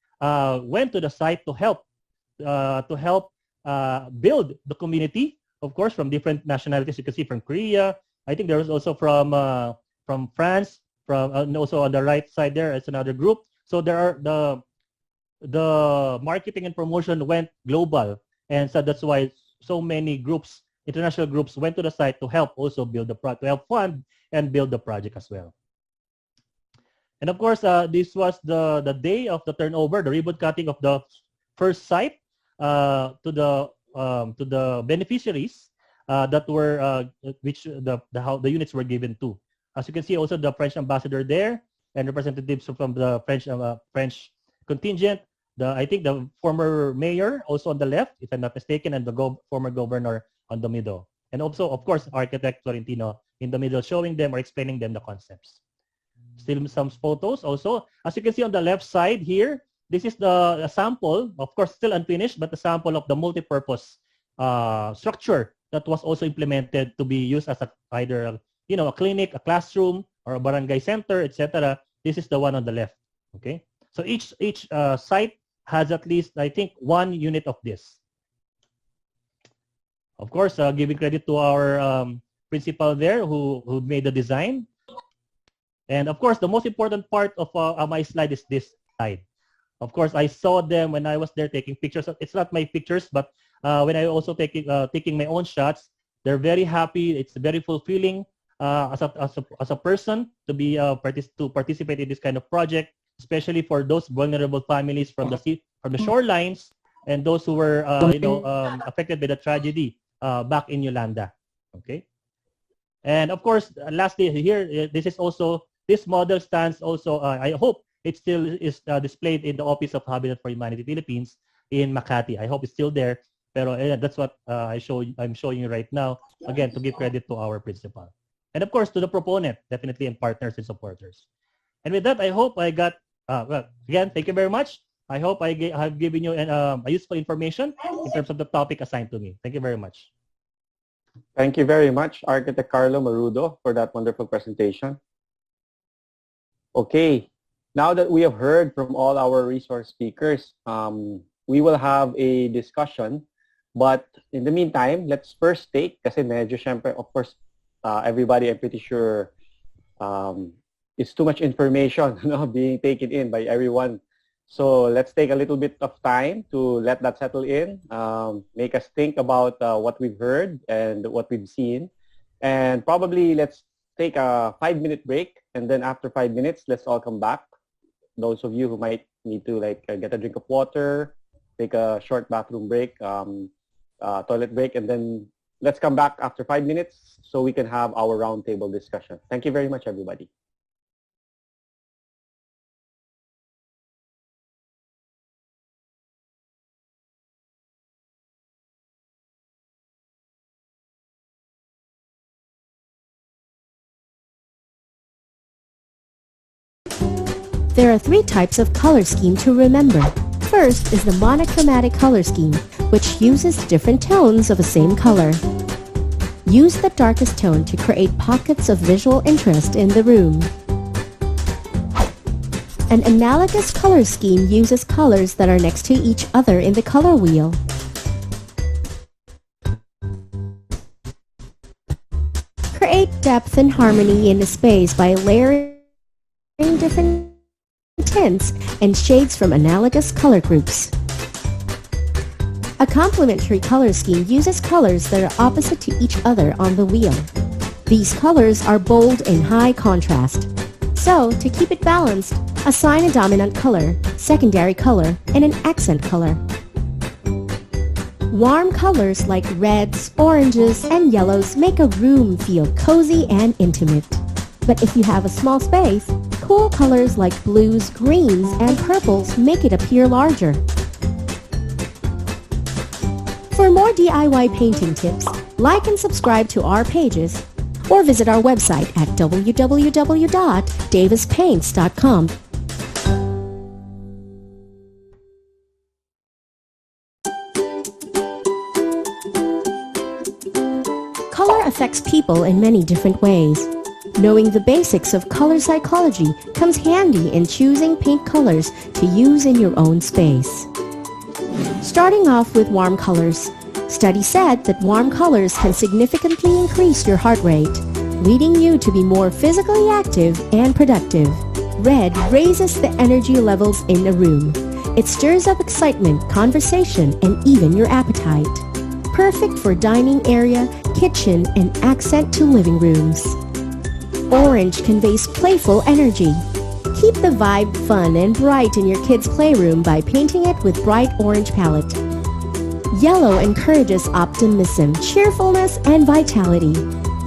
went to the site to help build the community. Of course, from different nationalities. You can see from Korea. I think there was also from France. And also on the right side there is another group. So there are the marketing and promotion went global, and so that's why so many groups, international groups, went to the site to help also build the project, to help fund and build the project as well. And of course, this was the day of the turnover, the ribbon cutting of the first site to the beneficiaries that were which the units were given to. As you can see, also the French ambassador there and representatives from the French contingent. I think the former mayor also on the left, if I'm not mistaken, and the former governor on the middle. And also, of course, architect Florentino in the middle, showing them or explaining them the concepts. Still some photos also. As you can see on the left side here, this is the sample, of course, still unfinished, but the sample of the multi-purpose structure that was also implemented to be used as either a clinic, a classroom, or a barangay center, etc. This is the one on the left. Okay, so each site has at least, I think, one unit of this. Of course, giving credit to our principal there who made the design. And of course, the most important part of my slide is this slide. Of course, I saw them when I was there taking pictures. It's not my pictures, but when I also taking my own shots, they're very happy. It's very fulfilling as a person to be to participate in this kind of project, especially for those vulnerable families from the shorelines and those who were affected by the tragedy back in Yolanda. Okay, and of course, lastly here, this model stands also. I hope it still is displayed in the Office of Habitat for Humanity Philippines in Makati. I hope it's still there. Pero that's what I'm showing you right now. Again, to give credit to our principal. And of course, to the proponent, definitely, and partners and supporters. And with that, I hope I got, well, again, thank you very much. I hope I have given you a useful information in terms of the topic assigned to me. Thank you very much. Thank you very much, Architect Carlo Marudo, for that wonderful presentation. Okay, now that we have heard from all our resource speakers, we will have a discussion. But in the meantime, let's first take, kasi medyo syempre, of course, everybody, I'm pretty sure, it's too much information being taken in by everyone. So let's take a little bit of time to let that settle in, make us think about what we've heard and what we've seen. And probably let's take a 5-minute break. And then after 5 minutes, let's all come back. Those of you who might need to get a drink of water, take a short bathroom break, toilet break, and then let's come back after 5 minutes so we can have our roundtable discussion. Thank you very much, everybody. There are 3 types of color scheme to remember. First is the monochromatic color scheme, which uses different tones of the same color. Use the darkest tone to create pockets of visual interest in the room. An analogous color scheme uses colors that are next to each other in the color wheel. Create depth and harmony in a space by layering different tints and shades from analogous color groups. A complementary color scheme uses colors that are opposite to each other on the wheel. These colors are bold and high contrast. So, to keep it balanced, assign a dominant color, secondary color, and an accent color. Warm colors like reds, oranges, and yellows make a room feel cozy and intimate. But if you have a small space, cool colors like blues, greens, and purples make it appear larger. For more DIY painting tips, like and subscribe to our pages or visit our website at www.davispaints.com. Color affects people in many different ways. Knowing the basics of color psychology comes handy in choosing paint colors to use in your own space. Starting off with warm colors. Studies said that warm colors can significantly increase your heart rate, leading you to be more physically active and productive. Red raises the energy levels in a room. It stirs up excitement, conversation, and even your appetite. Perfect for dining area, kitchen, and accent to living rooms. Orange conveys playful energy. Keep the vibe fun and bright in your kids' playroom by painting it with bright orange palette. Yellow encourages optimism, cheerfulness, and vitality.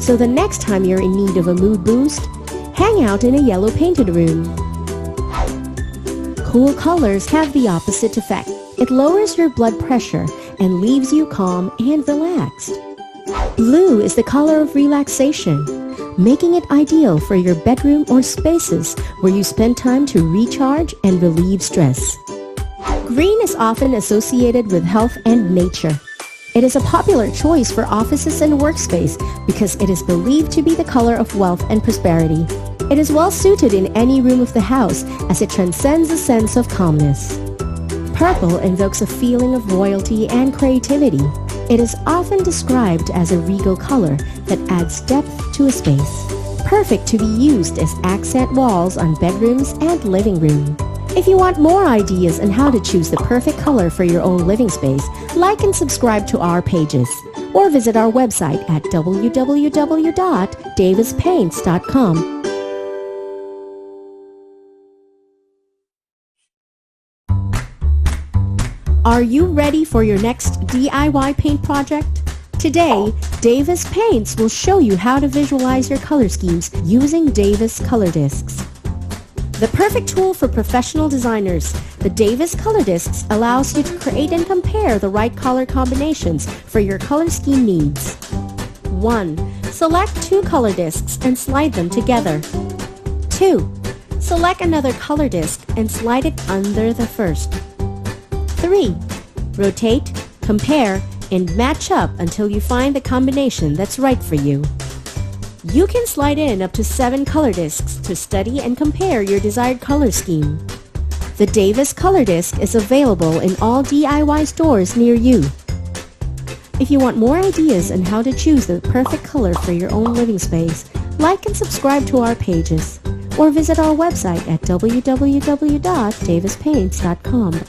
So the next time you're in need of a mood boost, Hang out in a yellow painted room. Cool colors have the opposite effect. It lowers your blood pressure and leaves you calm and relaxed. Blue is the color of relaxation, making it ideal for your bedroom or spaces where you spend time to recharge and relieve stress. Green is often associated with health and nature. It is a popular choice for offices and workspace because it is believed to be the color of wealth and prosperity. It is well suited in any room of the house as it transcends a sense of calmness. Purple invokes a feeling of royalty and creativity. It is often described as a regal color that adds depth to a space, perfect to be used as accent walls on bedrooms and living room. If you want more ideas on how to choose the perfect color for your own living space, like and subscribe to our pages, or visit our website at www.davispaints.com. Are you ready for your next DIY paint project? Today, Davis Paints will show you how to visualize your color schemes using Davis color discs. The perfect tool for professional designers, the Davis Color Discs allows you to create and compare the right color combinations for your color scheme needs. 1. Select 2 color discs and slide them together. 2. Select another color disc and slide it under the first. 3. Rotate, compare, and match up until you find the combination that's right for you. You can slide in up to 7 color discs to study and compare your desired color scheme. The Davis Color Disc is available in all DIY stores near you. If you want more ideas on how to choose the perfect color for your own living space, like and subscribe to our pages, or visit our website at www.davispaints.com.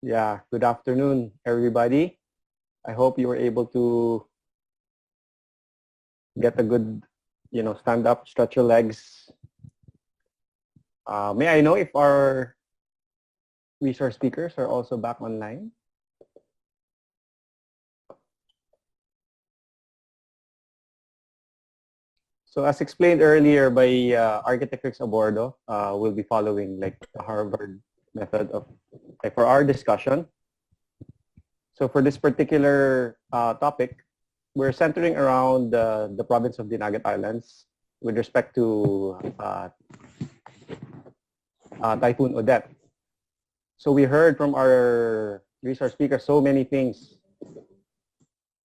Yeah, good afternoon, everybody. I hope you were able to get a good, stand up, stretch your legs. May I know if our resource speakers are also back online? So as explained earlier by Architect Rix Abordo, we'll be following like the Harvard method of for our discussion. So for this particular topic, we're centering around the province of Dinagat Islands with respect to Typhoon Odette. So we heard from our resource speaker so many things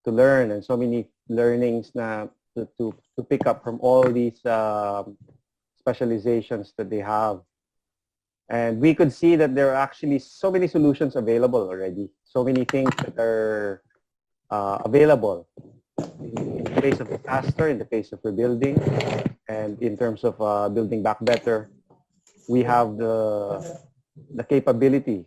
to learn and so many learnings to pick up from all these specializations that they have. And we could see that there are actually so many solutions available already. So many things that are available in the face of disaster, in the face of rebuilding, and in terms of building back better. We have the capability.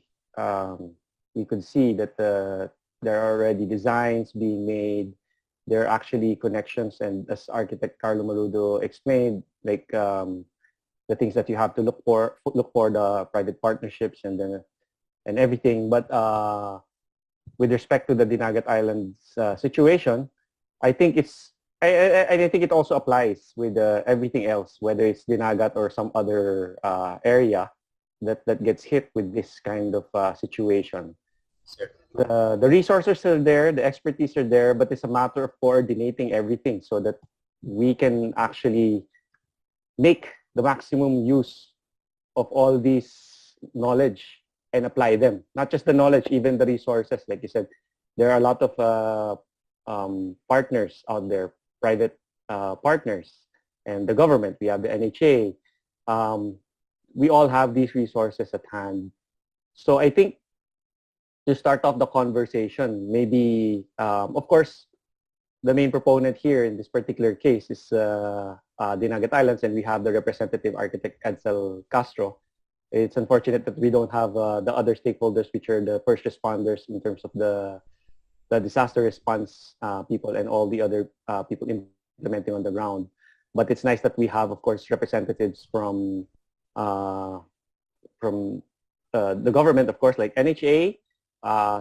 We could see that there are already designs being made. There are actually connections, and as Architect Carlo Maludo explained, like the things that you have to look for the private partnerships and everything. But with respect to the Dinagat Islands situation, I think I think it also applies with everything else, whether it's Dinagat or some other area that gets hit with this kind of situation. The resources are there, the expertise are there, but it's a matter of coordinating everything so that we can actually make the maximum use of all these knowledge and apply them. Not just the knowledge, even the resources. Like you said, there are a lot of partners out there, private partners, and the government. We have the NHA. We all have these resources at hand. So I think to start off the conversation, maybe, of course, the main proponent here in this particular case is Dinagat Islands, and we have the representative architect Edsel Castro. It's unfortunate that we don't have the other stakeholders, which are the first responders in terms of the disaster response people and all the other people implementing on the ground. But it's nice that we have, of course, representatives from the government, of course, like NHA,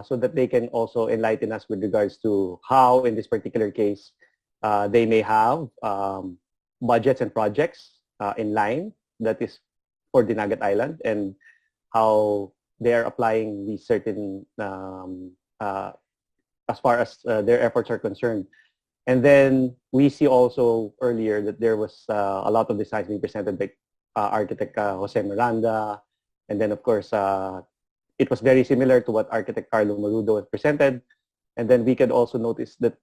so that they can also enlighten us with regards to how, in this particular case, they may have budgets and projects in line that is for Dinagat Island, and how they are applying these certain as far as their efforts are concerned. And then we see also earlier that there was a lot of designs being presented by architect Jose Miranda. And then, of course, it was very similar to what architect Carlo Marudo has presented. And then we could also notice that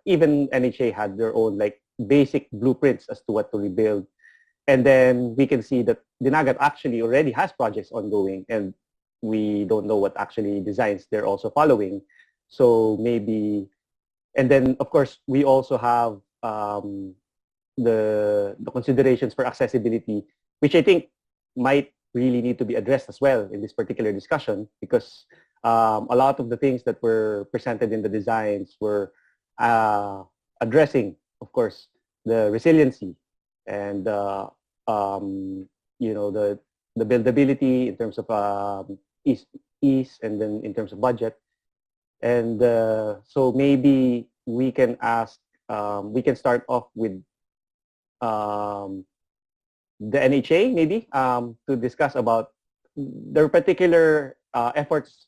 even NHA had their own like basic blueprints as to what to rebuild. And then we can see that Dinagat actually already has projects ongoing, and we don't know what actually designs they're also following. So maybe, and then of course we also have the considerations for accessibility, which I think might really need to be addressed as well in this particular discussion, because a lot of the things that were presented in the designs were addressing, of course, the resiliency and you know, the buildability in terms of ease, and then in terms of budget. And so maybe we can ask, we can start off with the NHA maybe to discuss about their particular efforts,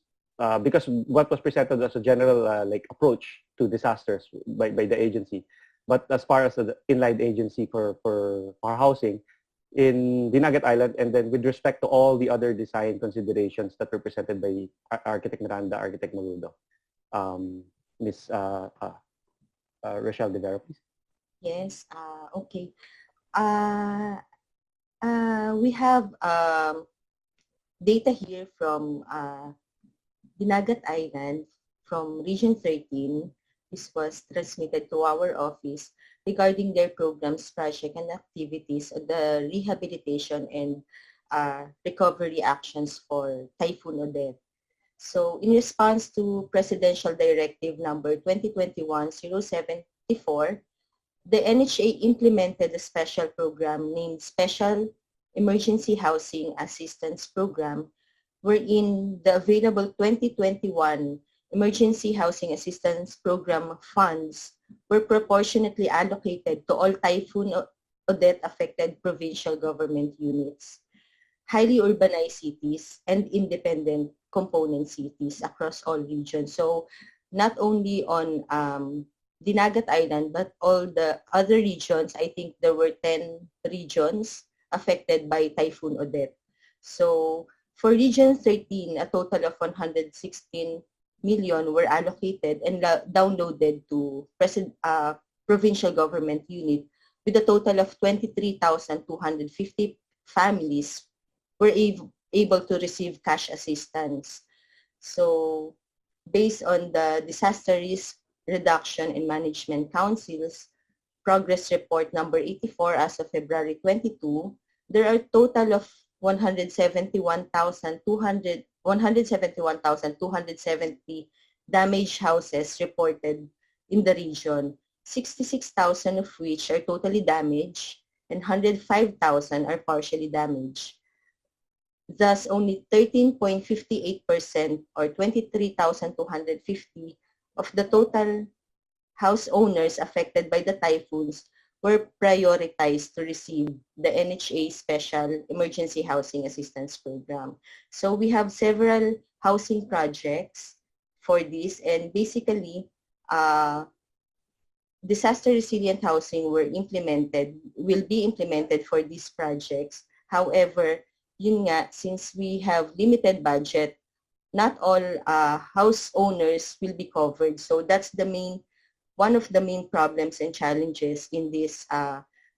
because what was presented as a general like approach to disasters by the agency. But as far as the inline agency for our housing in Dinagat Island, and then with respect to all the other design considerations that were presented by Architect Miranda, Architect Marudo. Ms. Rochelle De Vera, please. Yes, okay. We have data here from Dinagat Island from Region 13. This was transmitted to our office regarding their programs, project, and activities of the rehabilitation and recovery actions for Typhoon Odette. So in response to Presidential Directive number 2021-074, the NHA implemented a special program named Special Emergency Housing Assistance Program, wherein the available 2021 Emergency Housing Assistance Program funds were proportionately allocated to all Typhoon Odette affected provincial government units, highly urbanized cities, and independent component cities across all regions. So not only on Dinagat Island, but all the other regions. I think there were 10 regions affected by Typhoon Odette. So for Region 13, a total of 116 million were allocated and downloaded to provincial government unit, with a total of 23,250 families were able to receive cash assistance. So based on the Disaster Risk Reduction and Management Council's Progress Report number 84 as of February 22, there are a total of 171,270 damaged houses reported in the region, 66,000 of which are totally damaged and 105,000 are partially damaged. Thus, only 13.58% or 23,250 of the total house owners affected by the typhoons were prioritized to receive the NHA Special Emergency Housing Assistance Program. So we have several housing projects for this, and basically disaster resilient housing will be implemented for these projects. However, yun nga, since we have limited budget, not all house owners will be covered. So that's the main one of the main problems and challenges in this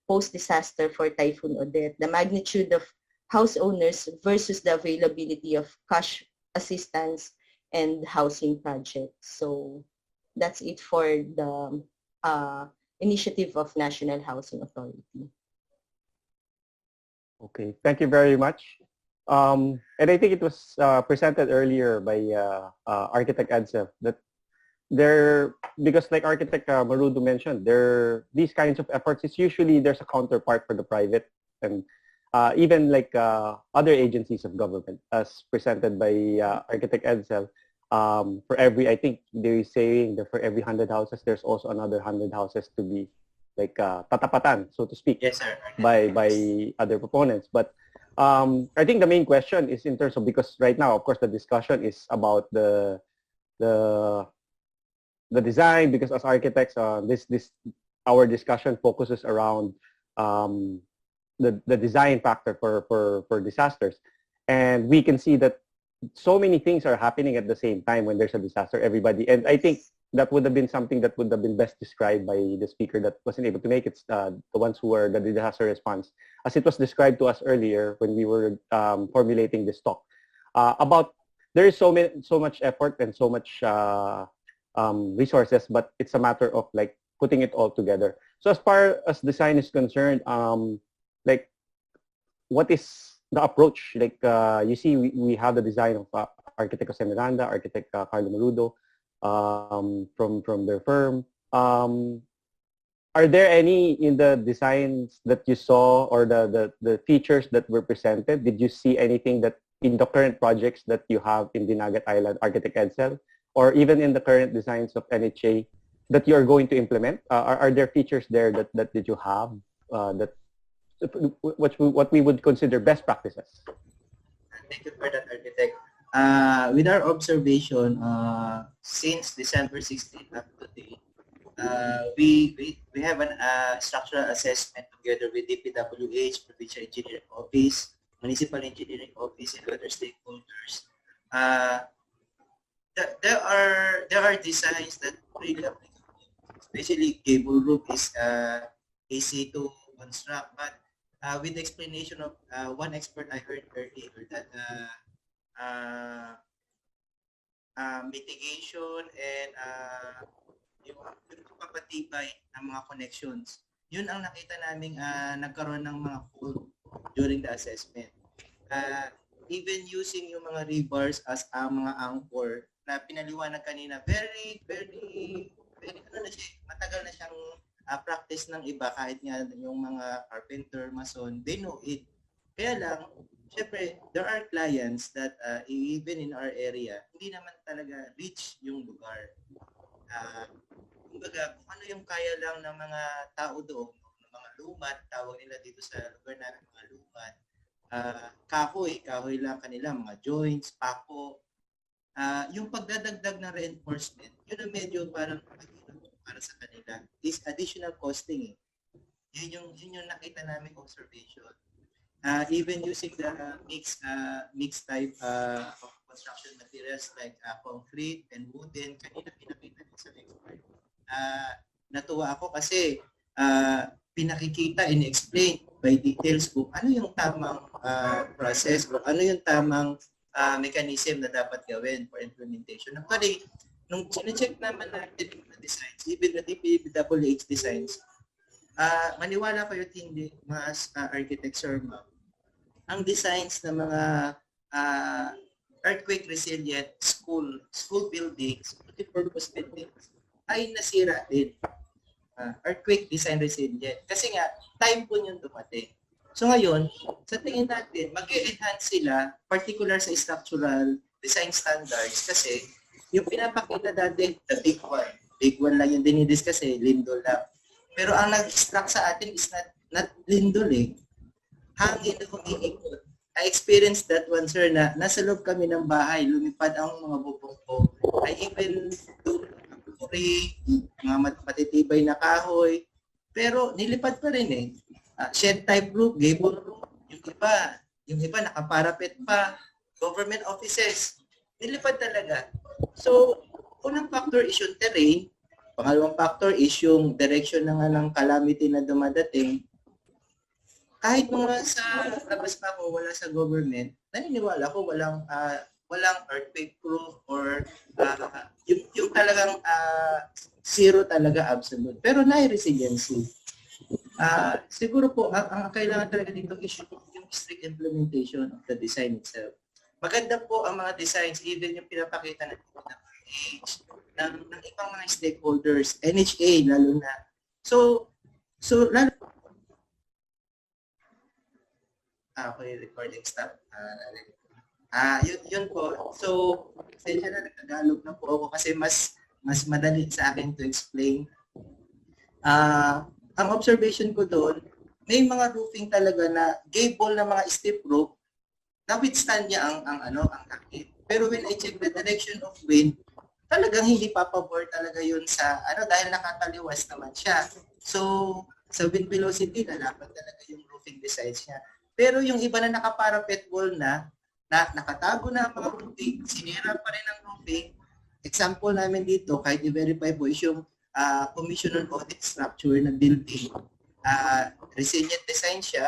post-disaster for Typhoon Odette, the magnitude of house owners versus the availability of cash assistance and housing projects. So that's it for the initiative of National Housing Authority. Okay, thank you very much. And I think it was presented earlier by Architect Edsel that because like Architect Marudo mentioned, these kinds of efforts is usually there's a counterpart for the private and even like other agencies of government, as presented by Architect Edsel. For every, I think they're saying that for every 100 houses, there's also another 100 houses to be like tatapatan, so to speak, Yes, sir. by other proponents. But I think the main question is in terms of, because right now, of course, the discussion is about the design, because as architects, our discussion focuses around the design factor for disasters, and we can see that so many things are happening at the same time when there's a disaster. Everybody, and I think that would have been something that would have been best described by the speaker that wasn't able to make it, the ones who were the disaster response, as it was described to us earlier when we were formulating this talk. About there is so much effort and so much resources, but it's a matter of like putting it all together. So as far as design is concerned, like what is the approach? Like you see, we have the design of Architect Jose Miranda, Architect Carlo Marudo, from their firm. Are there any in the designs that you saw or the features that were presented? Did you see anything that in the current projects that you have in Dinagat Island, Architect Edsel, or even in the current designs of NHA that you are going to implement? Are there features there that you have that what we would consider best practices? Thank you for that, Architect. With our observation, since December 16th up to date, we have an structural assessment together with DPWH, Provincial Engineering Office, Municipal Engineering Office, and other stakeholders. There are designs that really applicable, especially cable roof is easy to construct, but with the explanation of one expert I heard earlier that mitigation and yung papatibay ng mga connections. Yun ang nakita namin nagkaroon ng mga fault during the assessment. Even using yung mga rebars as mga anchor na pinaliwanag kanina, very ano na siya, matagal na siyang practice ng iba kahit nga yung mga carpenter, mason, they know it. Kaya lang, syempre, there are clients that even in our area, hindi naman talaga reach yung lugar. Kumbaga, kung ano yung kaya lang ng mga tao doon, ng mga lumat, tawag nila dito sa lugar namin mga lumat, kahoy lang kanila, mga joints, pako. Yung pagdadagdag ng reinforcement, yun ang medyo parang para sa kanila. This additional costing, yun yung nakita namin observation. Even using the mixed type of construction materials like concrete and wooden, kanina pinakita din sa expert. Natuwa ako kasi pinakikita and explain by details kung ano yung tamang process o ano yung tamang mechanism na dapat gawin for implementation. Actually, nung sine-check naman natin yung designs, even the DPWH designs, maniwala kayo hindi, mas architects or ma'am, ang designs ng mga earthquake resilient school buildings, multi-purpose buildings, ay nasira din. Earthquake design resilient. Kasi nga, time po yung dumating. So ngayon, sa tingin natin, mag-enhance sila, particular sa structural design standards, kasi yung pinapakita dati, the big one. Big one lang yung dinidis kasi, lindol lang. Pero ang nag-extract sa atin is not lindol eh. Hangin na umiikot. I experienced that one, sir, na nasa loob kami ng bahay, lumipad ang mga bubong ko. I even do mga matitibay na kahoy. Pero nilipad pa rin eh. Shed type roof, gable roof. Yung iba nakaparapet pa. Government offices. Nilipad talaga. So, unang factor is yung terrain. Pangalawang factor is yung direction na nga ng calamity na dumadating. Kahit nung sa labas pa ako, wala sa government, naniniwala ko walang earthquake proof or yung talagang zero talaga absolute. Pero resiliency. Siguro po, ang kailangan talaga dito is yung strict implementation of the design itself. Maganda po ang mga designs, even yung pinapakita natin ng ibang mga stakeholders, NHA lalo na. So lalo okay, recording stop. Yun po. So, pasensya na, nagtagalog na po ako kasi mas madali sa akin to explain. Ang observation ko doon, may mga roofing talaga na gable na mga steep roof na withstand niya ang takip. Pero when I check the direction of wind, talagang hindi papabor talaga yun sa dahil nakataliwas naman siya. So, sa wind velocity, lalaban talaga yung roofing designs niya. Pero yung iba na nakaparapet wall na nakatago na ang mga roofing, sinira pa rin ang roofing. Example namin dito, kahit i-verify po, is yung commission on audit structure na building. Resilient design siya.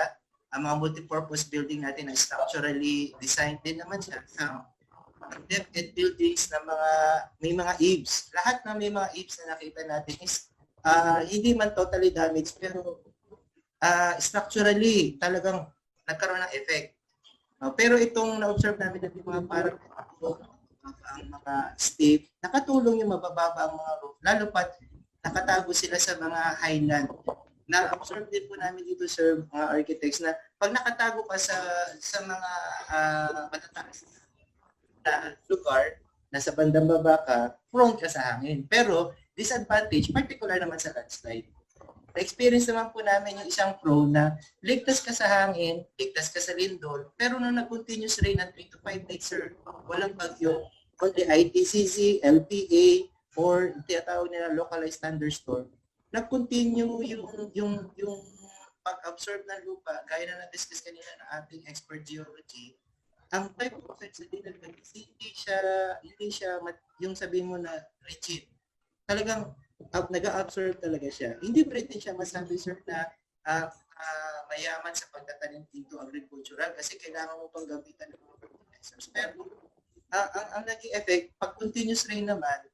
Ang mga multipurpose building natin na structurally designed din naman siya. Depth buildings na may mga eaves. Lahat na may mga eaves na nakita natin is hindi man totally damaged, pero structurally talagang nagkaroon ng effect. Pero itong na-observe namin na yung mga parang ang mga steep, nakatulong yung mabababa ang mga roof, lalo pat nakatago sila sa mga highland. Na-observe din po namin dito, sir, mga architects, na pag nakatago ka sa mga matataas na lugar, nasa bandang baba ka, prone ka sa hangin. Pero disadvantage, particular naman sa landslide. Na-experience naman po namin yung isang pro na ligtas ka sa hangin, ligtas ka sa lindol, pero nung nag-continuous rain ng 3 to 5 days, sir, walang bagyo, only ITCC, LPA, or tinatawag nila localized thunderstorm, nag-continue yung pag-absorb ng lupa, gaya na na-discuss kanina ng ating expert geology. Ang type of effects na dinagdag, hindi siya yung sabihin mo na rigid. Talagang nag-absorb talaga siya. Hindi pa rin siya masabi, sir, na mayaman sa pagtatanim dito agricultural kasi kailangan mo pang gamitan ng mga fertilizers. Pero ang naging effect, pag continuous rain naman,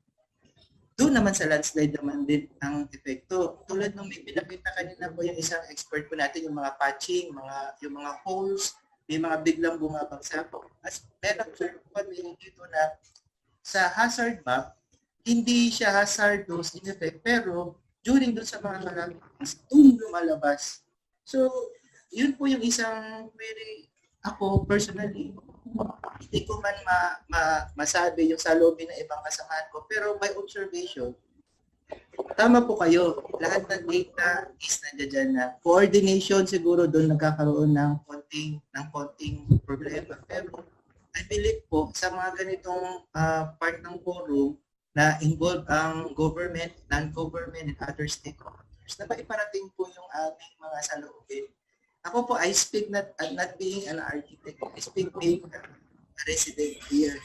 doon naman sa landslide naman din ang epekto. Tulad nung may pinakita kanina po yung isang expert po natin, yung mga patching, yung mga holes, may mga biglang bumabagsak. As meron po dito na sa hazard map, hindi siya hazardous in effect, pero during doon sa mga calamities, doon lumalabas. So, yun po yung isang query ako personally. Hindi ko man masabi yung sa lobby ng ibang kasamahan ko, pero by observation, tama po kayo. Lahat ng data is nandiyan dyan na. Coordination siguro doon nagkakaroon ng konting problema. Pero I believe po sa mga ganitong part ng forum na involve ang government, non-government, and other stakeholders na maiparating po yung aming mga saloobin. Ako po, I speak not being an architect, I speak being a resident here,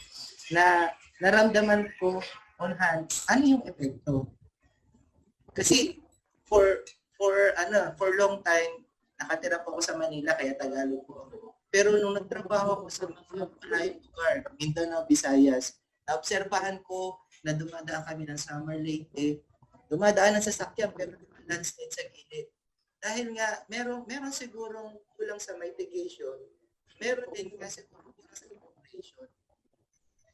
na naramdaman ko on hand, ano yung epekto. Kasi for long time, nakatira po ako sa Manila, kaya Tagalog po ako. Pero nung nagtrabaho ako sa mga malayong lugar, Mindanao, Visayas, naobserbahan ko na dumadaan kami ng Summer Lake, dumadaan ng sasakyan pero landslide sa gilid. Dahil nga, meron sigurong kulang sa mitigation, meron din kasi kulang sa operation.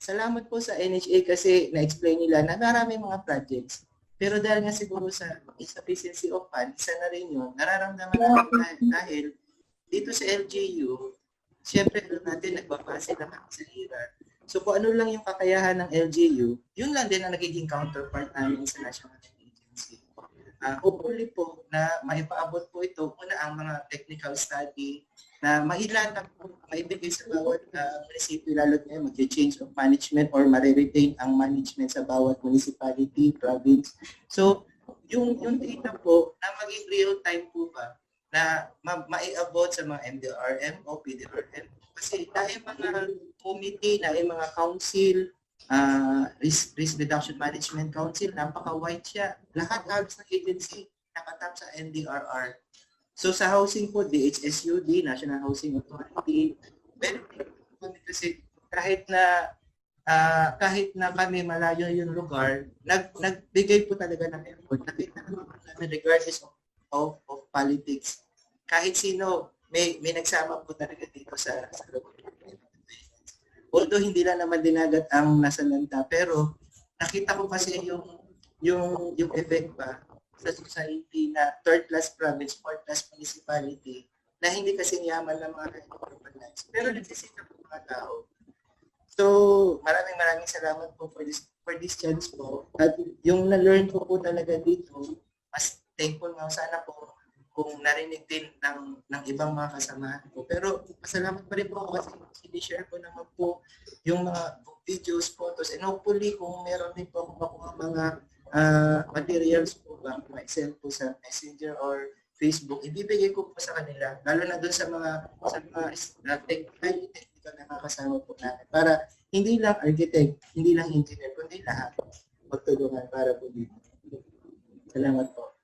Salamat po sa NHA kasi na-explain nila na maraming mga projects. Pero dahil nga siguro sa insufficiency of funds, isa na rin yun, nararamdaman natin dahil dito sa LGU, siyempre doon natin nagbabase na sa hiran. So kung ano lang yung kakayahan ng LGU, yun lang din ang nagiging counterpart namin sa National Agency. Hopefully po na maipaabot po ito, una ang mga technical study na mailatag po, maibigay sa bawat munisipyo, lalo na mag-change of management or ma-retain ang management sa bawat municipality, province. So yung data po na maging real time po ba na maiabot sa mga MDRM o PDRM. Kasi dahil mga committee, dahil mga council, Risk Reduction Management Council, napaka-wide siya. Lahat halos ng agency nakatap sa NDRR. So sa housing po, DHSUD, National Housing Authority, very kami kasi kahit na kami malayo yung lugar, nagbigay po talaga ng effort. Nakita namin regardless of politics. Kahit sino, may nagsama po talaga dito sa lugar. Although hindi lang naman dinagat ang nasalanta, pero nakita ko kasi yung effect pa sa society na third class province, fourth class municipality na hindi kasi yaman ng mga urbanized. Pero nagsisikap ng mga tao. So, maraming salamat po for this chance po. At yung na-learn ko po talaga dito, mas thankful nga sana po kung narinig din ng ibang mga kasamahan ko. Pero pasalamat pa rin po ako kasi sinishare ko naman po yung mga videos, photos, and hopefully kung meron din po ako makuha mga materials po ba, ma-send po sa Messenger or Facebook, ibibigay ko po sa kanila, lalo na doon sa mga technical na nakakasama po natin, para hindi lang architect, hindi lang engineer, kundi lahat magtulungan para po dito. Salamat po.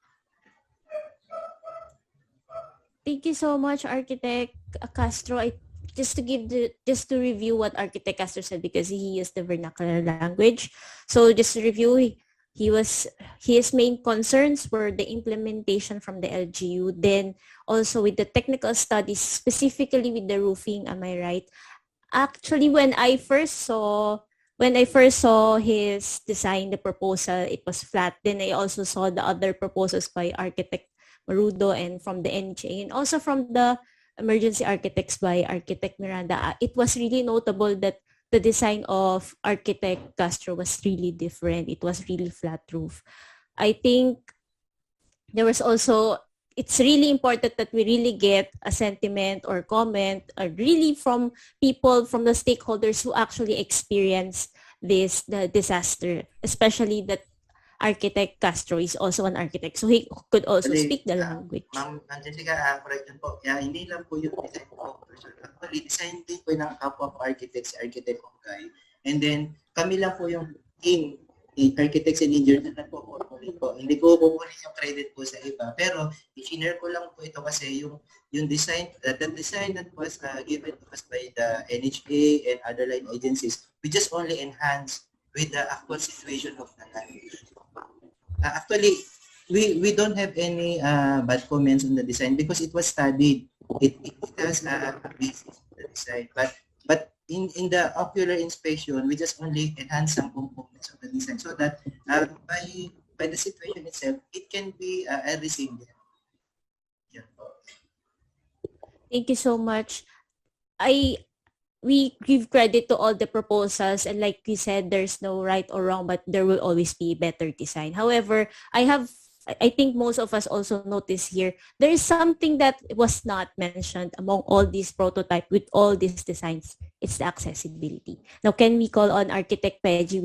Thank you so much, Architect Castro. Just to review what Architect Castro said, because he used the vernacular language. So just to review, his main concerns were the implementation from the LGU, then also with the technical studies, specifically with the roofing. Am I right? Actually, when I first saw his design, the proposal, it was flat. Then I also saw the other proposals by Architect Marudo and from the NHA, and also from the emergency architects by Architect Miranda. It was really notable that the design of Architect Castro was really different. It was really flat roof. I think there was also, it's really important that we really get a sentiment or comment really from people, from the stakeholders who actually experience the disaster, especially that Architect Castro is also an architect, so he could also speak the language. Ma'am Jessica, correction po. Hindi lang po yung design po. Actually, design din po ng kapwa ko architects, architect Hongkay. And then, kami lang po yung team, architects and engineers na nagpo-formulate po. Hindi ko kukunin yung credit po sa iba. Pero, i-share ko lang po ito kasi yung design, the design that was given to us by the NHA and other line agencies, we just only enhance with the actual situation of the land. Actually, we don't have any bad comments on the design because it was studied. It has a basis in the design. But in the ocular inspection, we just only enhance some components of the design so that by the situation itself, it can be resilient. Yeah. Thank you so much. We give credit to all the proposals, and like we said, there's no right or wrong, but there will always be better design. However, I think most of us also notice here, there is something that was not mentioned among all these prototypes with all these designs. It's the accessibility. Now, can we call on Architect Peji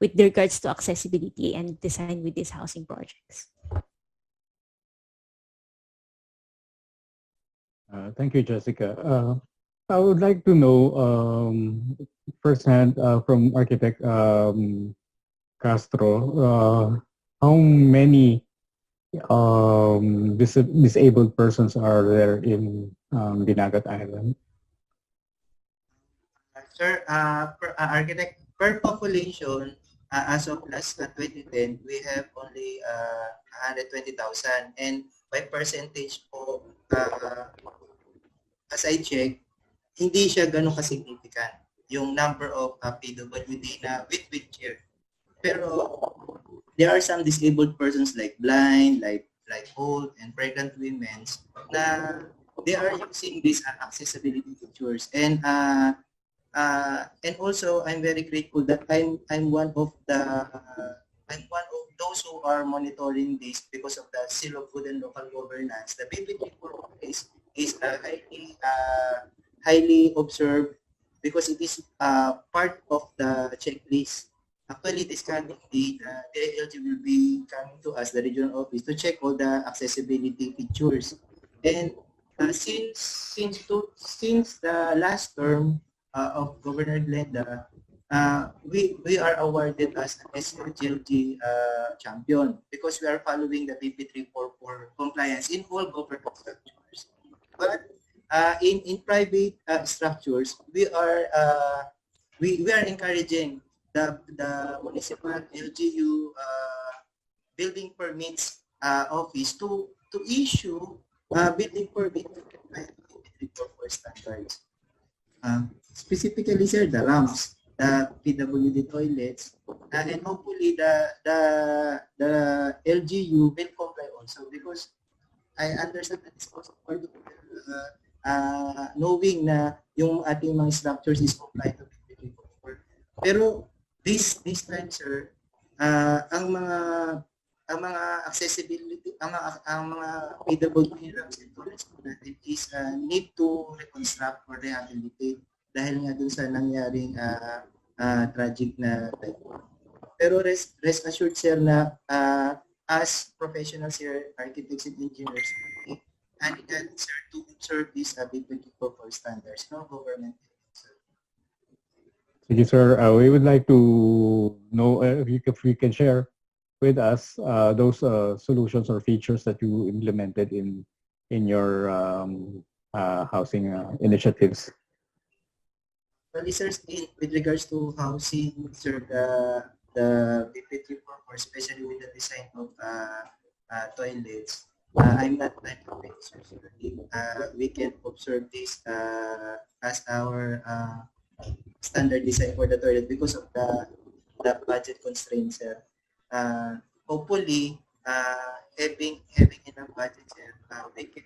with regards to accessibility and design with these housing projects? Thank you, Jessica. I would like to know firsthand from Architect Castro, how many disabled persons are there in Dinagat Island? Sir, architect, per population, as of last 2010, we have only 120,000. And by percentage po, as I check, hindi siya ganun ka-significant yung number of PWD na with wheelchair. Pero there are some disabled persons like blind, like old and pregnant women na they are using these accessibility features. And also I'm very grateful that I'm one of those who are monitoring this because of the seal of good and local governance. The PPP is highly observed because it is part of the checklist. Actually, this coming day, the DLG will be coming to us, the regional office, to check all the accessibility features. And since the last term of Governor Glenda, we are awarded as an SLGLG champion because we are following the BP 344 compliance in all government structures. But in private structures, we are encouraging the municipal LGU building permits office to issue building permit to comply with BP 344 standards. Specifically, sir, the ramps, the PWD toilets, and hopefully the LGU will comply also because I understand that it's also part of knowing na yung ating mga structures is compliant to BP 344. Pero this time, sir, ang mga accessibility, ang mga PWD ramps and toilets po natin is need to reconstruct or rehabilitate dahil nga dun sa nangyaring tragic na typhoon. Pero rest assured, sir, na as professionals here, architects and engineers, and sir, to observe these BP 344 standards, no government. Thank you, sir. We would like to know if you can share with us those solutions or features that you implemented in your housing initiatives. Well, sir, with regards to housing, sir, the BP 344, especially with the design of toilets, I'm not sure we can observe this as our standard design for the toilet because of the budget constraints, sir. Hopefully, having enough budget, sir, we can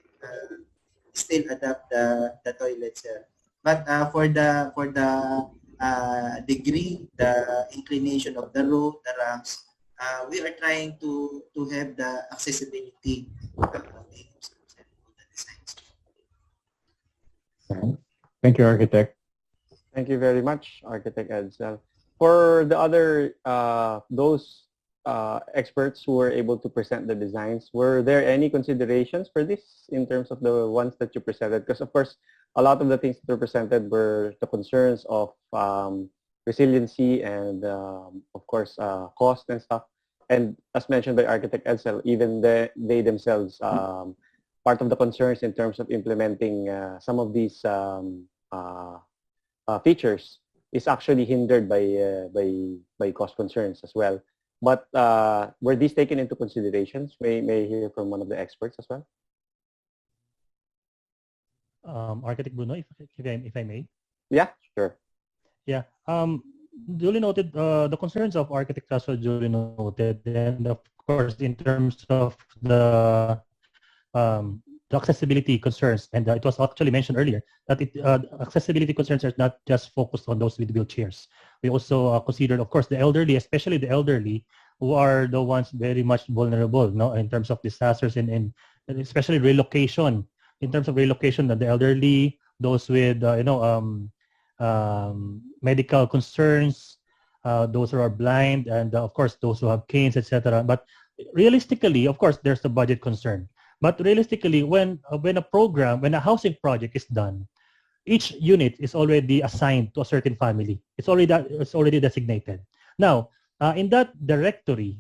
still adapt the toilets, sir. But for the degree, the inclination of the road, the ramps, we are trying to have the accessibility of the designs. Thank you, Architect. Thank you very much, Architect Edsel. For the other, those experts who were able to present the designs, were there any considerations for this in terms of the ones that you presented? Because of course, a lot of the things that were presented were the concerns of resiliency and of course cost and stuff. And as mentioned by Architect Edsel, even they themselves, part of the concerns in terms of implementing some of these features is actually hindered by cost concerns as well. But were these taken into considerations? May I hear from one of the experts as well? Architect Bruno, if I may. Yeah, sure. Yeah. Duly noted, the concerns of Architect Castro duly noted, and of course, in terms of the accessibility concerns, and it was actually mentioned earlier that accessibility concerns are not just focused on those with wheelchairs. We also considered, of course, the elderly, especially the elderly, who are the ones very much vulnerable, no, in terms of disasters and especially relocation. In terms of relocation, the elderly, those with medical concerns, those who are blind, and of course those who have canes, etc. But realistically, of course, there's a budget concern. But realistically, when a housing project is done, each unit is already assigned to a certain family. It's already designated. Now, in that directory,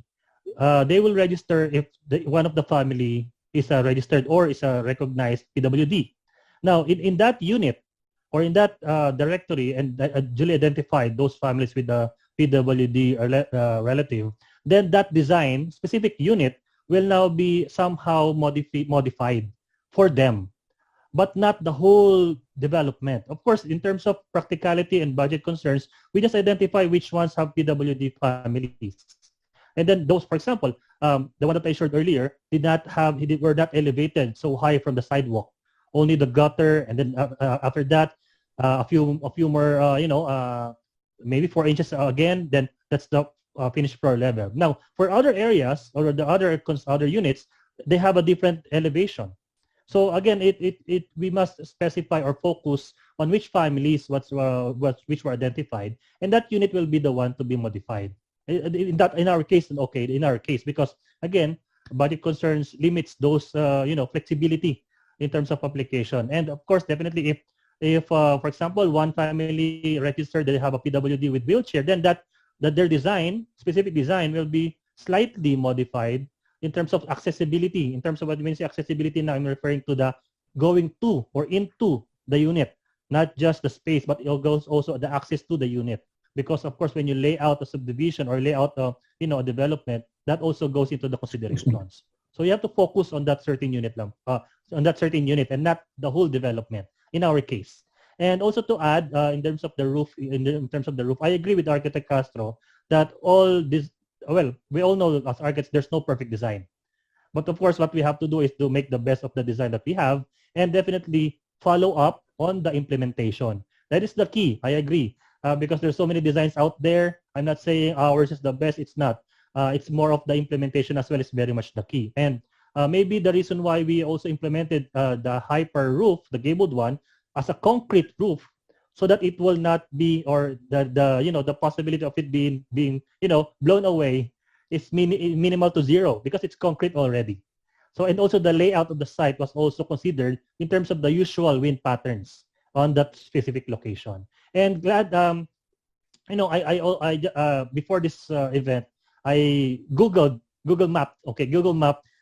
they will register if one of the family is a registered or is a recognized PWD. Now, in that unit or in that directory and duly identified those families with the PWD relative, then that design specific unit will now be somehow modified for them, but not the whole development. Of course, in terms of practicality and budget concerns, we just identify which ones have PWD families. And then those, for example, the one that I showed earlier, were not elevated so high from the sidewalk. Only the gutter, and then after that, a few more, maybe 4 inches again. Then that's the finished floor level. Now, for other areas or the other units, they have a different elevation. So again, we must specify or focus on which families which were identified, and that unit will be the one to be modified. In our case, because again, budget concerns limits those flexibility in terms of application. And of course, definitely, if If, for example, one family registered they have a PWD with wheelchair, then that their design, specific design, will be slightly modified in terms of accessibility. In terms of what means accessibility, now I'm referring to the going to or into the unit, not just the space, but it goes also the access to the unit. Because of course, when you lay out a subdivision or lay out a a development, that also goes into the considerations. So you have to focus on that certain unit, on that certain unit, and not the whole development. In our case, and also to add, in terms of the roof, in terms of the roof, I agree with Architect Castro that all this. Well, we all know as architects, there's no perfect design. But of course, what we have to do is to make the best of the design that we have and definitely follow up on the implementation. That is the key. I agree. Because there's so many designs out there. I'm not saying ours is the best. It's not. It's more of the implementation as well is very much the key. And maybe the reason why we also implemented the hyper roof, the gabled one, as a concrete roof, so that it will not be, or the possibility of it being blown away is minimal to zero because it's concrete already. So, and also the layout of the site was also considered in terms of the usual wind patterns on that specific location. And glad, before this event, I Google Map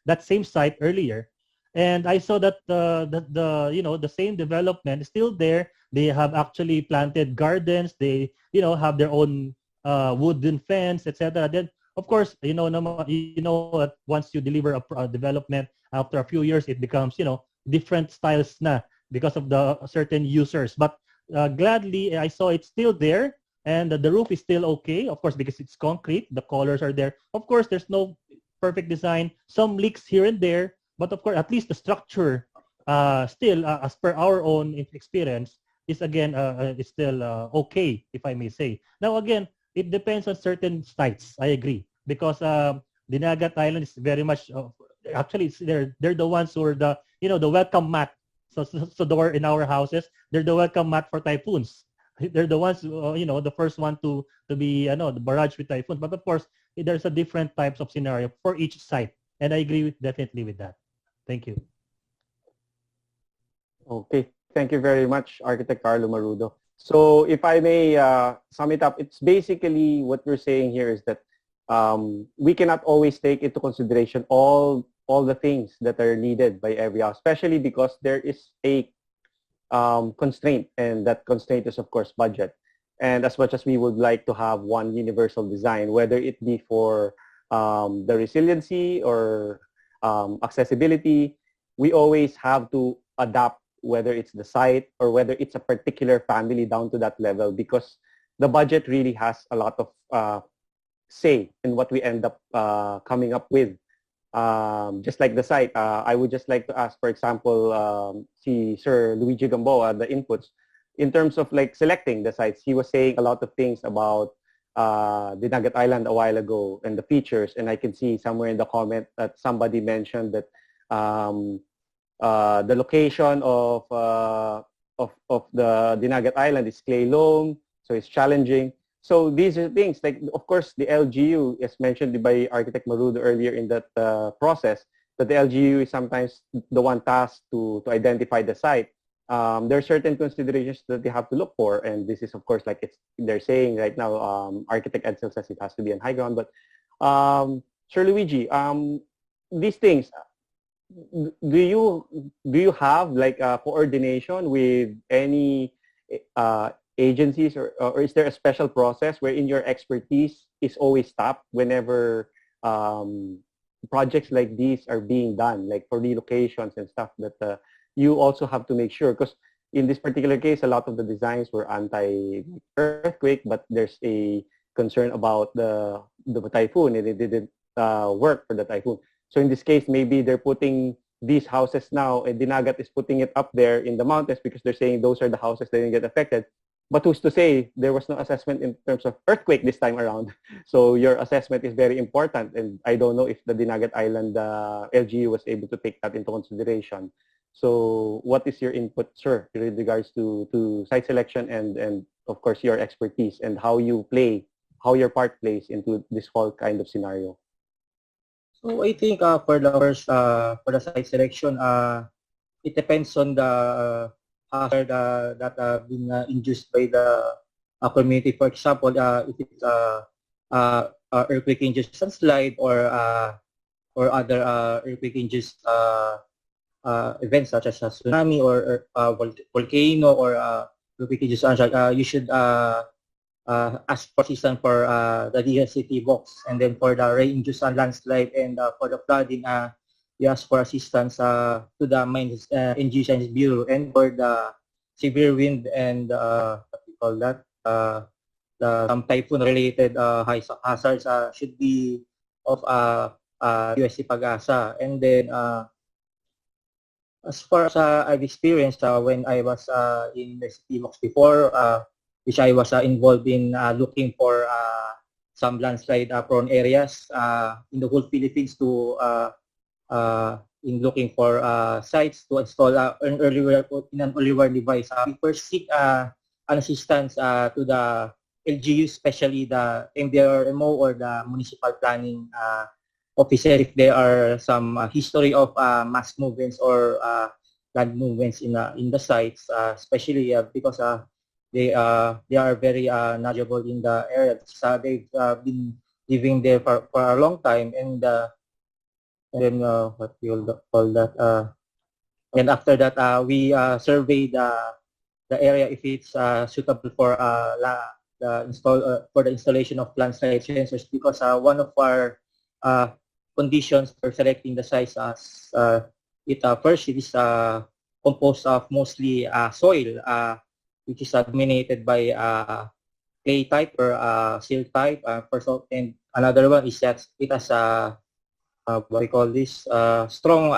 that same site earlier, and I saw that the same development is still there. They have actually planted gardens. They have their own wooden fence, etc. Then of course, once you deliver a development, after a few years, it becomes, different styles na because of the certain users. But gladly, I saw it's still there, and the roof is still okay, of course, because it's concrete. The colors are there. Of course, there's no perfect design. Some leaks here and there, but of course, at least the structure, still, as per our own experience, is again, is still okay, if I may say. Now, again, it depends on certain sites. I agree, because Dinagat Island is very much actually they're the ones who are the the welcome mat. So they're in our houses. They're the welcome mat for typhoons. They're the ones the first one to be the barrage with typhoons. But of course, there's a different types of scenario for each site, and I agree definitely with that. Thank you. Okay, thank you very much, Architect Carlo Marudo. So if I may sum it up, it's basically what we're saying here is that we cannot always take into consideration all the things that are needed by every house, especially because there is a constraint, and that constraint is of course budget. And as much as we would like to have one universal design, whether it be for the resiliency or accessibility, we always have to adapt, whether it's the site or whether it's a particular family down to that level, because the budget really has a lot of say in what we end up coming up with. Just like the site, I would just like to ask, for example, see Sir Luigi Gamboa, the inputs, in terms of like selecting the sites. He was saying a lot of things about the Nugget Island a while ago and the features, and I can see somewhere in the comment that somebody mentioned that the location of the Dinagat Island is clay loam, so it's challenging. So these are things like, of course, the LGU, as mentioned by Architect Marudo earlier in that process, that the LGU is sometimes the one tasked to identify the site. There are certain considerations that they have to look for, and this is, of course, like they're saying right now, Architect Edsel says it has to be on high ground, but Sir Luigi, these things, do you have like a coordination with any agencies, or is there a special process wherein your expertise is always tapped whenever projects like these are being done, like for relocations and stuff, that you also have to make sure? Because in this particular case, a lot of the designs were anti-earthquake, but there's a concern about the typhoon, and it didn't work for the typhoon. So in this case, maybe they're putting these houses now, and Dinagat is putting it up there in the mountains because they're saying those are the houses that didn't get affected. But who's to say there was no assessment in terms of earthquake this time around? So your assessment is very important, and I don't know if the Dinagat Island LGU was able to take that into consideration. So what is your input, sir, in regards to site selection and of course your expertise and how your part plays into this whole kind of scenario? So I think for the site selection, it depends on the hazard that been induced by the community. For example, if it's earthquake-induced landslide or other earthquake-induced events such as a tsunami or volcano or earthquake-induced landslide, you should ask for assistance for the DSCT box. And then for the rain-induced landslide and for the flooding, you ask for assistance to the Mines and Geoscience Bureau. And for the severe wind and what we call that, some typhoon-related hazards should be of USC Pag-asa. And then as far as I've experienced when I was in the city box before, which I was involved in looking for some landslide prone areas in the whole Philippines to in looking for sites to install an early device. We first seek an assistance to the LGU, especially the MDRMO or the municipal planning officer, if there are some history of mass movements or land movements in the sites, especially because they are very knowledgeable in the area. They've been living there for a long time, and then what we will call that. And after that, we survey the area if it's suitable for the installation of landslide sensors, because one of our conditions for selecting the size as first it is composed of mostly soil, which is dominated by clay type or silt type. And another one is that it has what we call this strong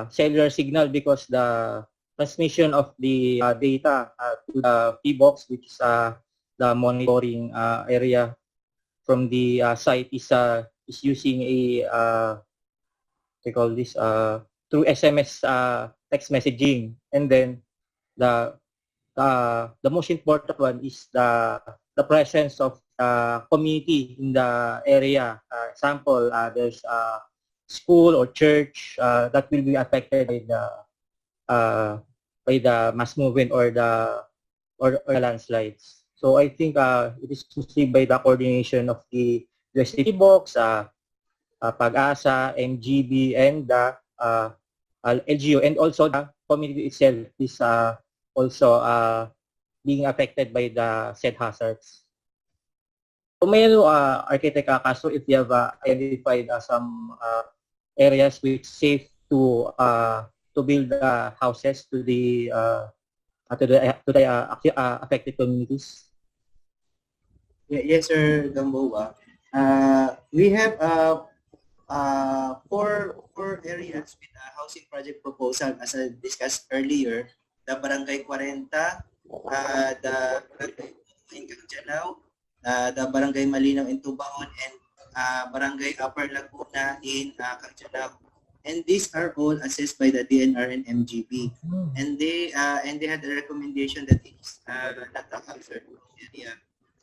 cellular signal, because the transmission of the data to the P-box, which is the monitoring area from the site, is using a we call this through SMS text messaging. And then the most important one is the presence of community in the area. Example, there's a school or church that will be affected by the mass movement or the landslides. So I think it is mostly by the coordination of the USDP box, Pag-asa, MGB, and the LGU, and also the community itself is also being affected by the said hazards. So may Architect Castro, if you have identified some areas which safe to build houses to the affected communities. Yes, sir, Gamboa. We have four areas with a housing project proposal, as I discussed earlier: the Barangay 40, the Barangay in Canjanao, the Barangay Malinaw in Tubaon, and Barangay Upper Laguna in Canjanao. And these are all assessed by the DNR and MGB. And they had a recommendation that it's not a hazard area.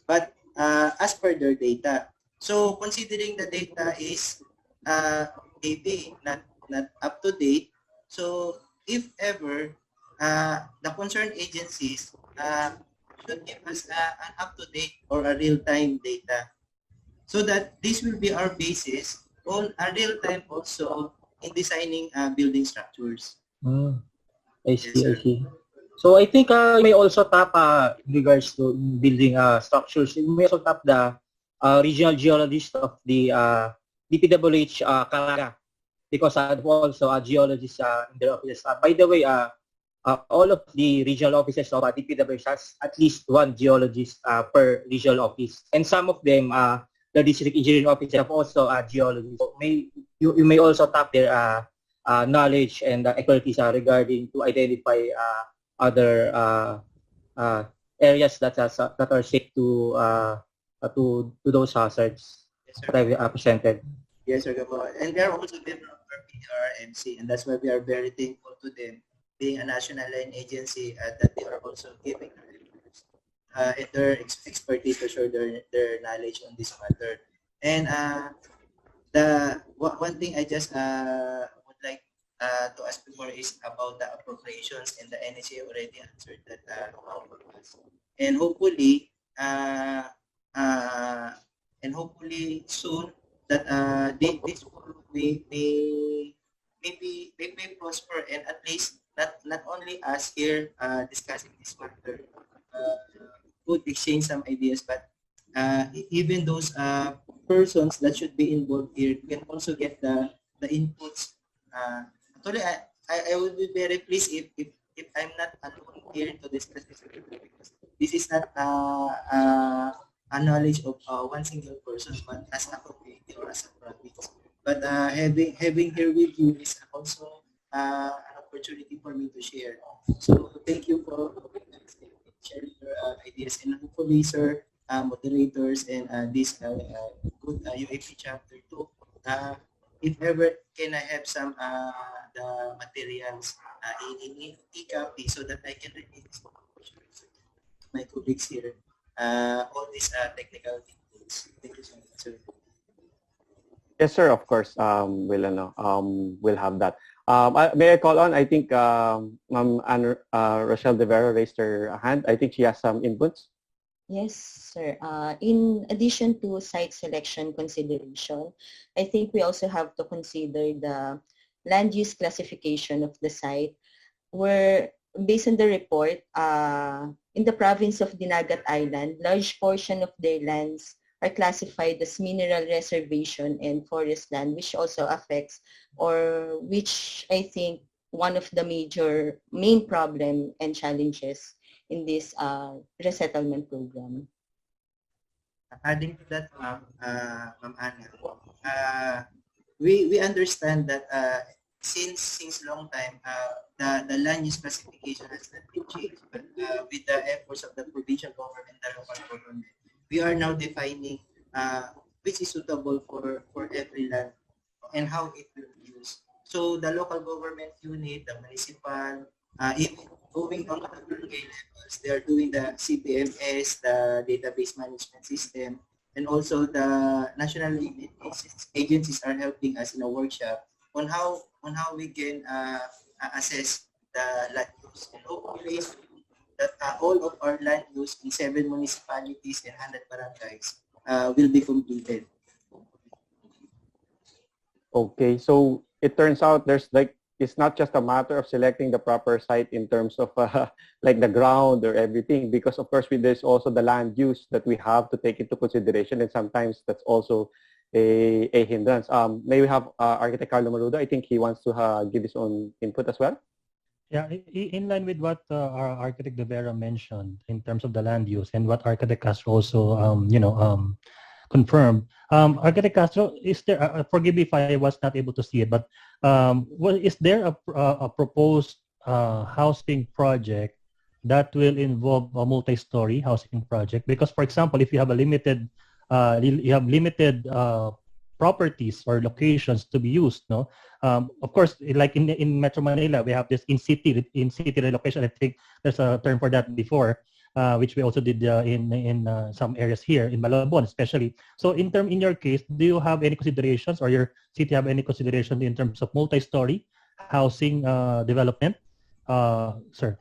But as per their data, so considering the data is maybe not up to date, so if ever the concerned agencies should give us an up to date or a real time data, so that this will be our basis on a real time also in designing building structures. I see, I see. So I think you may also tap in regards to building structures. You may also tap the regional geologist of the DPWH Calaga, because I have also a geologist in their offices. By the way, all of the regional offices of DPWH has at least one geologist per regional office, and some of them, the district engineering office, have also a geologist. So you may also tap their knowledge and expertise regarding to identify other areas that are safe to those hazards that I've presented. Yes, sir. And they are also member of our PRMC, and that's why we are very thankful to them, being a national line agency, that they are also giving and their expertise to share their knowledge on this matter. And the one thing I just would like to ask before is about the appropriations, and the NHA already answered that for us. And hopefully, soon that this forum may prosper, and at least not only us here discussing this matter would exchange some ideas, but even those persons that should be involved here can also get the inputs. Actually, I would be very pleased if I'm not alone here to discuss this, because this is not a knowledge of one single person, but as a community or as a province. But having here with you is also an opportunity for me to share. So thank you for sharing your ideas, and hopefully, sir, moderators, and this good UAP chapter too. If ever can I have some the materials in e-copy so that I can release my colleagues here all these technical details. Thank you so much, sir. Yes, sir. Of course, we'll have that. May I call on? I think Ma'am Rochelle De Vera raised her hand. I think she has some inputs. Yes, sir. In addition to site selection consideration, I think we also have to consider the land use classification of the site, where based on the report, in the province of Dinagat Island, large portion of their lands are classified as mineral reservation and forest land, which also affects, or which I think one of the main problem and challenges in this resettlement program. Adding to that, Ma'am Anna, we understand that since long time, the land use classification has not been changed, but with the efforts of the provincial government, the local government, we are now defining which is suitable for every land and how it will be used. So the local government unit, the municipal, even going on the local levels, they are doing the CPMS, the database management system, and also the national agencies are helping us in a workshop on how we can assess the land use, and hopefully that all of our land use in 7 municipalities and 100 barangays will be completed. Okay, so it turns out it's not just a matter of selecting the proper site in terms of like the ground or everything, because of course there's also the land use that we have to take into consideration, and sometimes that's also a hindrance. May we have Architect Carlo Marudo? I think he wants to give his own input as well. Yeah, in line with what our Architect De Vera mentioned in terms of the land use, and what Architect Castro also, confirmed. Architect Castro, is there, forgive me if I was not able to see it, but is there a proposed housing project that will involve a multi-story housing project? Because, for example, if you have a limited, properties or locations to be used, no? Of course, like in Metro Manila, we have this in-city relocation. I think there's a term for that before, which we also did in some areas here in Malabon, especially. So in your case, do you have any considerations, or your city have any consideration in terms of multi-story housing development, sir?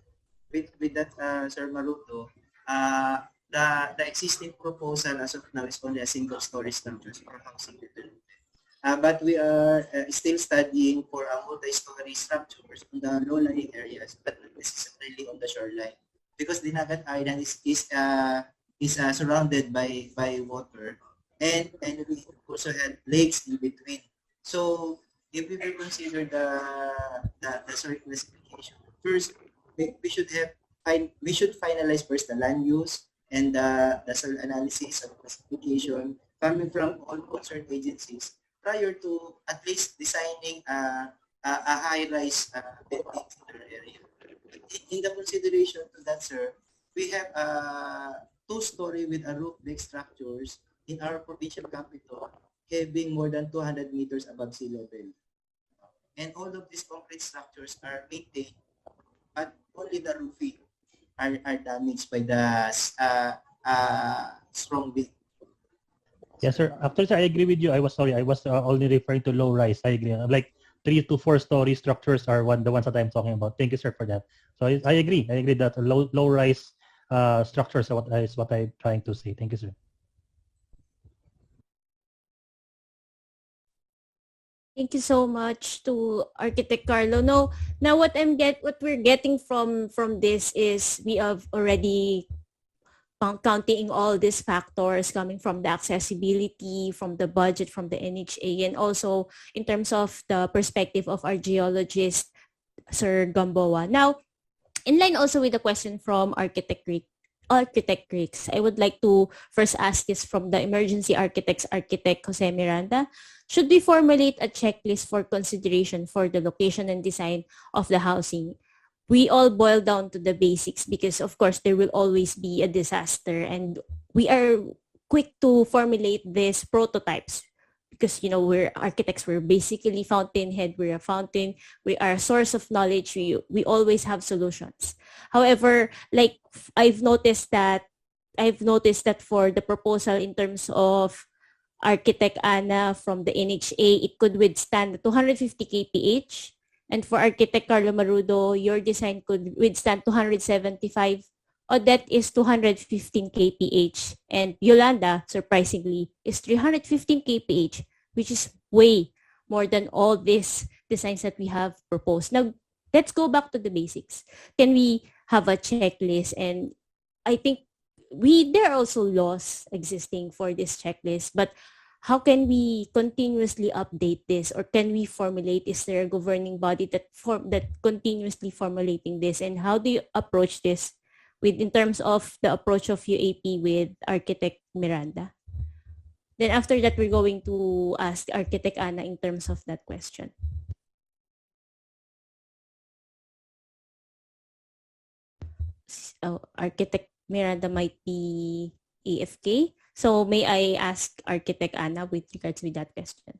With that, Sir Maruto, the existing proposal as of now is only a single-story structures for housing development. But we are still studying for a multi-story structures in the low-lying areas, but not necessarily on the shoreline, because Dinagat Island is surrounded by water, and we also have lakes in between. So if we will consider the soil classification, first we should finalize first the land use and the soil analysis and classification coming from all concerned agencies prior to at least designing a high-rise buildings in our area. In the consideration to that, sir, we have two-story with a roof deck structures in our provincial capital having more than 200 meters above sea level. And all of these concrete structures are maintained, but only the roofing are damaged by the strong wind. Yes, sir. After, sir, I agree with you. I was only referring to low rise. I agree. Like 3 to 4 story structures are the ones that I'm talking about. Thank you, sir, for that. So I agree. I agree that low rise structures is what I'm trying to say. Thank you, sir. Thank you so much to Architect Carlo. No, now what we're getting from this is we have already counting all these factors coming from the accessibility, from the budget, from the NHA, and also in terms of the perspective of our geologist, Sir Gamboa. Now, in line also with the question from Architect Ricks, I would like to first ask this from the emergency architects, Architect Jose Miranda. Should we formulate a checklist for consideration for the location and design of the housing? We all boil down to the basics because of course there will always be a disaster, and we are quick to formulate these prototypes because we're architects, we're basically fountainhead, we're a fountain, we are a source of knowledge, we always have solutions. However, like I've noticed that for the proposal in terms of Architect Ana from the NHA, it could withstand 250 kph. And for Architect Carlo Marudo, your design could withstand 275. Odette is 215 kph. And Yolanda, surprisingly, is 315 kph, which is way more than all these designs that we have proposed. Now, let's go back to the basics. Can we have a checklist? And I think there are also laws existing for this checklist, but how can we continuously update this, or can we formulate? Is there a governing body that continuously formulating this, and how do you approach this in terms of the approach of UAP with Architect Miranda? Then after that, we're going to ask Architect Ana in terms of that question. Architect Miranda might be AFK. So may I ask Architect Ana with regards with that question?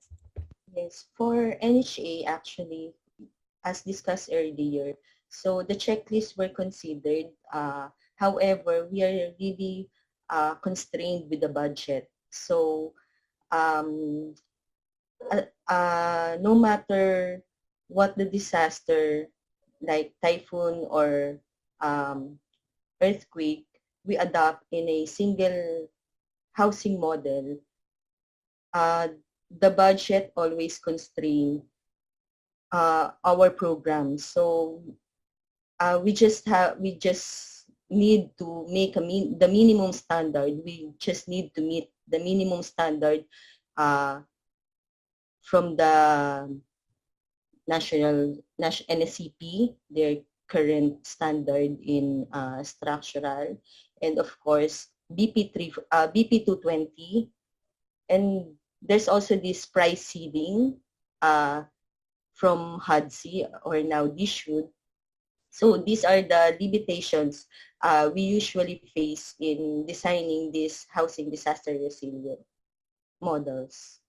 Yes, for NHA actually, as discussed earlier, so the checklists were considered. However, we are really constrained with the budget. So no matter what the disaster, like typhoon or earthquake, we adopt in a single housing model. The budget always constrain our program. So we just need to make the minimum standard. We just need to meet the minimum standard from the national NSCP, their current standard in structural, and of course BP 220, and there's also this price ceiling from HUDC, or now DSHUD. So these are the limitations we usually face in designing these housing disaster resilient models.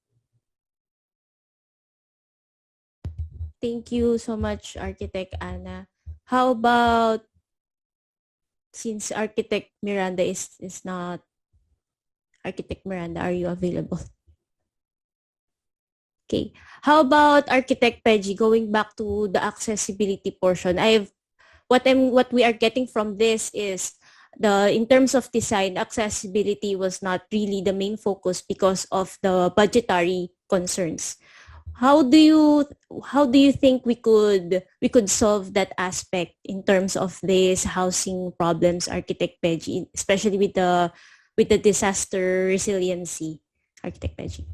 Thank you so much, Architect Ana. How about, since Architect Miranda is not, Architect Miranda, are you available? Okay. How about Architect Peggy, going back to the accessibility portion? What we are getting from this is in terms of design, accessibility was not really the main focus because of the budgetary concerns. How do you think we could solve that aspect in terms of these housing problems, Architect Peggy, especially with the disaster resiliency, Architect Peggy?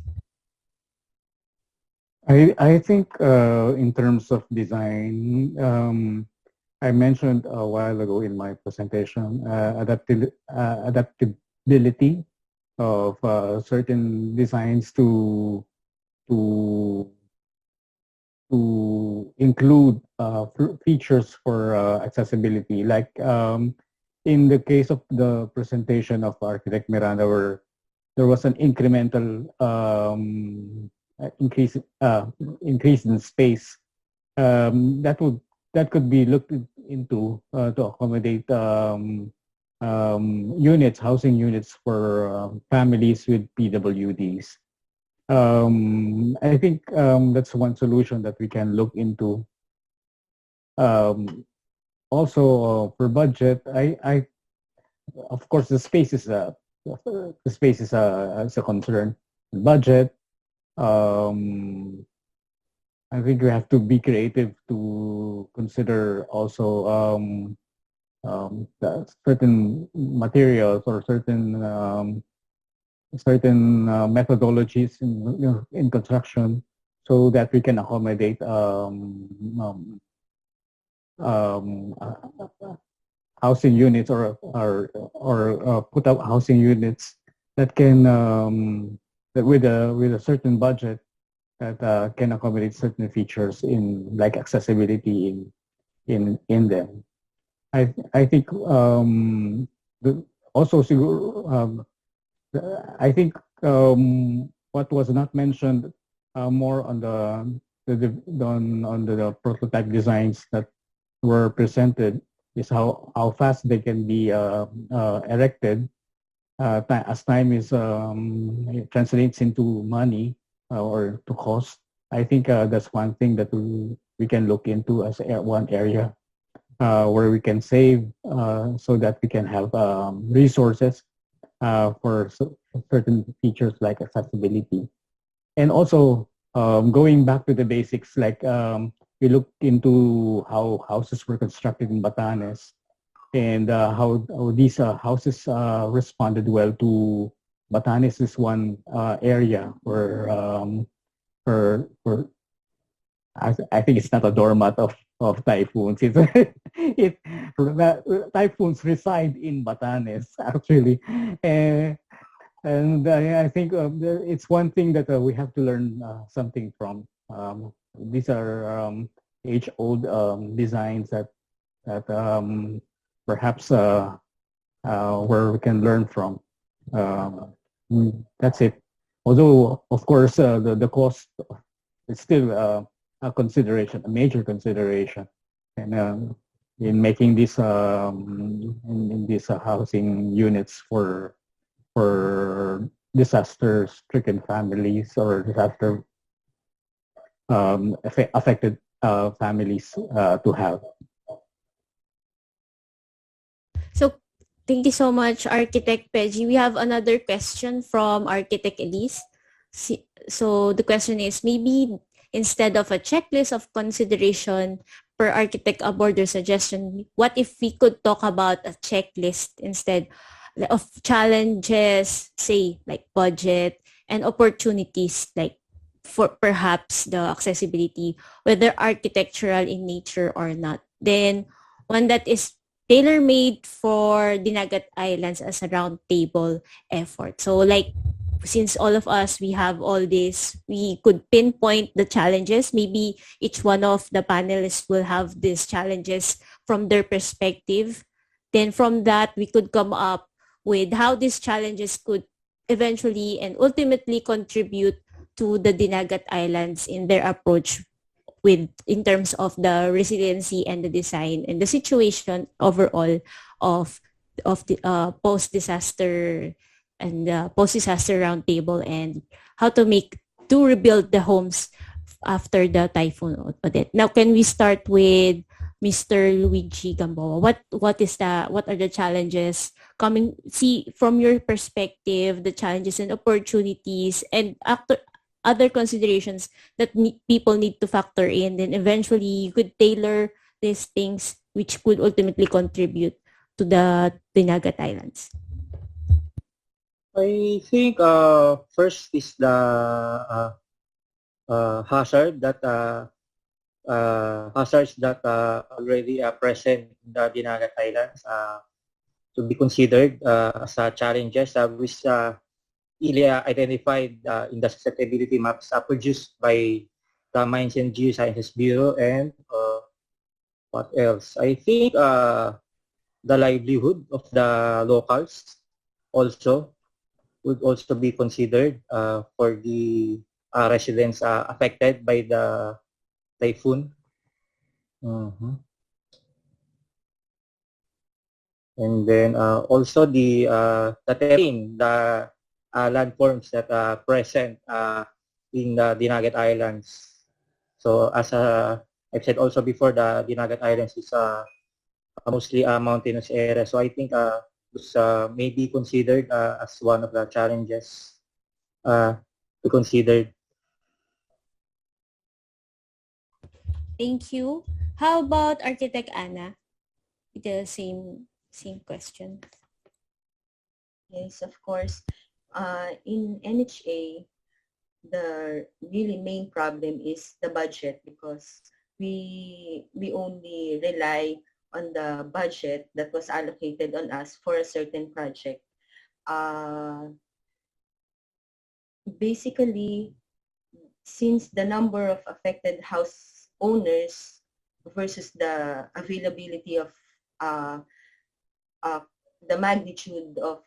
I think in terms of design, I mentioned a while ago in my presentation adaptability of certain designs to include features for accessibility. Like in the case of the presentation of Architect Miranda, where there was an incremental increase in space, that could be looked into to accommodate housing units for families with PWDs. I think that's one solution that we can look into. Also, for budget, of course, the space is a concern. Budget. I think we have to be creative to consider also certain materials or certain methodologies in construction, so that we can accommodate housing units or put up housing units that can that with a certain budget that can accommodate certain features in like accessibility in them. I think also I think what was not mentioned more on on the prototype designs that were presented is how fast they can be erected as time is translates into money or to cost. I think that's one thing that we can look into as one area where we can save so that we can have resources for certain features like accessibility. And also going back to the basics, like we looked into how houses were constructed in Batanes and how these houses responded well to Batanes is one area where for I think it's not a doormat of typhoons. It typhoons reside in Batanes actually, and I think it's one thing that we have to learn something from. These are age-old designs that perhaps where we can learn from. That's it. Although, of course, the cost is still a consideration, a major consideration, and in making these in these housing units for disaster-stricken families or disaster affected families to have. So thank you so much, Architect Peggy. We have another question from Architect Elise. So the question is, maybe instead of a checklist of consideration per architect aboard your suggestion, what if we could talk about a checklist instead of challenges, say like budget, and opportunities like for perhaps the accessibility, whether architectural in nature or not. Then one that is tailor-made for Dinagat Islands as a round table effort. So like since all of us, we have all this, we could pinpoint the challenges. Maybe each one of the panelists will have these challenges from their perspective. Then from that, we could come up with how these challenges could eventually and ultimately contribute to the Dinagat Islands in their approach with in terms of the resiliency and the design and the situation overall of the post-disaster and post-disaster roundtable and how to rebuild the homes after the Typhoon Odette. Now, can we start with Mr. Luigi Gamboa? What are the challenges coming? See from your perspective, the challenges and opportunities, and other considerations that people need to factor in. Then eventually, you could tailor these things which could ultimately contribute to the Dinagat Islands. I think first is the hazard that hazards that already present in the Dinagat Islands to be considered as challenges which ILIA identified in the susceptibility maps produced by the Mines and Geosciences Bureau. And what else? I think the livelihood of the locals also would also be considered for the residents affected by the typhoon. And then also the terrain, the landforms that present in the Dinagat Islands. So as I've said also before, the Dinagat Islands is mostly a mountainous area. So I think this may be considered as one of the challenges to consider. Thank you. How about Architect Anna? With the same question. Yes, of course. In NHA, the really main problem is the budget, because we only rely on the budget that was allocated on us for a certain project. Basically, since the number of affected house owners versus the availability of the magnitude of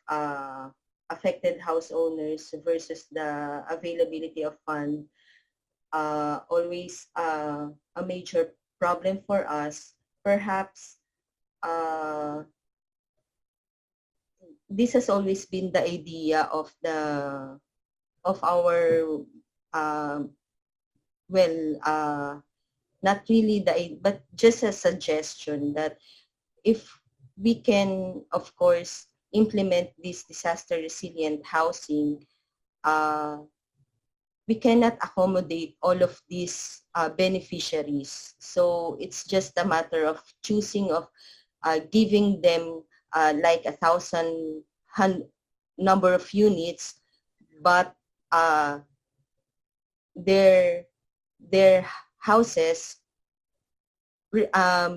affected house owners versus the availability of fund, always a major problem for us. Perhaps this has always been the idea of our not really but just a suggestion that if we can, of course, implement this disaster resilient housing, we cannot accommodate all of these beneficiaries. So it's just a matter of choosing of giving them like 1,000 number of units, but their houses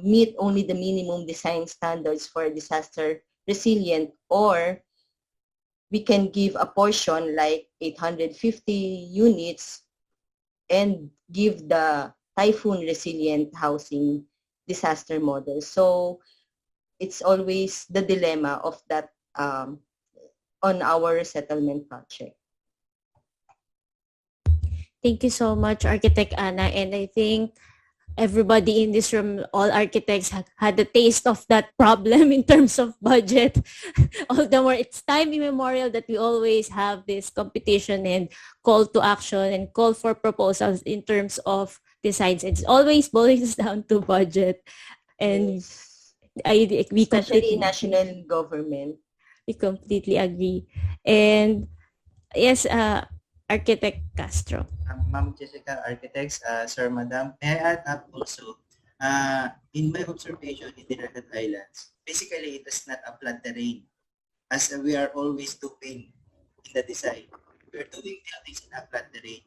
meet only the minimum design standards for disaster resilient, or we can give a portion like 850 units and give the typhoon resilient housing disaster model. So it's always the dilemma of that on our resettlement project. Thank you so much, Architect Anna. And I think everybody in this room, all architects, had a taste of that problem in terms of budget. All the more, it's time immemorial that we always have this competition and call to action and call for proposals in terms of designs. It's always boils down to budget. And we especially in national government. We completely agree. And yes, Architect Castro. Ma'am Jessica, architects, sir, madam, may I add up also, in my observation in the United Islands, basically it is not a flat terrain, as we are always doing in the design. We are doing buildings in a flat terrain.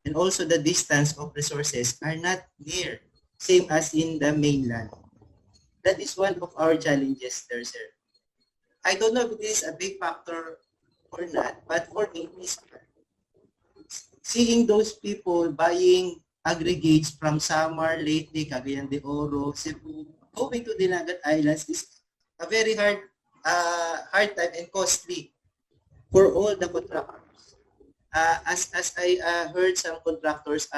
And also the distance of resources are not near, same as in the mainland. That is one of our challenges there, sir. I don't know if it is a big factor or not, but for me, seeing those people buying aggregates from Samar, Leyte, Cagayan de Oro, Cebu, going to the Dinagat Islands is a very hard time and costly for all the contractors. As I heard, some contractors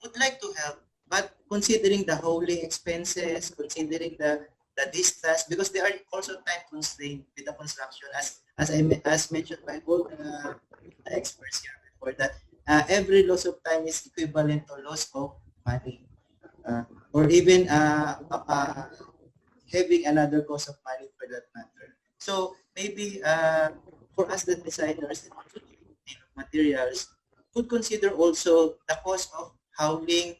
would like to help, but considering the hauling expenses, considering the distance, because they are also time constrained with the construction, as mentioned by all the experts here before, that every loss of time is equivalent to loss of money, or even having another cost of money for that matter. So maybe for us, the designers and materials, could consider also the cost of hauling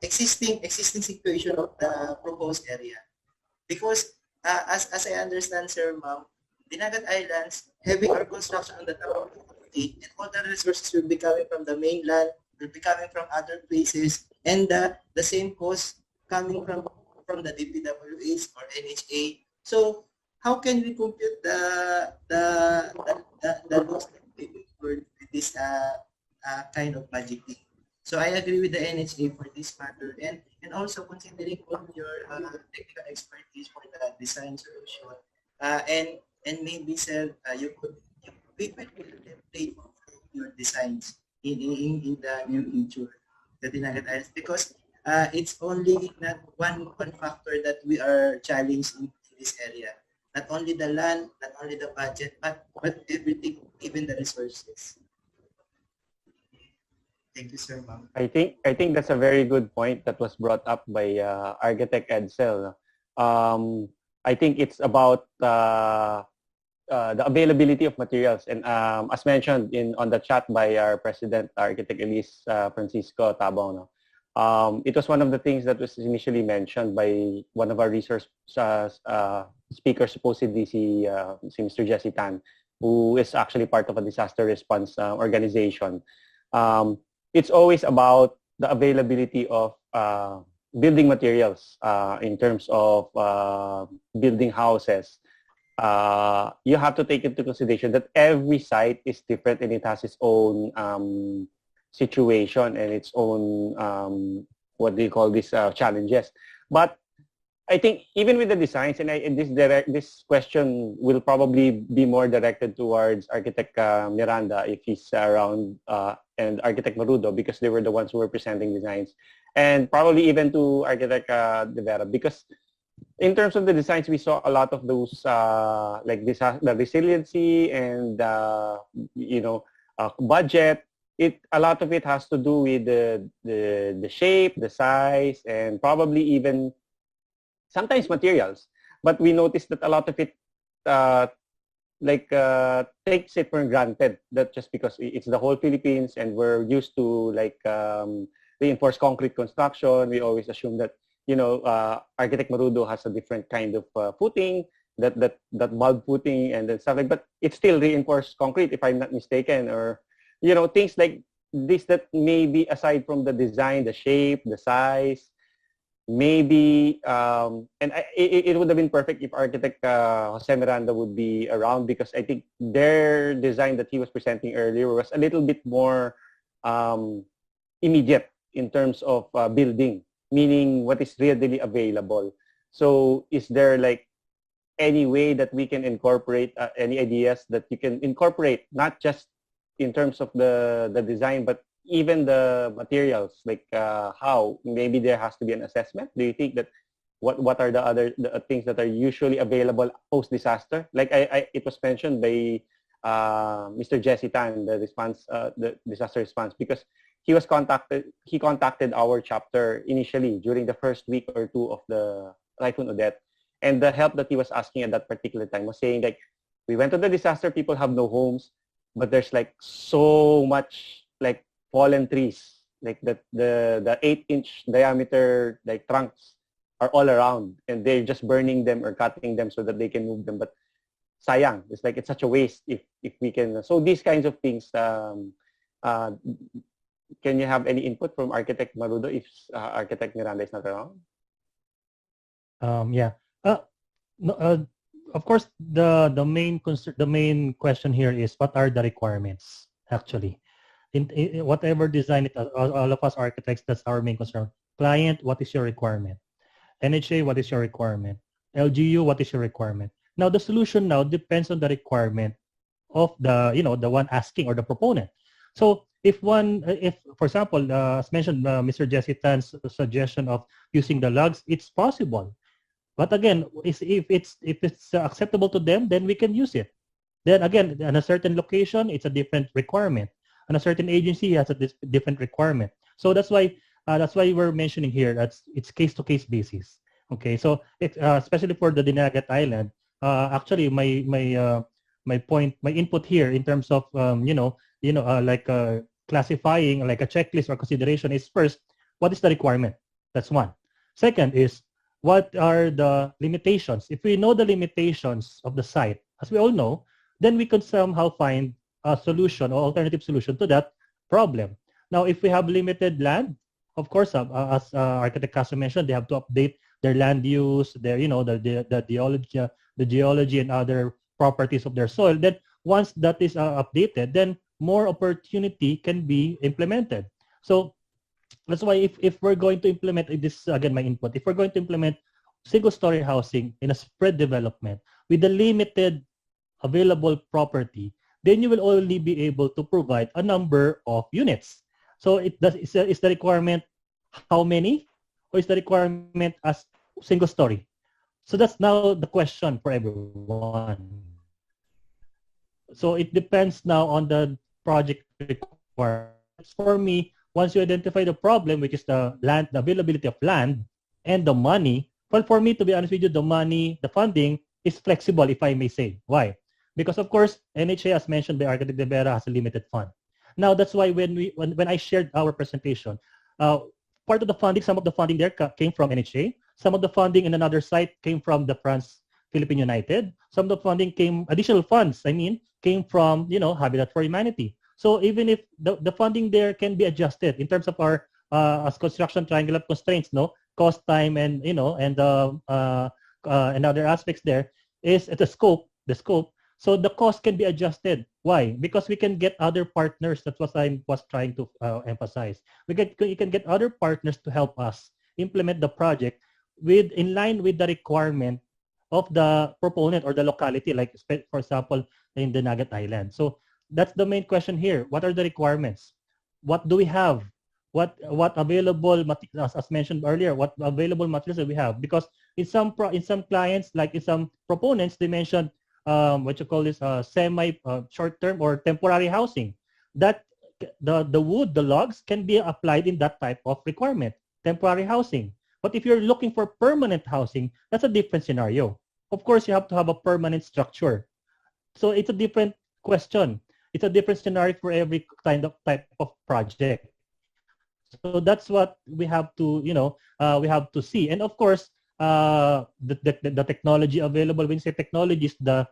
existing situation of the proposed area. Because as I understand, sir, ma'am, Dinagat Islands, having our construction on the top of the and all the resources will be coming from the mainland, will be coming from other places, and the same cost coming from the DPWAs or NHA. So how can we compute the loss for this kind of budgeting? So I agree with the NHA for this matter, and also considering all your technical expertise for the design solution, and maybe, sir, you could template your designs in the near future, the Dinagat Islands, because it's only not one factor that we are challenged in this area. Not only the land, not only the budget, but everything, even the resources. Thank you, sir, ma'am. I think that's a very good point that was brought up by Architect Edsel. I think it's about the availability of materials, and as mentioned on the chat by our president, Architect Elise Francisco Tabong, no? It was one of the things that was initially mentioned by one of our resource speakers, supposedly si Mr. Jesse Tan, who is actually part of a disaster response organization. It's always about the availability of building materials in terms of building houses. You have to take into consideration that every site is different and it has its own situation and its own what do you call this challenges. But I think even with the designs, and this question will probably be more directed towards Architect Miranda if he's around, and Architect Marudo, because they were the ones who were presenting designs, and probably even to Architect De Vera, because in terms of the designs, we saw a lot of those like this, the resiliency and budget. A lot of it has to do with the shape, the size, and probably even sometimes materials. But we noticed that a lot of it takes it for granted, that just because it's the whole Philippines and we're used to reinforced concrete construction, we always assume that Architect Marudo has a different kind of footing, that bulb footing and then stuff like. But it's still reinforced concrete, if I'm not mistaken, or things like this that maybe aside from the design, the shape, the size, maybe it would have been perfect if Architect Jose Miranda would be around, because I think their design that he was presenting earlier was a little bit more immediate in terms of building, meaning what is readily available. So is there any way that we can incorporate any ideas that you can incorporate, not just in terms of the design, but even the materials, how maybe there has to be an assessment? Do you think that what are the things that are usually available post disaster? It was mentioned by Mr. Jesse Tan, the disaster response, because he contacted our chapter initially during the first week or two of the Typhoon Odette, and the help that he was asking at that particular time was saying we went to the disaster, people have no homes, but there's so much fallen trees, the 8-inch diameter trunks are all around, and they're just burning them or cutting them so that they can move them. But sayang, it's such a waste if we can. So these kinds of things, can you have any input from Architect Marudo if Architect Miranda is not around? Yeah. No, of course, the main question here is, what are the requirements actually? In whatever design all of us architects, that's our main concern. Client, what is your requirement? NHA, what is your requirement? LGU, what is your requirement? Now the solution now depends on the requirement of the one asking or the proponent. So if for example, as mentioned, Mr. Jesse Tan's suggestion of using the lugs, it's possible. But again, if it's acceptable to them, then we can use it. Then again, in a certain location, it's a different requirement. And a certain agency has a different requirement. So that's why we're mentioning here that it's case-to-case basis. Okay, so especially for the Dinagat Island, actually my input here in terms of classifying like a checklist or consideration is, first, what is the requirement? That's one. Second is, what are the limitations? If we know the limitations of the site, as we all know, then we can somehow find a solution or alternative solution to that problem. Now, if we have limited land, of course, as Architect Castro mentioned, they have to update their land use, their the geology and other properties of their soil. Then once that is updated, then more opportunity can be implemented. So that's why if we're going to implement, this again my input, if we're going to implement single-story housing in a spread development with a limited available property, then you will only be able to provide a number of units. So is the requirement how many, or is the requirement as single story? So that's now the question for everyone. So it depends now on the project requirements. For me, once you identify the problem, which is the land, the availability of land and the money, well, for me, to be honest with you, the money, the funding is flexible, if I may say. Why? Because of course, NHA, as mentioned by Architect De Vera, has a limited fund. Now, that's why when I shared our presentation, part of the funding, some of the funding there came from NHA. Some of the funding in another site came from the France Philippine United. Some of the funding came, additional funds, came from, Habitat for Humanity. So even if the funding there can be adjusted in terms of our as construction triangle of constraints, cost, time, and and other aspects there is the scope. So the cost can be adjusted. Why? Because we can get other partners. That's what I was trying to emphasize. You can get other partners to help us implement the project in line with the requirement of the proponent or the locality, like for example in the Nugget Island. So that's the main question here. What are the requirements? What do we have? What available, as mentioned earlier, what available materials do we have? Because in some clients, like in some proponents, they mentioned what you call this semi short-term or temporary housing. That the wood, the logs can be applied in that type of requirement, temporary housing. But if you're looking for permanent housing, that's a different scenario. Of course, you have to have a permanent structure. So it's a different question. It's a different scenario for every type of project. So that's what we have to, we have to see. And of course, the technology available. When you say technologies, the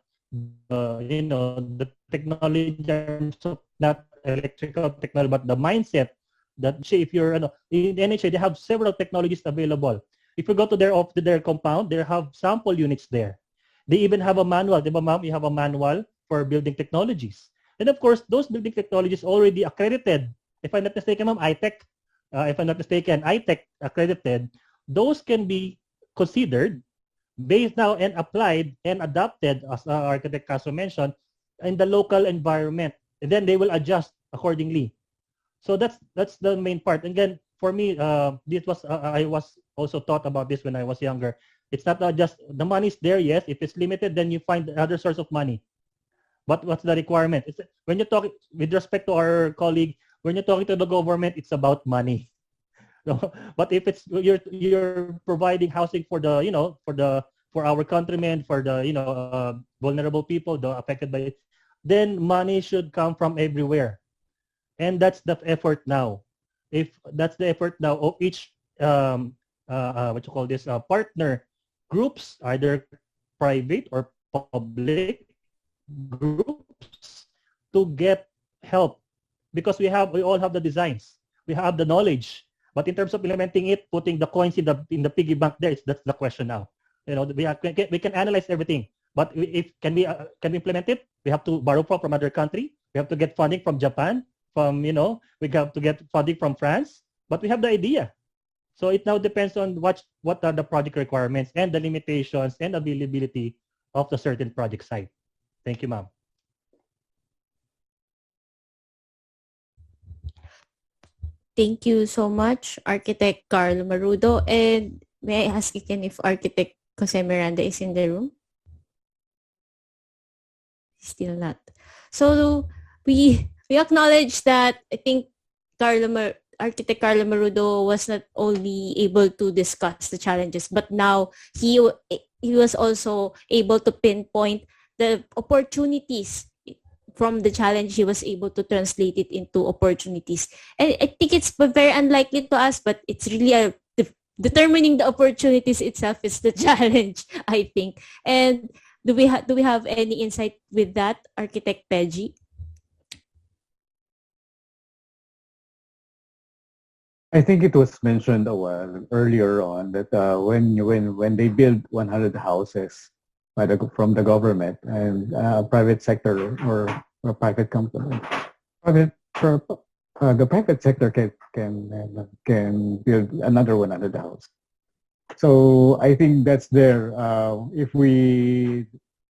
technology in terms of not electrical technology, but the mindset that if you're in NHA, they have several technologies available. If you go to their compound, they have sample units there. They even have a manual. You have a manual for building technologies. And of course, those building technologies already accredited. If I'm not mistaken, ma'am, ITEC. If I'm not mistaken, ITEC accredited. Those can be considered based now and applied and adopted, as Architect Castro mentioned, in the local environment. And then they will adjust accordingly. So that's the main part. Again, for me, this was I was also taught about this when I was younger. It's not just the money's there. Yes, if it's limited, then you find other source of money. But what's the requirement? When you talk with respect to our colleague, when you're talking to the government, it's about money. But if it's you're providing housing for the for our countrymen, for the vulnerable people, the affected by it, then money should come from everywhere. And that's the effort now. If that's the effort now of each what you call this partner groups, either private or public groups, to get help, because we all have the designs, we have the knowledge, but in terms of implementing it, putting the coins in the piggy bank there, that's the question now. We can analyze everything, but if can we implement it? We have to borrow from other country. We have to get funding from Japan. We have to get funding from France, but we have the idea. So it now depends on what are the project requirements and the limitations and availability of the certain project site. Thank you, ma'am. Thank you so much, Architect Carlo Marudo. And may I ask again if Architect Jose Miranda is in the room? Still not. So we acknowledge that I think Architect Carlo Marudo was not only able to discuss the challenges, but now he was also able to pinpoint the opportunities from the challenge. He was able to translate it into opportunities. And I think it's very unlikely to us, but it's really determining the opportunities itself is the challenge, I think. And do we have any insight with that, Architect Peggy? I think it was mentioned a while earlier on that when they build 100 houses from the government and private sector or private company, the private sector can build another 100 houses. So I think that's there. There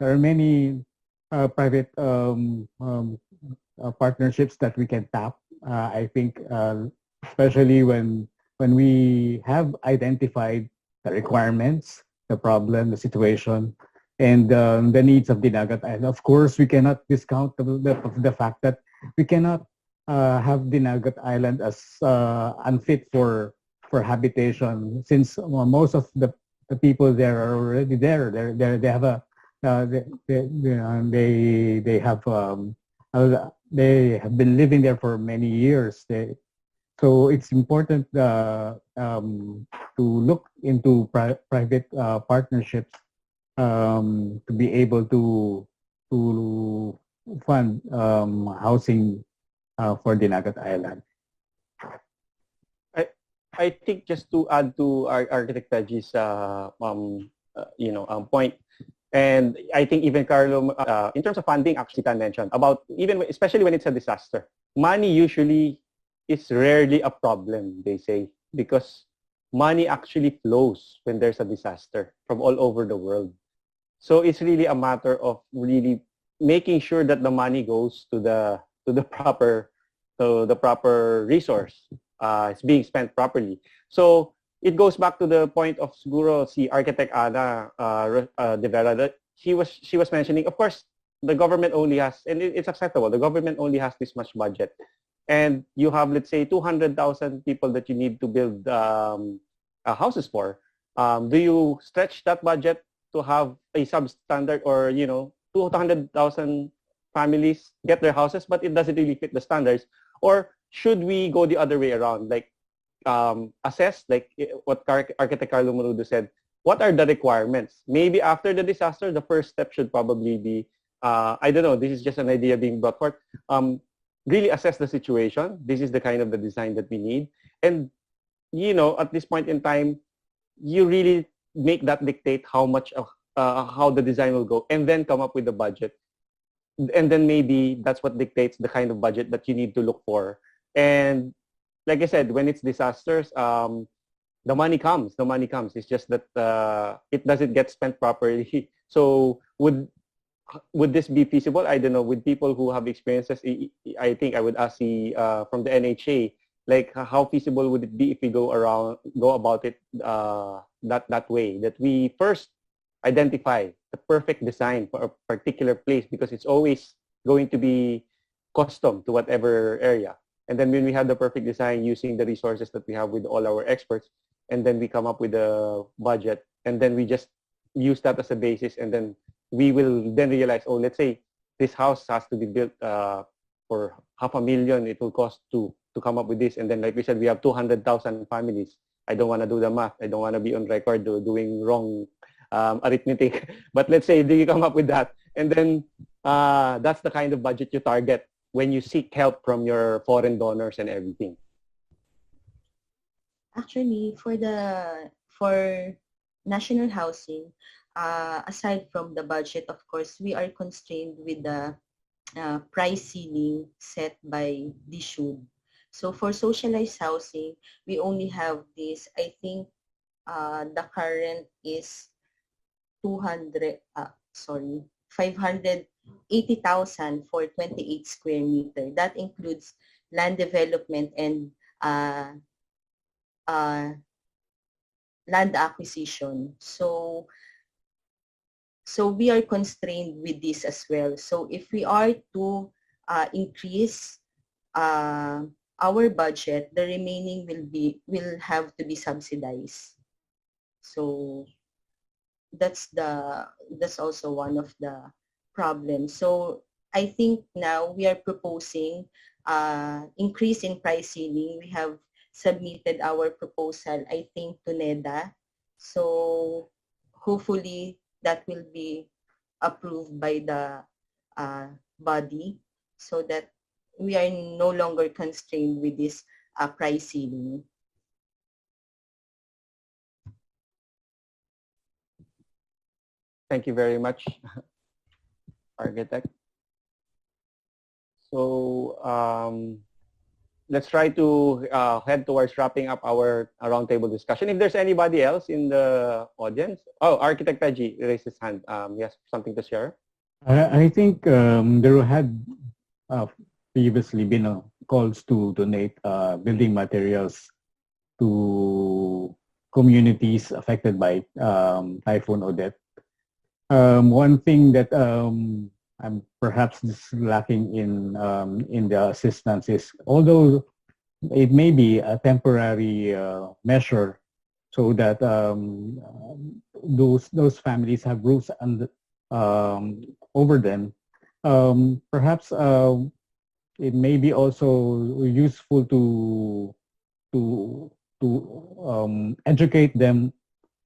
are many private partnerships that we can tap. I think especially when we have identified the requirements, the problem, the situation, and the needs of the Nagat Island. Of course, we cannot discount the fact that we cannot have Dinagat Island as unfit for habitation, since most of the people there are already there. They have a they have they have been living there for many years. So it's important to look into private partnerships to be able to fund housing for Dinagat Island. I think just to add to our Architect Peji's point, and I think even Carlo, in terms of funding, actually Tan mentioned about especially when it's a disaster, money usually is rarely a problem, they say, because money actually flows when there's a disaster from all over the world. So it's really a matter of really making sure that the money goes to the proper resource. It's being spent properly. So it goes back to the point of siguro si Architect Ana De Vera, that she was mentioning. Of course, the government only has, and it's acceptable. The government only has this much budget, and you have, let's say, 200,000 people that you need to build houses for. Do you stretch that budget to have a substandard, or 200,000 families get their houses, but it doesn't really fit the standards? Or should we go the other way around, like assess, like what Architect Carlo Marudo said, what are the requirements? Maybe after the disaster, the first step should probably be, I don't know, this is just an idea being brought forth, really assess the situation. This is the kind of the design that we need. And, at this point in time, you really make that dictate how much of, how the design will go, and then come up with the budget. And then maybe that's what dictates the kind of budget that you need to look for. And like I said, when it's disasters, the money comes. It's just that it doesn't get spent properly. So would this be feasible? I don't know. With people who have experiences, I think I would ask from the NHA, like how feasible would it be if we go about it that way? That we first identify the perfect design for a particular place, because it's always going to be custom to whatever area. And then when we have the perfect design using the resources that we have with all our experts, and then we come up with a budget, and then we just use that as a basis, and then we will then realize, oh, let's say this house has to be built for $500,000. It will cost to come up with this. And then, like we said, we have 200,000 families. I don't want to do the math. I don't want to be on record doing wrong arithmetic. But let's say do you come up with that, and then that's the kind of budget you target when you seek help from your foreign donors and everything. Actually, for national housing, aside from the budget, of course, we are constrained with the price ceiling set by the SHUD. So for socialized housing, we only have this. I think the current is 580,000 for 28 square meter. That includes land development and land acquisition. So we are constrained with this as well. So if we are to increase our budget, the remaining will have to be subsidized. So that's also one of the problems. So I think now we are proposing increase in price ceiling. We have submitted our proposal, I think, to NEDA. So hopefully that will be approved by the body, so that we are no longer constrained with this price ceiling. Thank you very much, Architect. So let's try to head towards wrapping up our roundtable discussion. If there's anybody else in the audience. Oh, Architect Peji raised his hand. Yes, something to share? I think there had previously been calls to donate building materials to communities affected by Typhoon Odette. One thing that perhaps this lacking in the assistance is, although it may be a temporary measure, so that those families have roofs and over them. Perhaps it may be also useful to educate them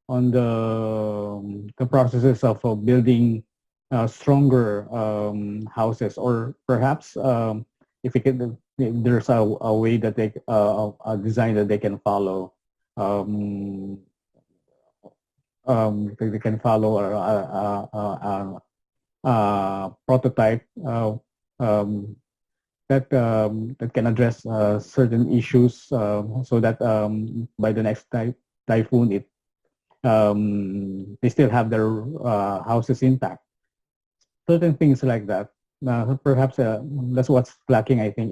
on the processes of building stronger houses, or perhaps if there's a way that a design that they can follow. They can follow a prototype that can address certain issues, so that by the next typhoon, they still have their houses intact. Certain things like that. Perhaps that's what's lacking, I think,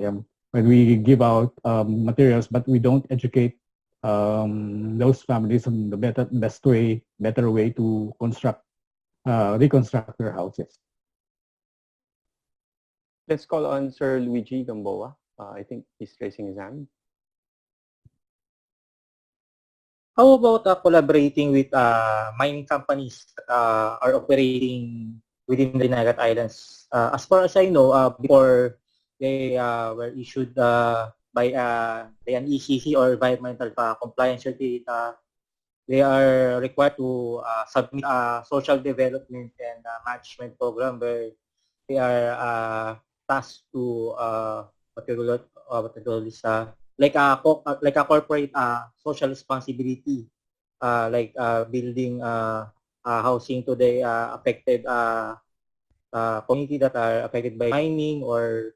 when we give out materials, but we don't educate those families on the better way to reconstruct their houses. Let's call on Sir Luigi Gamboa. I think he's raising his hand. How about collaborating with mining companies that are operating within the Dinagat Islands? As far as I know, before they were issued by an ECC or Environmental Compliance Certificate, they are required to submit a social development and management program where they are tasked to like a corporate social responsibility, like building housing to the affected community that are affected by mining or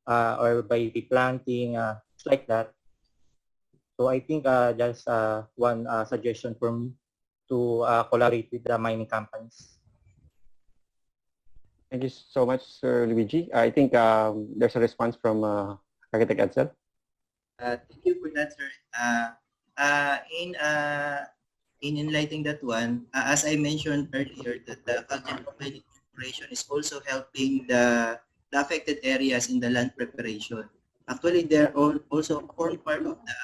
by the planting, like that. So I think just one suggestion from me to collaborate with the mining companies. Thank you so much, Sir Luigi. I think there's a response from Architect Edsel. Thank you for that, sir. In enlightening that one, as I mentioned earlier, that the cultural mining corporation is also helping the affected areas in the land preparation. Actually, they're also form part of the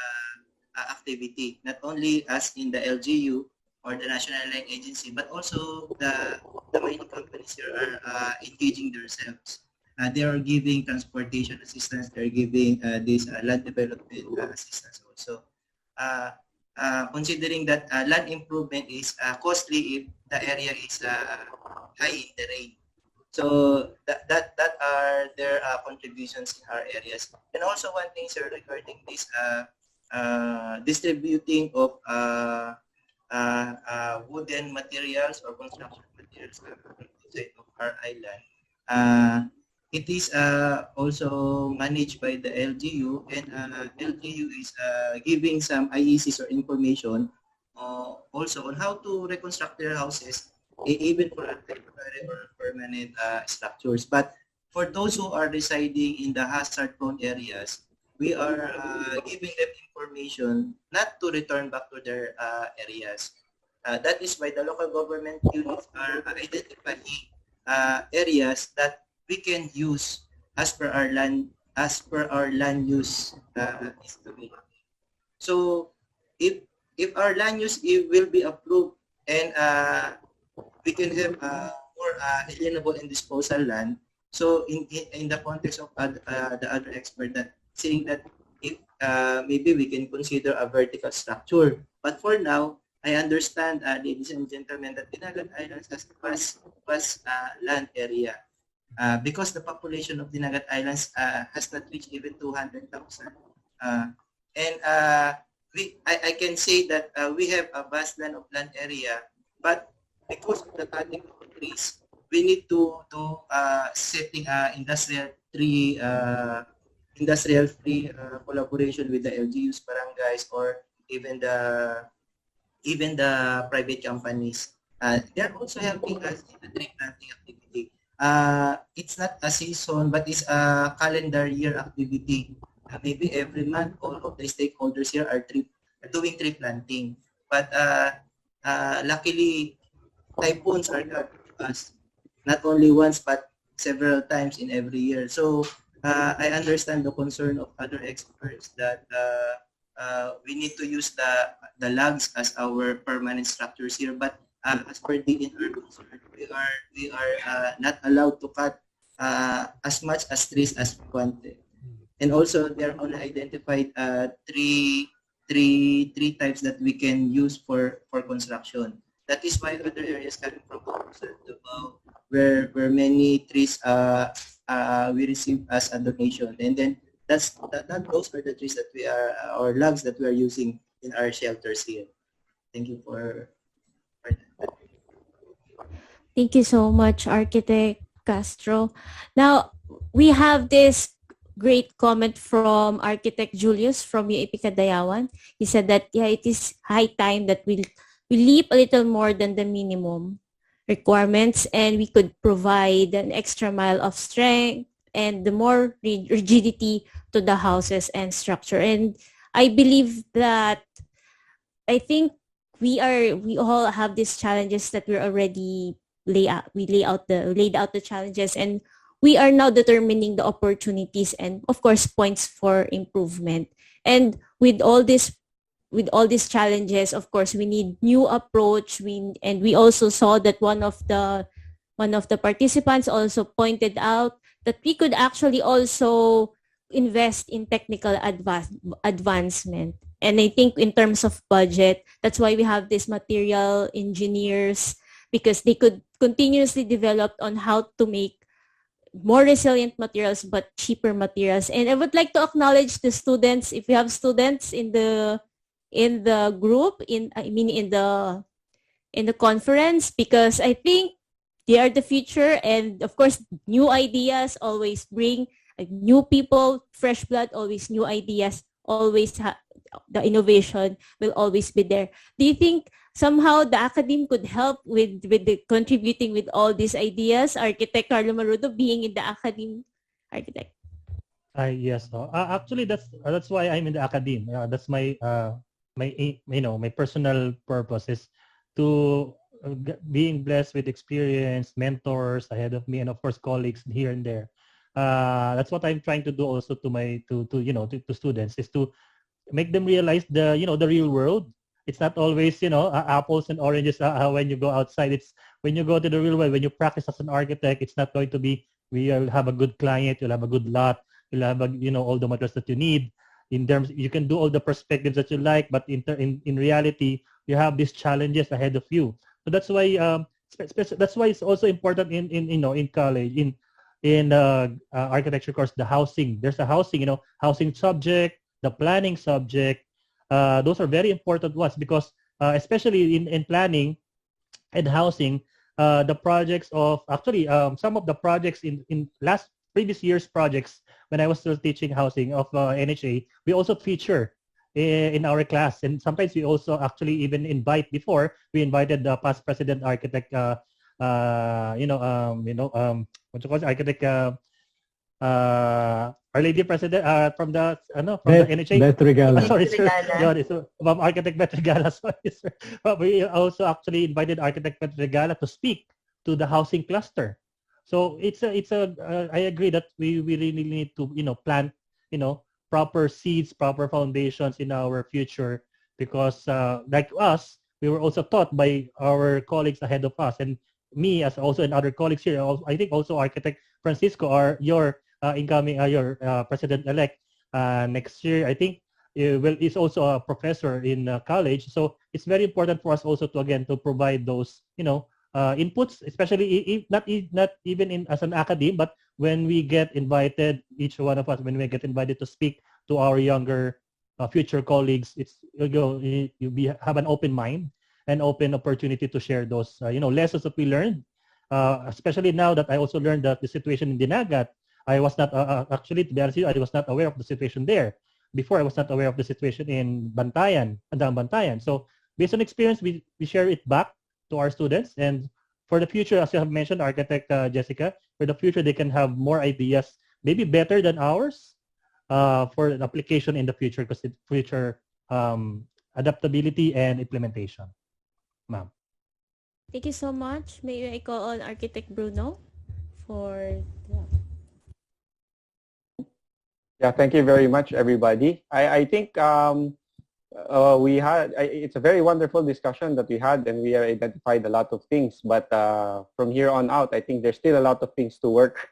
activity, not only as in the LGU or the National Land Agency, but also the mining companies here are engaging themselves. They are giving transportation assistance. They're giving this land development assistance also. Considering that land improvement is costly if the area is high in terrain. So that are their contributions in our areas. And also one thing, sir, regarding this distributing of wooden materials or construction materials outside of our island. It is also managed by the LGU, and LGU is giving some IECs or information also on how to reconstruct their houses, even for temporary or permanent structures. But for those who are residing in the hazard-prone areas, we are giving them information not to return back to their areas. That is why the local government units are identifying areas that we can use as per our land use estimate. So if our land use will be approved and we can have more alienable and disposal land. So in the context of the other expert that saying that if maybe we can consider a vertical structure. But for now, I understand, ladies and gentlemen, that Dinagat Islands has vast land area. Because the population of Dinagat Islands has not reached even 200,000. And I can say that we have a vast land area, but because of the cutting of trees, we need to setting industrial free collaboration with the LGUs, barangays, or even the private companies. They're also helping us in the tree planting activity. It's not a season, but it's a calendar year activity. Maybe every month, all of the stakeholders here are doing tree planting. But luckily, typhoons are not us, not only once, but several times in every year. So I understand the concern of other experts that we need to use the logs as our permanent structures here. But as per the our concern, we are not allowed to cut as much as trees as we wanted. And also, there are only identified three types that we can use for construction. That is why other areas coming from Davao, where many trees we receive as a donation, and then those are the trees that we are or logs that we are using in our shelters here. Thank you for that. Thank you so much, Architect Castro. Now, we have this great comment from Architect Julius from UAP Cagayan. He said that, yeah, it is high time that we leap a little more than the minimum requirements and we could provide an extra mile of strength and the more rigidity to the houses and structure. And I believe that I think we all have these challenges that we're already laid out the challenges, and we are now determining the opportunities and of course points for improvement. And with all these challenges, of course, we need new approach. We also saw that one of the participants also pointed out that we could actually also invest in technical advancement. And I think in terms of budget, that's why we have these material engineers, because they could continuously develop on how to make more resilient materials but cheaper materials. And I would like to acknowledge the students. If we have students in the group, in the conference, because I think they are the future, and of course new ideas always bring new people, fresh blood, always new ideas, always the innovation will always be there. Do you think somehow the academe could help with the contributing with all these ideas? Architect Carlo Marudo, being in the academe, architect. Yes. No. Actually, that's why I'm in the academe. That's my my personal purpose is to being blessed with experience, mentors ahead of me, and of course colleagues here and there. That's what I'm trying to do also to students, is to make them realize the real world. It's not always apples and oranges when you go outside. It's when you go to the real world, when you practice as an architect, it's not going to be you'll have a good client, you'll have a good lot, you'll have all the materials that you need. In terms, you can do all the perspectives that you like, but in reality, you have these challenges ahead of you. So that's why that's why it's also important in college, in architecture course, the housing. There's a housing subject, the planning subject. Those are very important ones because especially in planning and housing, the projects of actually some of the projects in previous year's projects when I was still teaching housing of NHA, we also feature in our class, and sometimes we also actually even we invited the past president architect what you call it, architect our lady president from the NHA. Regala. Sorry, sir. From Architect Bet Regala. Sorry, sir. But we also actually invited Architect Bet Regala to speak to the housing cluster. So I agree that we really need to plant proper seeds, proper foundations in our future, because like us, we were also taught by our colleagues ahead of us, and me as also and other colleagues here. I think also Architect Francisco, your incoming your president-elect next year, I think is also a professor in college. So it's very important for us also to provide those inputs, especially not even as an academe, but when we get invited, each one of us, when we get invited to speak to our younger future colleagues, have an open mind and open opportunity to share those lessons that we learned. Especially now that I also learned that the situation in Dinagat, I was not actually, to be honest with you, I was not aware of the situation there. Before, I was not aware of the situation in Andang Bantayan. So based on experience, we share it back to our students. And for the future, as you have mentioned, Architect Jessica, for the future, they can have more ideas, maybe better than ours, for the application in the future, because it's future adaptability and implementation. Ma'am. Thank you so much. May I call on Architect Bruno for Yeah, thank you very much, everybody. I think it's a very wonderful discussion that we had, and we identified a lot of things. But from here on out, I think there's still a lot of things to work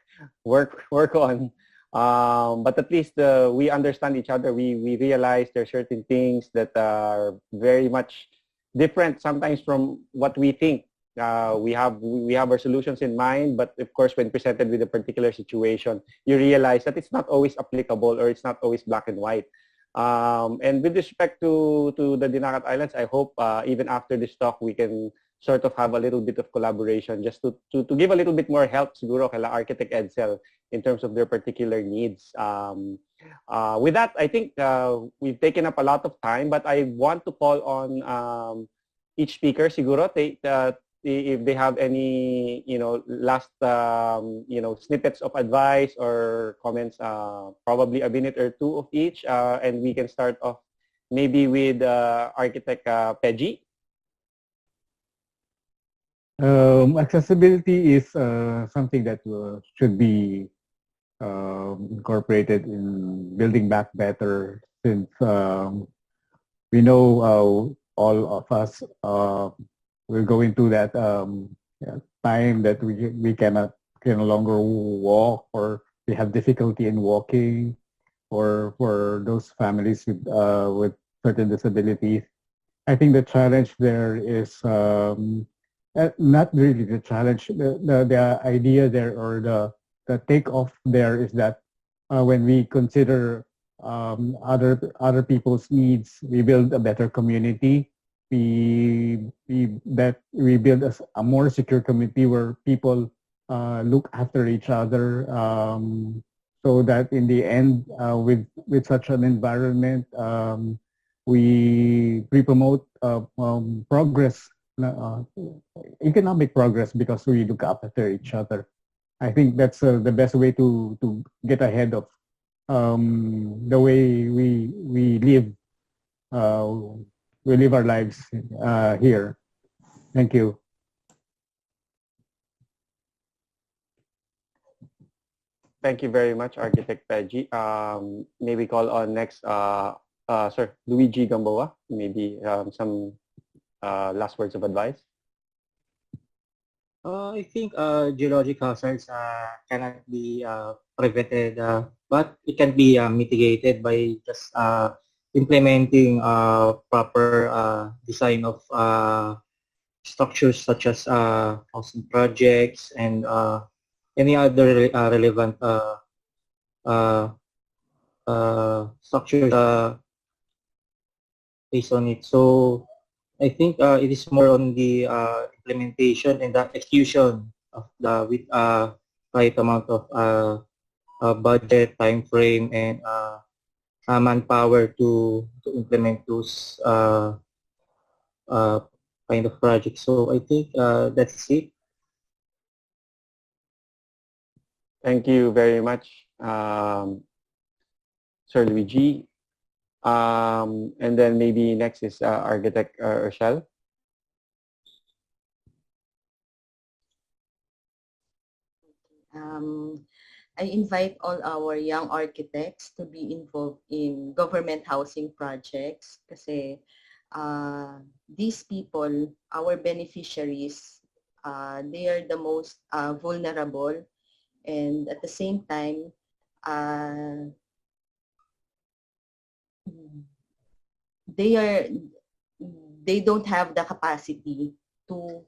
on. But at least we understand each other. We realize there are certain things that are very much different sometimes from what we think. We have our solutions in mind, but of course, when presented with a particular situation, you realize that it's not always applicable or it's not always black and white. And with respect to the Dinagat Islands, I hope even after this talk, we can sort of have a little bit of collaboration just to give a little bit more help siguro kala Architect Edsel in terms of their particular needs. With that, I think we've taken up a lot of time, but I want to call on each speaker siguro if they have any, last, snippets of advice or comments, probably a minute or two of each, and we can start off maybe with Architect Peji. Accessibility is something that should be incorporated in building back better, since we know all of us will go into that time that we can no longer walk, or we have difficulty in walking, or for those families with certain disabilities. I think the challenge there is not really the challenge. The idea there, or the takeoff there, is that when we consider other people's needs, we build a better community. We build a more secure community where people look after each other, so that in the end, with such an environment, we promote progress, economic progress, because we look after each other. I think that's the best way to get ahead of the way we live our lives here. Thank you. Thank you very much, Architect Peji. Maybe call on next, Sir Luigi Gamboa. Maybe some last words of advice. I think geologic hazards cannot be prevented, but it can be mitigated by just implementing proper design of structures, such as housing projects and any other relevant structures based on it. So I think it is more on the implementation and the execution of the with right amount of budget, time frame, and manpower to implement those kind of projects. So I think that's it. Thank you very much, Sir Luigi. And then maybe next is Architect Rochelle. I invite all our young architects to be involved in government housing projects, kasi these people, our beneficiaries, they are the most vulnerable, and at the same time, they don't have the capacity to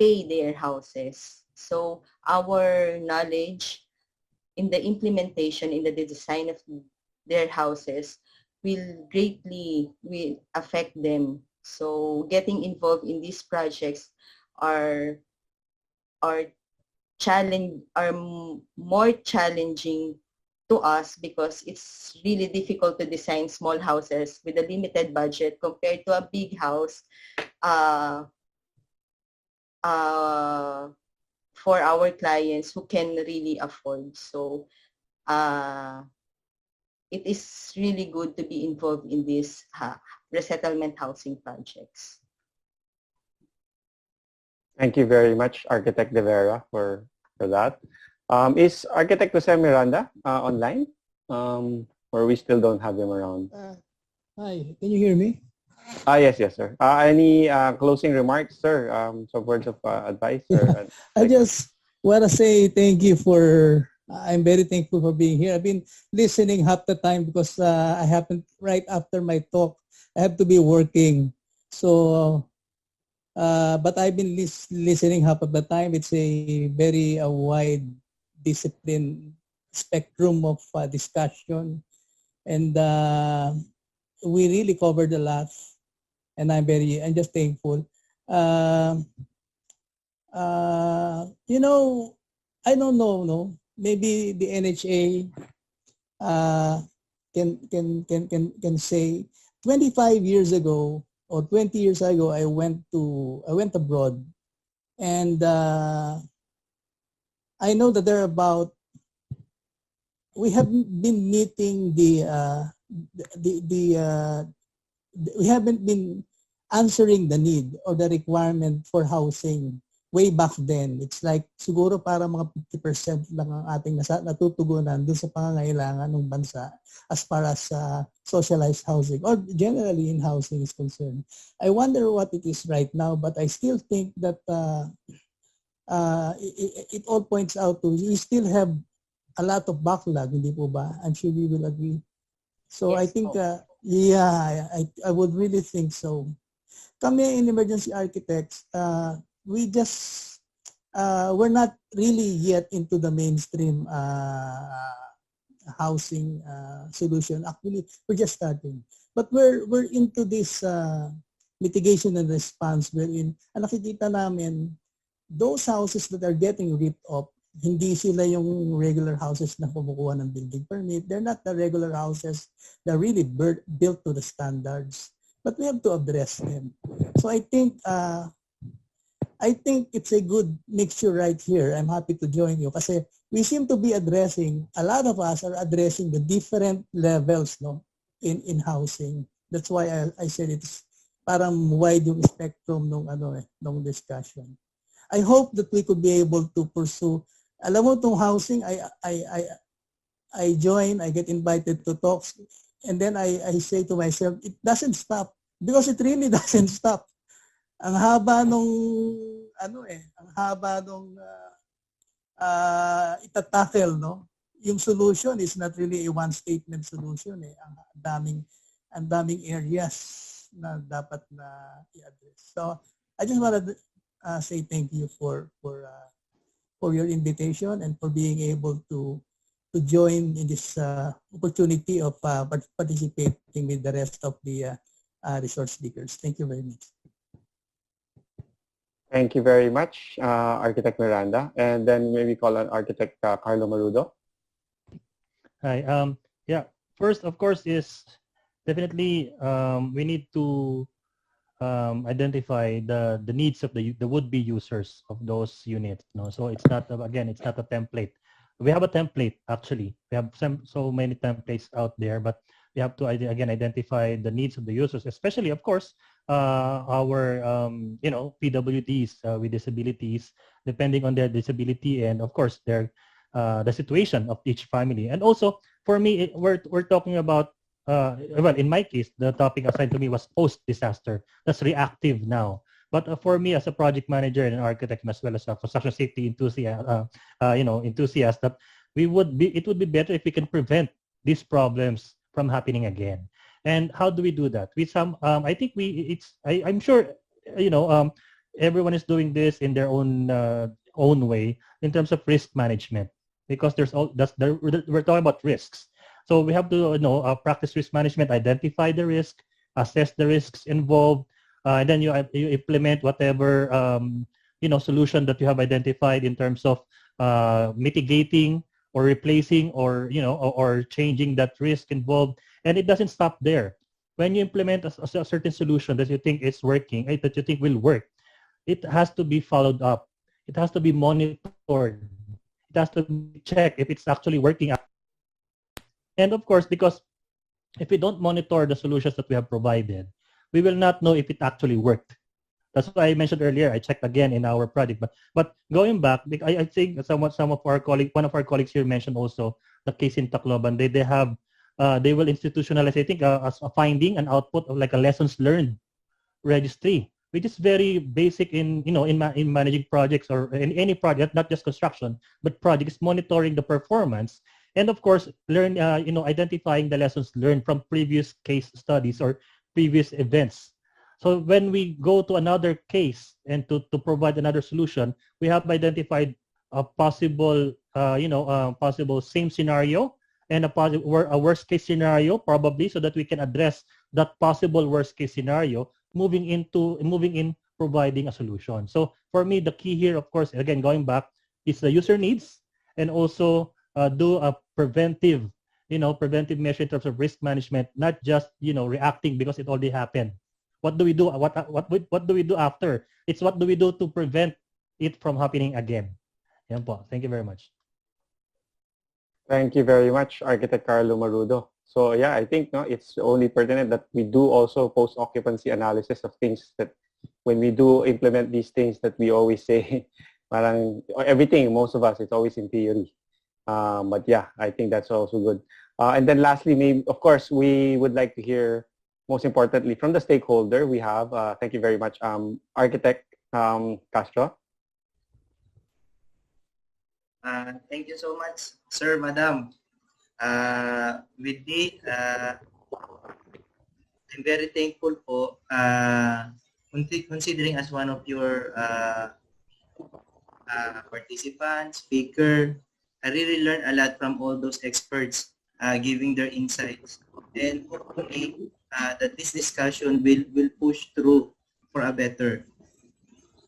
pay their houses. So our knowledge in the implementation, in the design of their houses will greatly affect them. So getting involved in these projects are more challenging to us, because it's really difficult to design small houses with a limited budget compared to a big house for our clients who can really afford. So it is really good to be involved in these resettlement housing projects. Thank you very much, Architect De Vera, for that. Is Architect Jose Miranda online? Or we still don't have him around? Hi, can you hear me? Yes, sir. Any closing remarks, sir? Some words of advice? Or, I just want to say thank you for, I'm very thankful for being here. I've been listening half the time because I happen right after my talk, I have to be working. So, but I've been listening half of the time. It's a very wide discipline spectrum of discussion. And we really covered a lot. And I'm just thankful. You know, I don't know, no. Maybe the NHA can say 25 years ago or 20 years ago I went abroad, and I know that we have been meeting we haven't been answering the need or the requirement for housing way back then. It's like siguro para mga 50% lang ang ating natutugunan dun sa pangangailangan ng bansa as far as socialized housing or generally in housing is concerned. I wonder what it is right now, but I still think that it all points out to we still have a lot of backlog, hindi po ba? I'm sure we will agree. So Yes, I think, I would really think so. Kami in emergency architects, we're not really yet into the mainstream housing solution. Actually, we're just starting. But we're into this mitigation and response wherein ang nakikita namin, those houses that are getting ripped up, hindi sila yung regular houses na kumukuha ng building permit. They're not the regular houses that are really built to the standards. But we have to address them. So I think it's a good mixture right here. I'm happy to join you kasi we seem to be addressing, a lot of us are addressing the different levels, no, in housing. That's why I said it's parang wide yung spectrum nung discussion. I hope that we could be able to pursue. Alam mo tong housing, I join, I get invited to talks, and then I say to myself, it doesn't stop because it really doesn't stop. Ang haba nung itatackle, no? Yung solution is not really a one statement solution eh. Ang daming areas na dapat na i-address. So I just want to say thank you for your invitation and for being able to join in this opportunity of participating with the rest of the resource speakers. Thank you very much. Thank you very much, Architect Miranda. And then maybe call on Architect Carlo Marudo. Hi. Yeah. First, of course, is definitely we need to identify the needs of the would-be users of those units. No, so it's not it's not a template. We have a template actually. We have so many templates out there, but we have to again identify the needs of the users, especially of course our PWDs with disabilities, depending on their disability and of course their the situation of each family. And also for me, we're talking about well, in my case, the topic assigned to me was post-disaster. That's reactive now. But for me, as a project manager and an architect, as well as a construction safety enthusiast, enthusiast, that it would be better if we can prevent these problems from happening again. And how do we do that? I think I'm sure, everyone is doing this in their own way in terms of risk management, because we're talking about risks. So we have to practice risk management, identify the risk, assess the risks involved, and then you implement whatever solution that you have identified in terms of mitigating or replacing or or changing that risk involved. And it doesn't stop there. When you implement a certain solution that you think is working, that you think will work, it has to be followed up. It has to be monitored. It has to be checked if it's actually working. And of course, because if we don't monitor the solutions that we have provided, we will not know if it actually worked. That's what I mentioned earlier. I checked again in our project, but going back, I think some of our colleague, one of our colleagues here mentioned also the case in Tacloban. They have they will institutionalize, I think, as a finding and output of like a lessons learned registry, which is very basic in in managing projects or in any project, not just construction, but projects, monitoring the performance, and of course identifying the lessons learned from previous case studies or previous events. So when we go to another case and to provide another solution, we have identified a possible possible same scenario and a worst case scenario probably, so that we can address that possible worst case scenario, moving in providing a solution. So for me, the key here, of course, again going back, is the user needs, and also do a preventive measure in terms of risk management, not just reacting because it already happened. What do we do? What do we do after? It's what do we do to prevent it from happening again? Yan po. Thank you very much. Thank you very much, Architect Carlo Marudo. So yeah, I think it's only pertinent that we do also post-occupancy analysis of things that when we do implement these things that we always say, parang everything, most of us, it's always in theory. But yeah, I think that's also good. And then lastly, maybe, of course, we would like to hear, most importantly, from the stakeholder we have, thank you very much, Architect Castro. Thank you so much, sir, madam. With me, I'm very thankful po, considering as one of your participants, speaker. I really learned a lot from all those experts giving their insights. And hopefully that this discussion will push through for a better,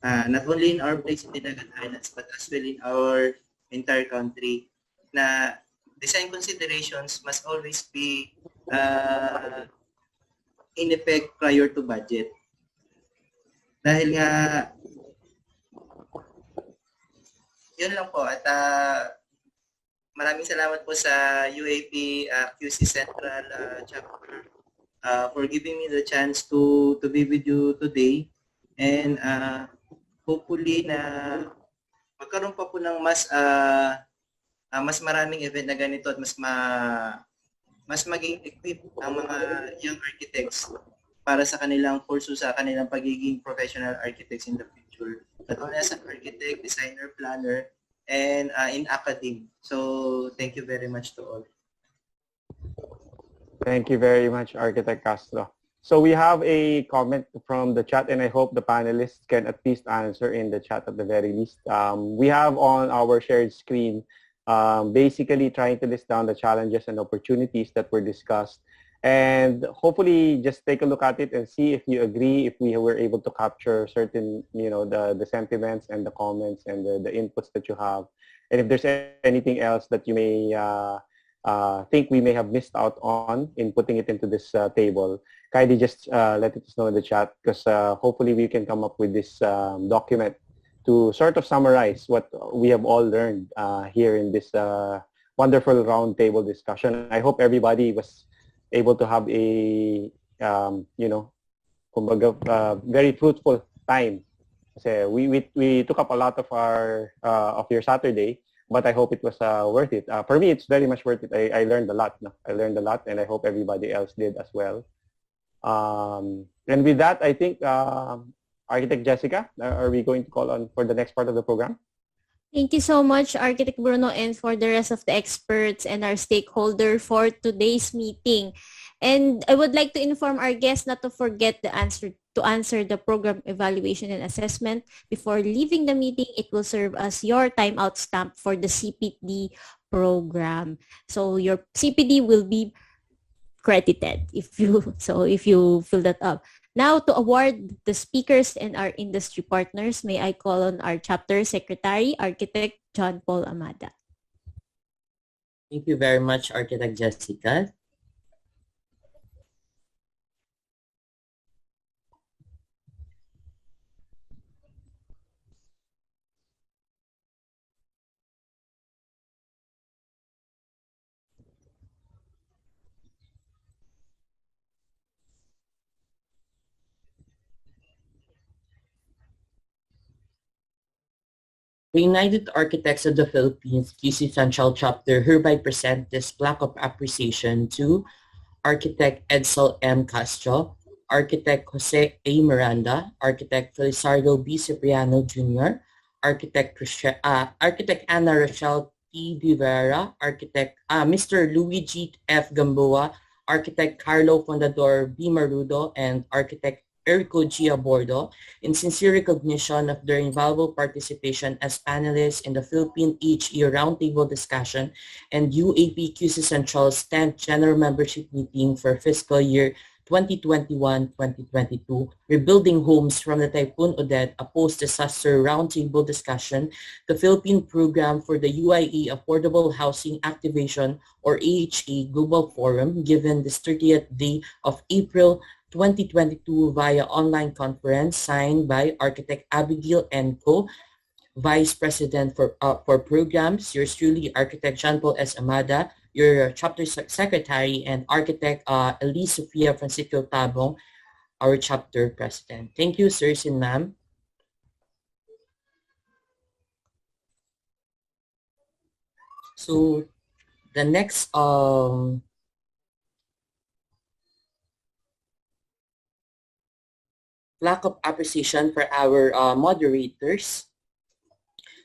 not only in our place in the Dagat Islands, but as well in our entire country, na design considerations must always be in effect prior to budget. Dahil nga, yun lang po. At maraming salamat po sa UAP QC Central Chapter for giving me the chance to be with you today. And hopefully na magkaroon pa po ng mas maraming event na ganito at mas maging equipped ang mga young architects para sa kanilang pursue sa kanilang pagiging professional architects in the future. Not only as an architect, designer, planner, and in academe. So thank you very much to all. Thank you very much, Architect Castro. So we have a comment from the chat, and I hope the panelists can at least answer in the chat at the very least. We have on our shared screen basically trying to list down the challenges and opportunities that were discussed. And hopefully just take a look at it and see if you agree, if we were able to capture certain, the sentiments and the comments and the inputs that you have. And if there's anything else that you may think we may have missed out on in putting it into this table, kindly just let us know in the chat, because hopefully we can come up with this document to sort of summarize what we have all learned here in this wonderful roundtable discussion. I hope everybody was able to have a, very fruitful time. Kasi we took up a lot of of your Saturday, but I hope it was worth it. For me, it's very much worth it. I learned a lot. No? I learned a lot, and I hope everybody else did as well. And with that, I think, Architect Jessica, are we going to call on for the next part of the program? Thank you so much, Architect Bruno, and for the rest of the experts and our stakeholder for today's meeting. And I would like to inform our guests not to forget to answer the program evaluation and assessment before leaving the meeting. It will serve as your timeout stamp for the CPD program. So your CPD will be credited if you fill that up. Now, to award the speakers and our industry partners, may I call on our chapter secretary, Architect John Paul Amada. Thank you very much, Architect Jessica. The United Architects of the Philippines, QC Central Chapter, hereby present this plaque of appreciation to Architect Edsel M. Castro, Architect Jose A. Miranda, Architect Felizardo B. Cipriano Jr., Architect Ana Rochelle T. Rivera, Architect Mr. Luigi F. Gamboa, Architect Carlo Fundador B. Marudo, and Architect Erico G. Abordo, in sincere recognition of their invaluable participation as panelists in the Philippine HE Roundtable discussion and UAP QC Central's 10th General Membership Meeting for fiscal year 2021-2022, Rebuilding Homes from the Typhoon Odette, a post-disaster roundtable discussion, the Philippine Program for the UIA Affordable Housing Activation or AHA Global Forum, given this 30th day of April 2022 via online conference, signed by Architect Abigail N. Co., Vice President for Programs, yours truly, Architect John Paul S. Amada, your Chapter Secretary, and Architect Elise Sofia Francisco Tabong, our Chapter President. Thank you, sirs and ma'am. So the next plaque of appreciation for our moderators.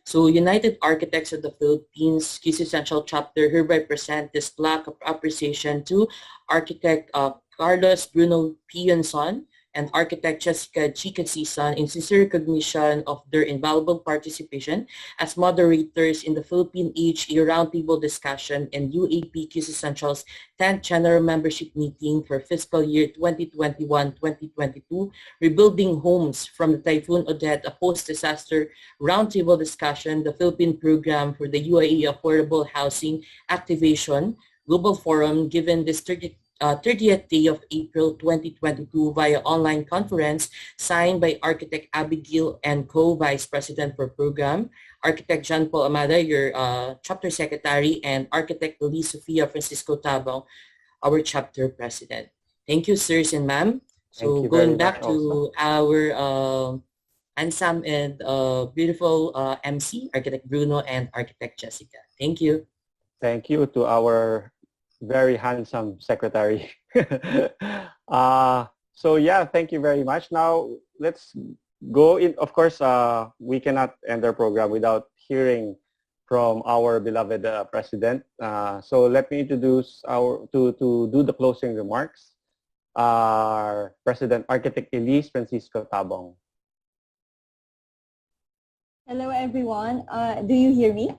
So United Architects of the Philippines, QC Central Chapter, hereby present this plaque of appreciation to Architect Carlos Bruno Pionson and Architect Jessica G. Casison in sincere recognition of their invaluable participation as moderators in the Philippine HE Roundtable discussion and UAP QC Central's 10th General Membership Meeting for fiscal year 2021-2022, Rebuilding Homes from the Typhoon Odette, a post-disaster roundtable discussion, the Philippine Program for the UIA Affordable Housing Activation Global Forum, given this 30th day of April 2022 via online conference, signed by Architect Abigail and Co. Vice President for Program, Architect John Paul Amada, your Chapter Secretary, and Architect Elise Sofia Francisco Tabong, our Chapter President. Thank you, sirs and ma'am. So going back to our handsome and beautiful MC, Architect Bruno and Architect Jessica. Thank you. Thank you to our very handsome secretary. So yeah, thank you very much. Now let's go in. Of course, we cannot end our program without hearing from our beloved president. So let me introduce to do the closing remarks, our President Architect Elise Francisco Tabong. Hello, everyone. Do you hear me?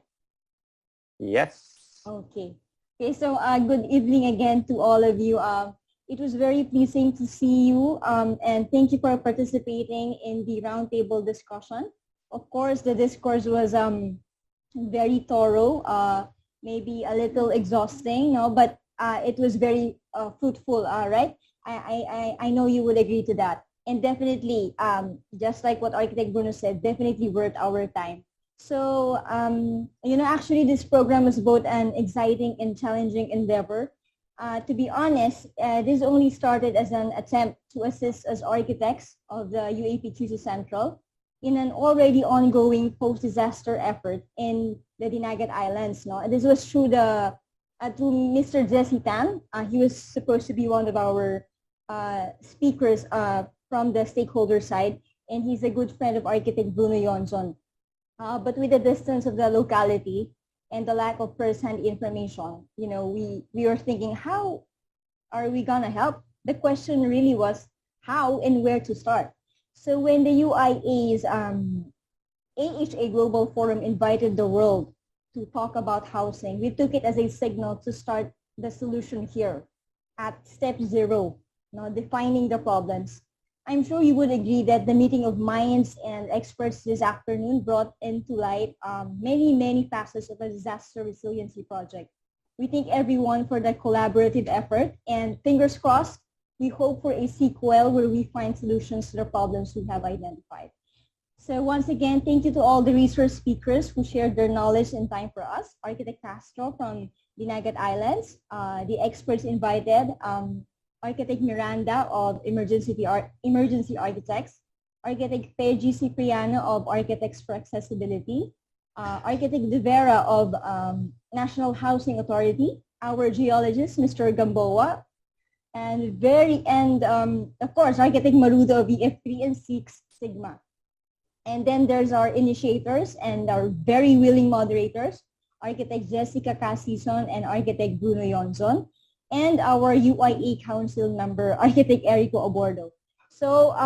Yes. Okay. Okay, so good evening again to all of you. It was very pleasing to see you, and thank you for participating in the roundtable discussion. Of course, the discourse was very thorough, maybe a little exhausting, no, but it was very fruitful, right? I know you would agree to that. And definitely, just like what Architect Bruno said, definitely worth our time. So, actually this program was both an exciting and challenging endeavor. To be honest, this only started as an attempt to assist as architects of the UAP Central in an already ongoing post-disaster effort in the Dinagat Islands. No? And this was through through Mr. Jesse Tan. He was supposed to be one of our speakers from the stakeholder side, and he's a good friend of Architect Bruno Yonson. But with the distance of the locality and the lack of first-hand information, we were thinking, how are we gonna help? The question really was how and where to start. So when the UIA's AHA Global Forum invited the world to talk about housing, we took it as a signal to start the solution here at step 0, defining the problems. I'm sure you would agree that the meeting of minds and experts this afternoon brought into light many facets of a disaster resiliency project. We thank everyone for the collaborative effort, and fingers crossed, we hope for a sequel where we find solutions to the problems we have identified. So once again, thank you to all the resource speakers who shared their knowledge and time for us. Architect Castro from Dinagat Islands, the experts invited, Architect Miranda of Emergency Architects, Architect Peggy Cipriano of Architects for Accessibility, Architect De Vera of National Housing Authority, our geologist, Mr. Gamboa, and of course, Architect Marudo of EF3 and Six Sigma. And then there's our initiators and our very willing moderators, Architect Jessica Casison and Architect Bruno Yonzon, and our UIA Council member, Architect Erico Abordo. So,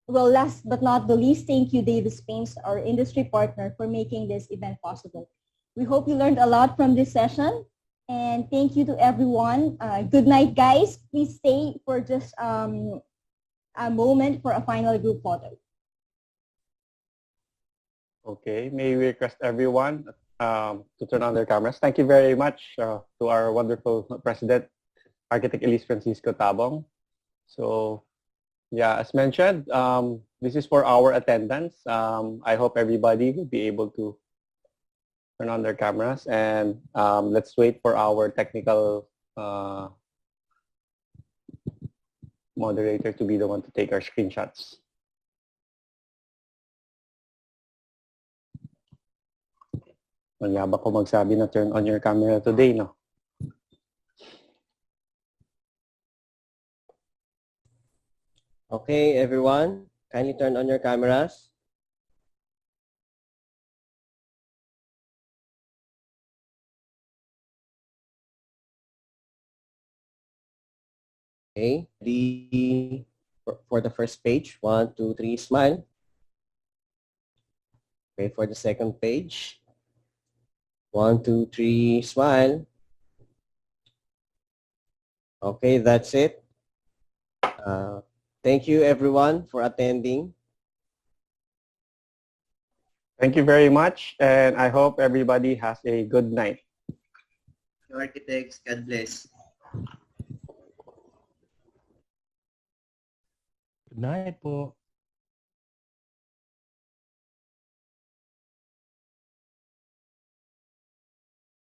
well, last but not the least, thank you, Davis Paints, our industry partner, for making this event possible. We hope you learned a lot from this session. And thank you to everyone. Good night, guys. Please stay for just a moment for a final group photo. Okay, may we request everyone to turn on their cameras. Thank you very much to our wonderful President, Architect Elise Francisco Tabong. So, yeah, as mentioned, this is for our attendance. I hope everybody will be able to turn on their cameras, and let's wait for our technical moderator to be the one to take our screenshots. Magyabak ko magsabi na turn on your camera today, no? Okay, everyone, kindly turn on your cameras. Okay, for the first page, 1, 2, 3, smile. Okay, for the second page, 1, 2, 3, smile. Okay, that's it. Thank you, everyone, for attending. Thank you very much, and I hope everybody has a good night. Architects, God bless. Good night po.